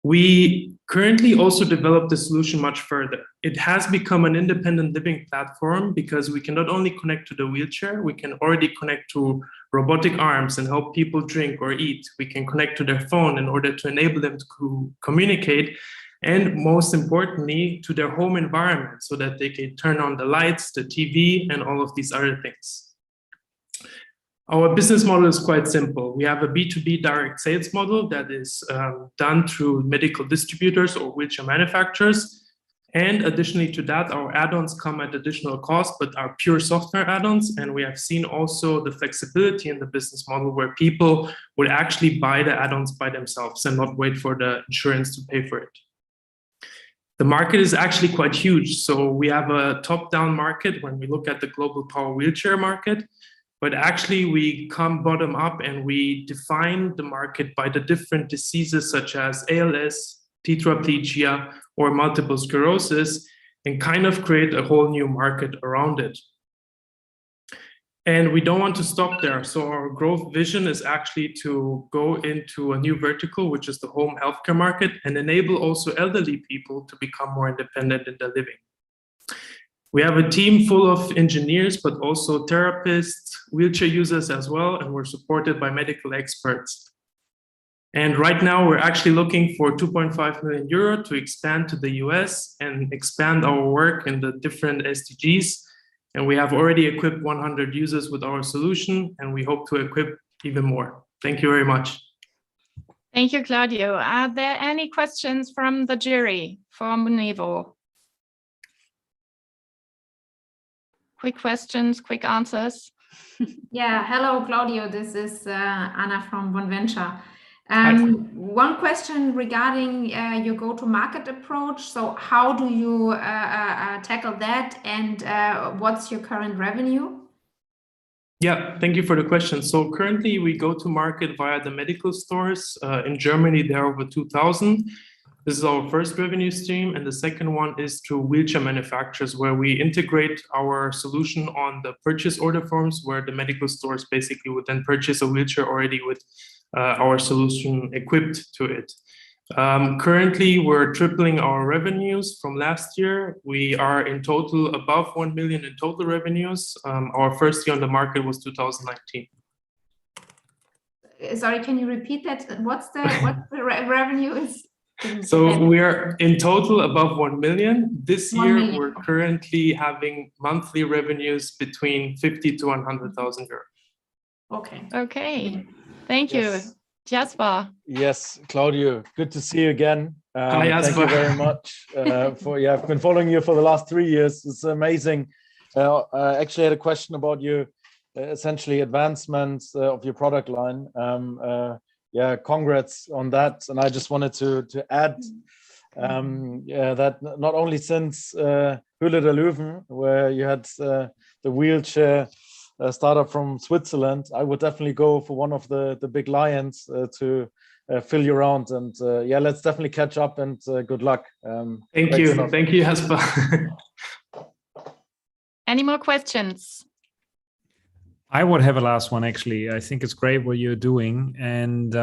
We currently also developed the solution much further. It has become an independent living platform because we can not only connect to the wheelchair, we can already connect to robotic arms and help people drink or eat. We can connect to their phone in order to enable them to communicate, and most importantly, to their home environment so that they can turn on the lights, the TV, and all of these other things. Our business model is quite simple. We have a B2B direct sales model that is done through medical distributors or wheelchair manufacturers. And additionally to that, our add-ons come at additional cost, but are pure software add-ons. And we have seen also the flexibility in the business model where people would actually buy the add-ons by themselves and not wait for the insurance to pay for it. The market is actually quite huge. So we have a top-down market when we look at the global power wheelchair market. but actually we come bottom up and we define the market by the different diseases such as ALS, tetraplegia, or multiple sclerosis, and kind of create a whole new market around it. And we don't want to stop there. So our growth vision is actually to go into a new vertical, which is the home healthcare market, and enable also elderly people to become more independent in their living. We have a team full of engineers, but also therapists, wheelchair users as well, and we're supported by medical experts. And right now we're actually looking for 2.5 million euro to expand to the US and expand our work in the different SDGs. And we have already equipped 100 users with our solution, and we hope to equip even more. Thank you very much. Thank you, Claudio. Are there any questions from the jury for Monevo? Quick questions, quick answers. Yeah, hello, Claudio. This is Anna from Bonventure. One question regarding your go-to-market approach. So how do you tackle that, and what's your current revenue? Yeah, thank you for the question. So currently we go to market via the medical stores. In Germany, there are over 2,000. This is our first revenue stream. And the second one is through wheelchair manufacturers, where we integrate our solution on the purchase order forms, where the medical stores basically would then purchase a wheelchair already with our solution equipped to it. Currently, we're tripling our revenues from last year. We are in total above 1 million in total revenues. Our first year on the market was 2019. Sorry, can you repeat that? What's the revenue is? So we are in total above 1 million. This year, we're currently having monthly revenues between 50 to 100,000 euros. Okay. Okay. Thank you. Jasper. Yes, Claudio, good to see you again. Hi, thank you very much I've been following you for the last 3 years. It's amazing. I actually had a question about your essentially advancements of your product line. Yeah, congrats on that. And I just wanted to add that not only since Höhle der Löwen, where you had the wheelchair startup from Switzerland, I would definitely go for one of the big lions to fill you around. And yeah, let's definitely catch up, and good luck. Thank you. Stuff. Thank you, Jasper. Any more questions? I would have a last one, actually. I think it's great what you're doing. And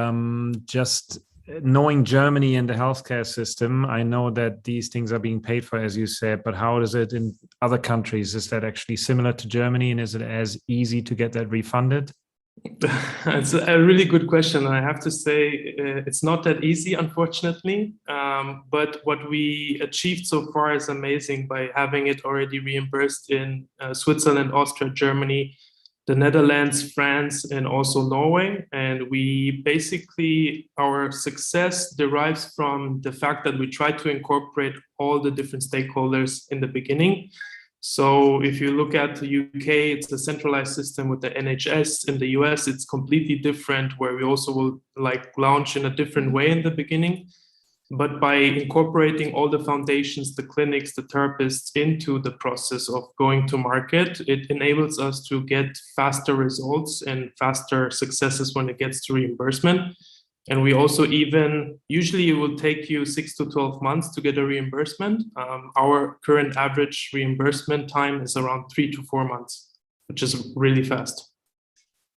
just knowing Germany and the healthcare system, I know that these things are being paid for, as you said, but how is it in other countries? Is that actually similar to Germany, and is it as easy to get that refunded? It's a really good question. I have to say it's not that easy, unfortunately. But what we achieved so far is amazing by having it already reimbursed in Switzerland, Austria, Germany, the Netherlands, France, and also Norway. And we basically, our success derives from the fact that we try to incorporate all the different stakeholders in the beginning. So if you look at the UK, it's a centralized system with the NHS. In the US, it's completely different, where we also will launch in a different way in the beginning. But by incorporating all the foundations, the clinics, the therapists into the process of going to market, it enables us to get faster results and faster successes when it gets to reimbursement. And we also usually it will take you 6 to 12 months to get a reimbursement. Our current average reimbursement time is around 3 to 4 months, which is really fast.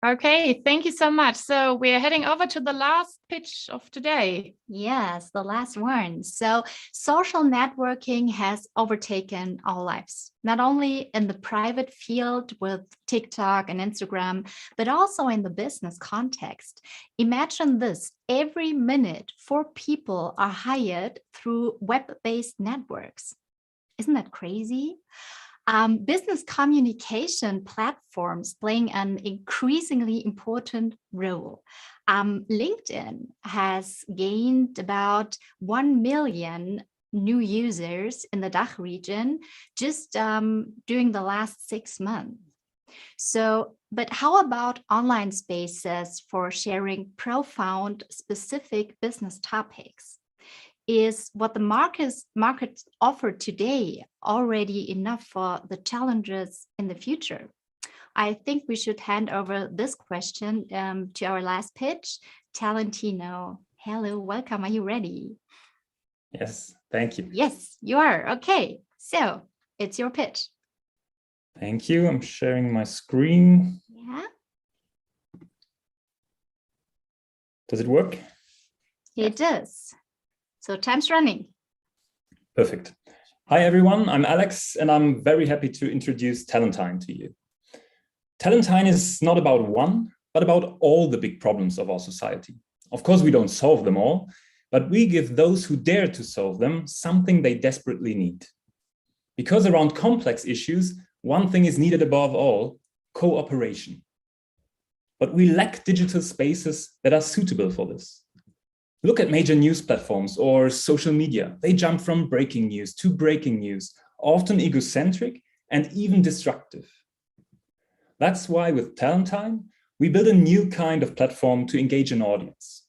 Okay, thank you so much. So we're heading over to the last pitch of today. Yes, the last one. So social networking has overtaken our lives, not only in the private field with TikTok and Instagram, but also in the business context. Imagine this: every minute, 4 people are hired through web-based networks. Isn't that crazy? Business communication platforms playing an increasingly important role. LinkedIn has gained about 1 million new users in the DACH region just during the last 6 months. So, but how about online spaces for sharing profound, specific business topics? Is what the markets offer today already enough for the challenges in the future? I think we should hand over this question to our last pitch. Talentino, hello, welcome. Are you ready? Yes, thank you. Yes, you are. Okay, so it's your pitch. Thank you. I'm sharing my screen. Yeah. Does it work? It does. So time's running. Perfect. Hi, everyone. I'm Alex, and I'm very happy to introduce Talentine to you. Talentine is not about one, but about all the big problems of our society. Of course, we don't solve them all, but we give those who dare to solve them something they desperately need. Because around complex issues, one thing is needed above all: cooperation. But we lack digital spaces that are suitable for this. Look at major news platforms or social media. They jump from breaking news to breaking news, often egocentric and even destructive. That's why with Talentine, we build a new kind of platform to engage an audience.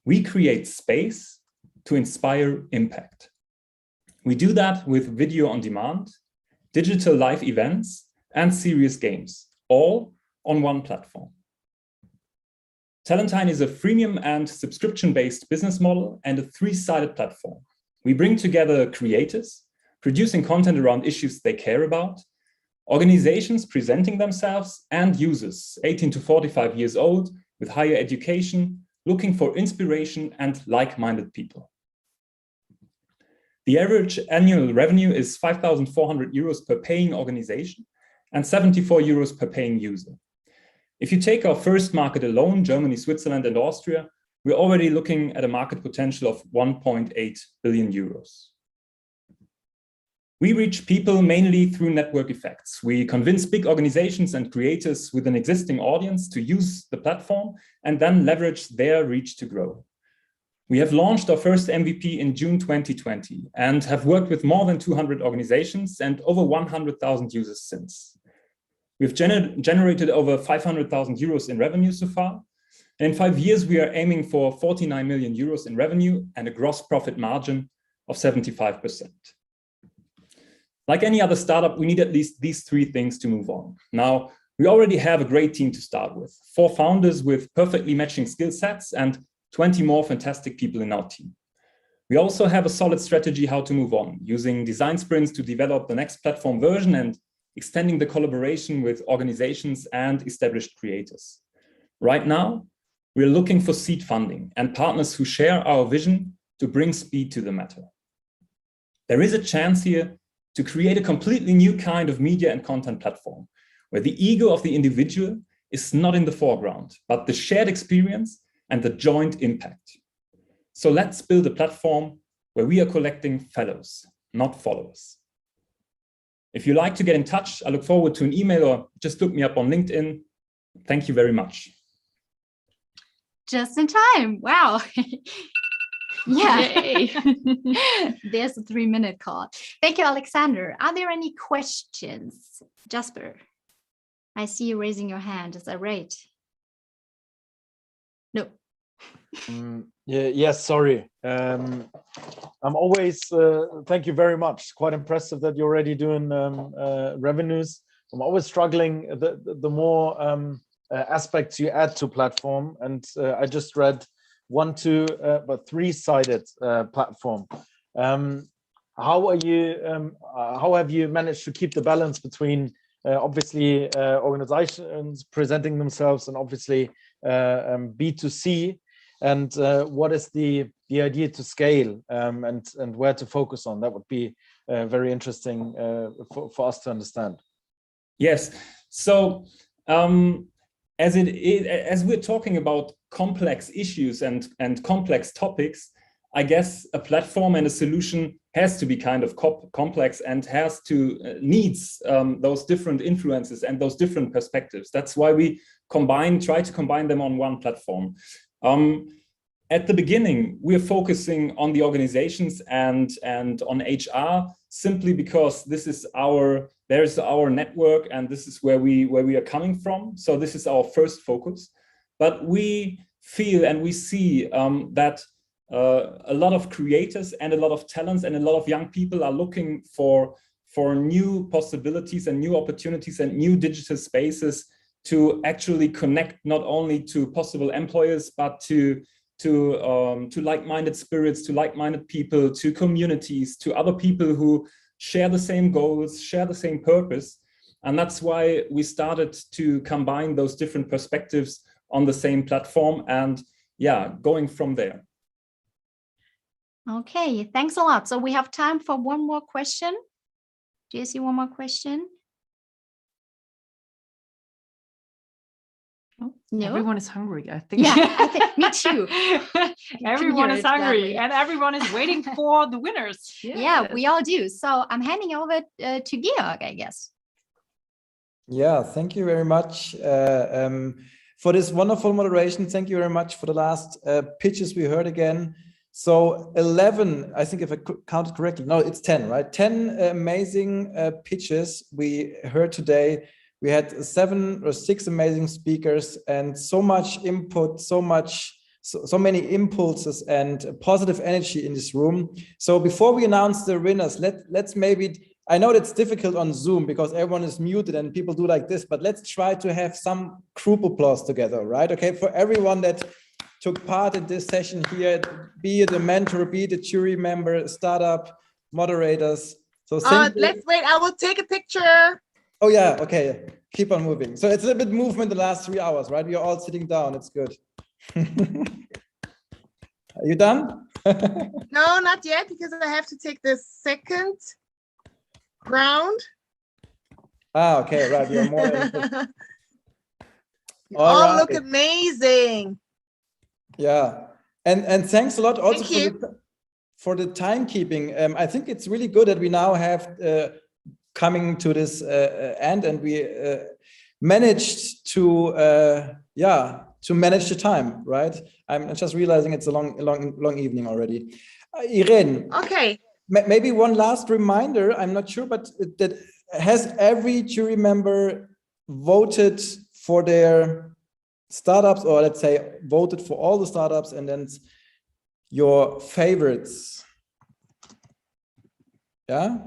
We create space to inspire impact. We do that with video on demand, digital live events, and serious games, all on one platform. Talentine is a freemium and subscription-based business model and a three-sided platform. We bring together creators, producing content around issues they care about, organizations presenting themselves, and users 18 to 45 years old with higher education, looking for inspiration and like-minded people. The average annual revenue is 5,400 euros per paying organization and 74 euros per paying user. If you take our first market alone, Germany, Switzerland, and Austria, we're already looking at a market potential of 1.8 billion euros. We reach people mainly through network effects. We convince big organizations and creators with an existing audience to use the platform and then leverage their reach to grow. We have launched our first MVP in June 2020 and have worked with more than 200 organizations and over 100,000 users since. We've generated over 500,000 euros in revenue so far. And in 5 years, we are aiming for 49 million euros in revenue and a gross profit margin of 75%. Like any other startup, we need at least these three things to move on. Now, we already have a great team to start with, 4 founders with perfectly matching skill sets and 20 more fantastic people in our team. We also have a solid strategy how to move on, using design sprints to develop the next platform version and extending the collaboration with organizations and established creators. Right now, we're looking for seed funding and partners who share our vision to bring speed to the matter. There is a chance here to create a completely new kind of media and content platform, where the ego of the individual is not in the foreground, but the shared experience and the joint impact. So let's build a platform where we are collecting fellows, not followers. If you like to get in touch, I look forward to an email or just look me up on LinkedIn. Thank you very much. Just in time. Wow. Yeah. There's a 3-minute call. Thank you, Alexander. Are there any questions? Jasper, I see you raising your hand. Is that right? No. Yes, sorry. I'm always, thank you very much. Quite impressive that you're already doing revenues. I'm always struggling the more aspects you add to platform. And I just read 1, 2, but 3-sided platform. How have you managed to keep the balance between obviously organizations presenting themselves and obviously B2C? And what is the idea to scale and where to focus on? That would be very interesting for us to understand. Yes. So as we're talking about complex issues and complex topics, I guess a platform and a solution has to be kind of complex and has to needs those different influences and those different perspectives. That's why we try to combine them on one platform. At the beginning, we're focusing on the organizations and on HR simply because there's our network and this is where we are coming from. So this is our first focus. But we feel and we see that a lot of creators and a lot of talents and a lot of young people are looking for for new possibilities and new opportunities and new digital spaces to actually connect not only to possible employers, but to like-minded spirits, to like-minded people, to communities, to other people who share the same goals, share the same purpose. And that's why we started to combine those different perspectives on the same platform, and yeah, going from there. Okay, thanks a lot. So we have time for one more question. Do you see one more question? No? Everyone is hungry, I think. Yeah, I think, me too. Everyone hear is it that hungry way. and everyone is waiting for the winners. Yeah, we all do. So I'm handing over to Georg, I guess. Yeah, thank you very much for this wonderful moderation. Thank you very much for the last pitches we heard again. So 11, I think if I counted correctly, no, it's 10, right? 10 amazing pitches we heard today. We had 7 or 6 amazing speakers and so much input, so many impulses and positive energy in this room. So before we announce the winners, let's maybe, I know that's difficult on Zoom because everyone is muted and people do like this, but let's try to have some group applause together, right? Okay, for everyone that took part in this session here, be it a mentor, be it a jury member, startup, moderators. So let's wait, I will take a picture. Oh yeah, okay, keep on moving. So it's a little bit movement the last 3 hours, right? We are all sitting down, it's good. Are you done? No, not yet, because I have to take the second round. Ah, okay, right, you're more You all look amazing. Yeah, and thanks a lot also for the timekeeping. I think it's really good that we now have coming to this end, and we managed to manage the time, right? I'm just realizing it's a long evening already. Irene. Okay. Maybe one last reminder. I'm not sure, but that has every jury member voted for their startups, or let's say voted for all the startups, and then your favorites? Yeah.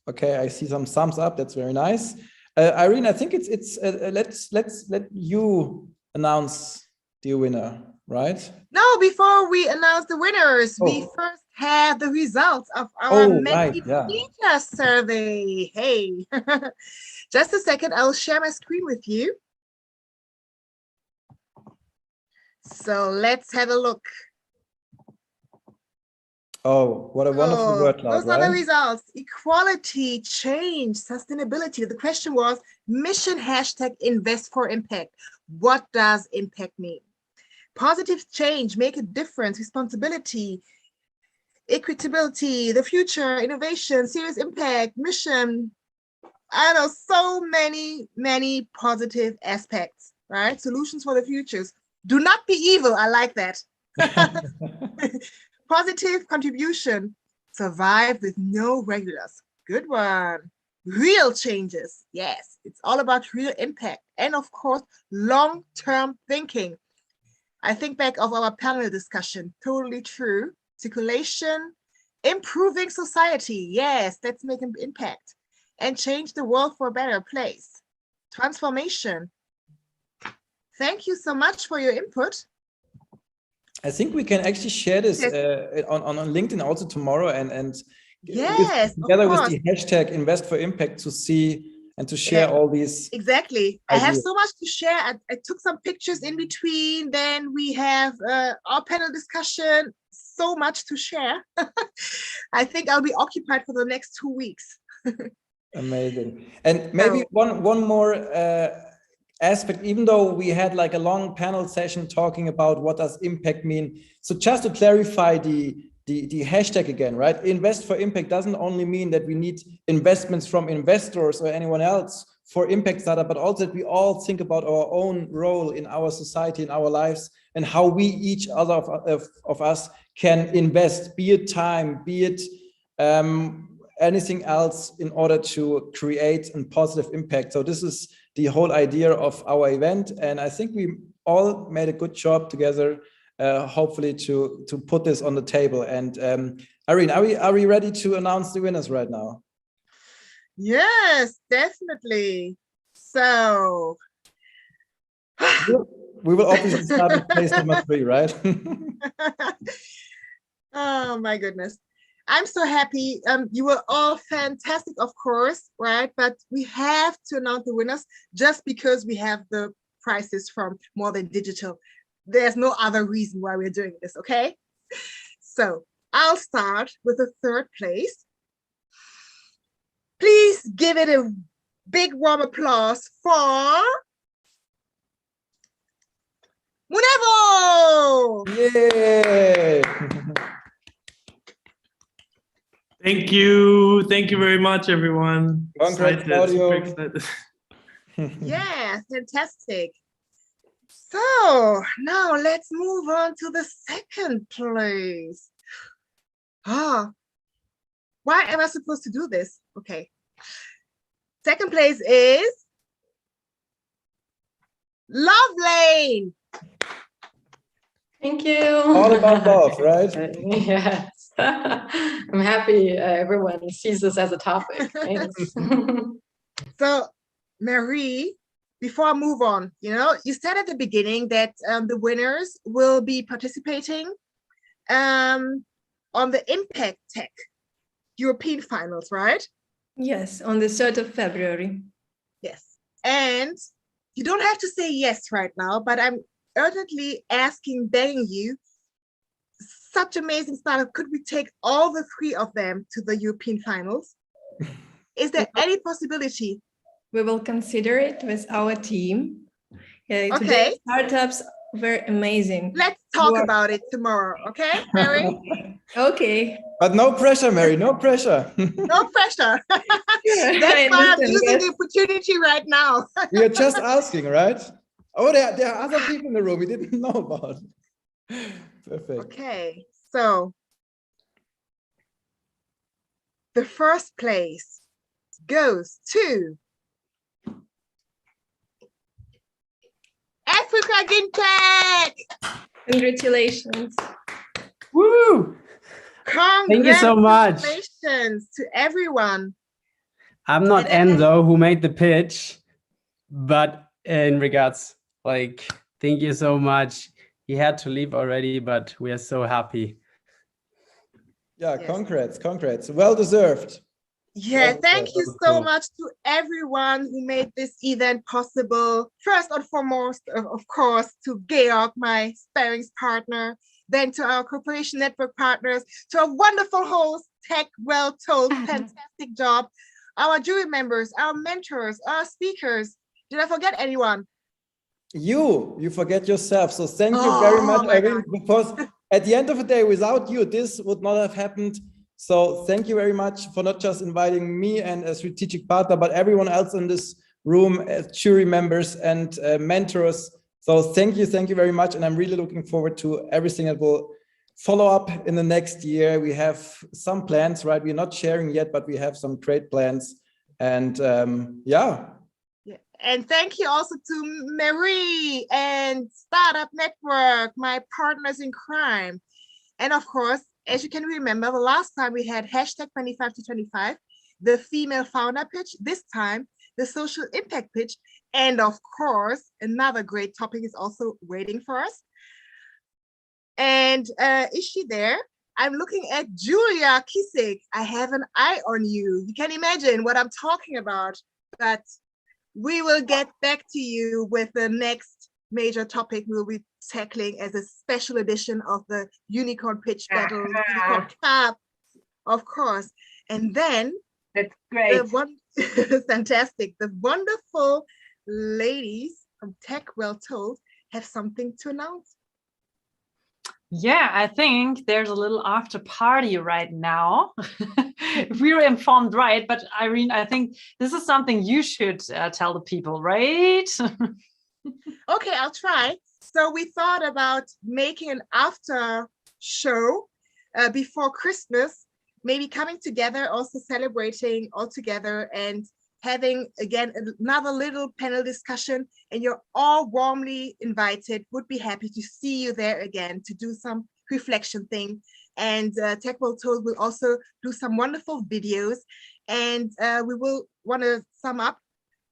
Okay, I see some thumbs up. That's very nice. Irene, I think let's let you announce the winner, right? No, before we announce the winners, we first have the results of our Mentimeter survey. Hey, just a second, I'll share my screen with you. So let's have a look. Oh, what a wonderful word cloud, those are the results. Equality, change, sustainability. The question was mission hashtag invest for impact. What does impact mean? Positive change, make a difference, responsibility, equitability, the future, innovation, serious impact, mission. I don't know, so many positive aspects, right? Solutions for the futures. Do not be evil. I like that. Positive contribution, survive with no regulars. Good one. Real changes. Yes, it's all about real impact. And of course, long-term thinking. I think back of our panel discussion, totally true. Circulation, improving society. Yes, let's make an impact and change the world for a better place. Transformation. Thank you so much for your input. I think we can actually share this on LinkedIn also tomorrow, and yes, together with the hashtag Invest for Impact to see and to share all these. Exactly. Ideas. I have so much to share. I took some pictures in between. Then we have our panel discussion. So much to share. I think I'll be occupied for the next 2 weeks. Amazing. And maybe one more aspect, even though we had like a long panel session talking about what does impact mean. So just to clarify the hashtag again, right? Invest for impact doesn't only mean that we need investments from investors or anyone else for impact startup, but also that we all think about our own role in our society, in our lives, and how we each other of us can invest, be it time, be it anything else, in order to create a positive impact. So this is the whole idea of our event, and I think we all made a good job together, hopefully to put this on the table. And Irene, are we ready to announce the winners right now? Yes, definitely. So we will obviously start with place number 3, right? Oh my goodness. I'm so happy. You were all fantastic, of course, right? But we have to announce the winners just because we have the prizes from More Than Digital. There's no other reason why we're doing this, okay? So I'll start with the 3rd place. Please give it a big warm applause for Munevo! Yay! Thank you. Thank you very much, everyone. Congrats, Excited, super Claudio. excited. Yeah, fantastic. So now let's move on to the 2nd place. Why am I supposed to do this? Okay. 2nd place is Love Lane. Thank you. All about love, right? Yes. I'm happy everyone sees this as a topic. Thanks. So, Marie, before I move on, you said at the beginning that the winners will be participating on the Impact Tech European Finals, right? Yes, on the 3rd of February. Yes. And you don't have to say yes right now, but I'm urgently begging you, such amazing startup. Could we take all the 3 of them to the European finals? Is there any possibility? We will consider it with our team. Okay. Today, startups were amazing. Let's talk about it tomorrow, okay, Mary? Okay. But no pressure, Mary, no pressure. No pressure. That's why I'm using the opportunity right now. We are just asking, right? Oh, there are other people in the room we didn't know about. Perfect. Okay, so the 1st place goes to Africa Gintech. Congratulations. Woo! Thank you so much. Congratulations to everyone. I'm not Enzo who made the pitch, but in regards, thank you so much. He had to leave already, but we are so happy. Yeah, yes. Congrats. Well deserved. Yeah, thank you so much to everyone who made this event possible. First and foremost, of course, to Georg, my sparings partner, then to our Cooperation Network partners, to our wonderful host, Tech Well Told, fantastic job, our jury members, our mentors, our speakers. Did I forget anyone? You forget yourself. So thank you very much, Irene, because at the end of the day, without you, this would not have happened. So thank you very much for not just inviting me and a strategic partner, but everyone else in this room, jury members and mentors. So thank you very much. And I'm really looking forward to everything that will follow up in the next year. We have some plans, right? We're not sharing yet, but we have some great plans. And yeah. And thank you also to Marie and Startup Network, my partners in crime. And of course, as you can remember, the last time we had hashtag 25to25, the female founder pitch, this time the social impact pitch. And of course, another great topic is also waiting for us. And is she there? I'm looking at Julia Kisik. I have an eye on you. You can imagine what I'm talking about, but we will get back to you with the next major topic we'll be tackling as a special edition of the Unicorn Pitch Battle, Unicorn Cup, of course. And then that's great. Fantastic. The wonderful ladies from Tech Well Told have something to announce. Yeah, I think there's a little after party right now. If we were informed right, but Irene, I think this is something you should tell the people, right? Okay, I'll try. So we thought about making an after show before Christmas, maybe coming together, also celebrating all together and having, again, another little panel discussion, and you're all warmly invited. Would be happy to see you there again to do some reflection thing. And Tech Well Told will also do some wonderful videos And we will want to sum up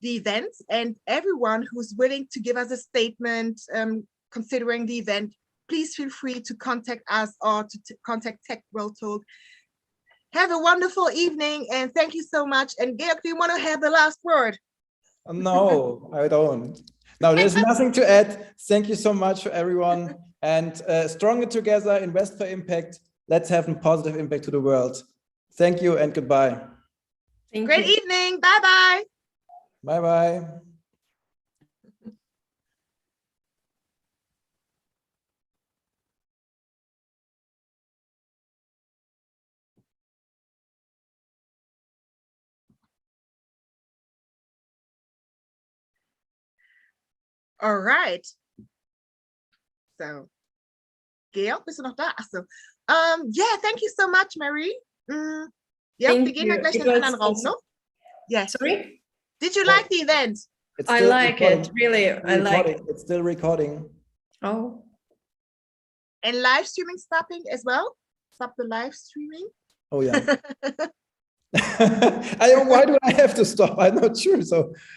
the event, and everyone who's willing to give us a statement considering the event, please feel free to contact us or to contact Tech World Talk. Have a wonderful evening, and thank you so much. And Georg, do you want to have the last word? No, I don't. No, there's nothing to add. Thank you so much for everyone. And stronger together, invest for impact. Let's have a positive impact to the world. Thank you and goodbye. Great evening. Bye-bye. Bye-bye. All right. So, Georg, bist du noch da? Ach so. Yeah, thank you so much, Mary. Ja, wir gehen dann gleich in den anderen Raum, no? Yes. Sorry? Did you like the event? I like it, really. I like it. It's still recording. Oh. And live streaming stopping as well? Stop the live streaming? Oh, yeah. Why do I have to stop? I'm not sure. So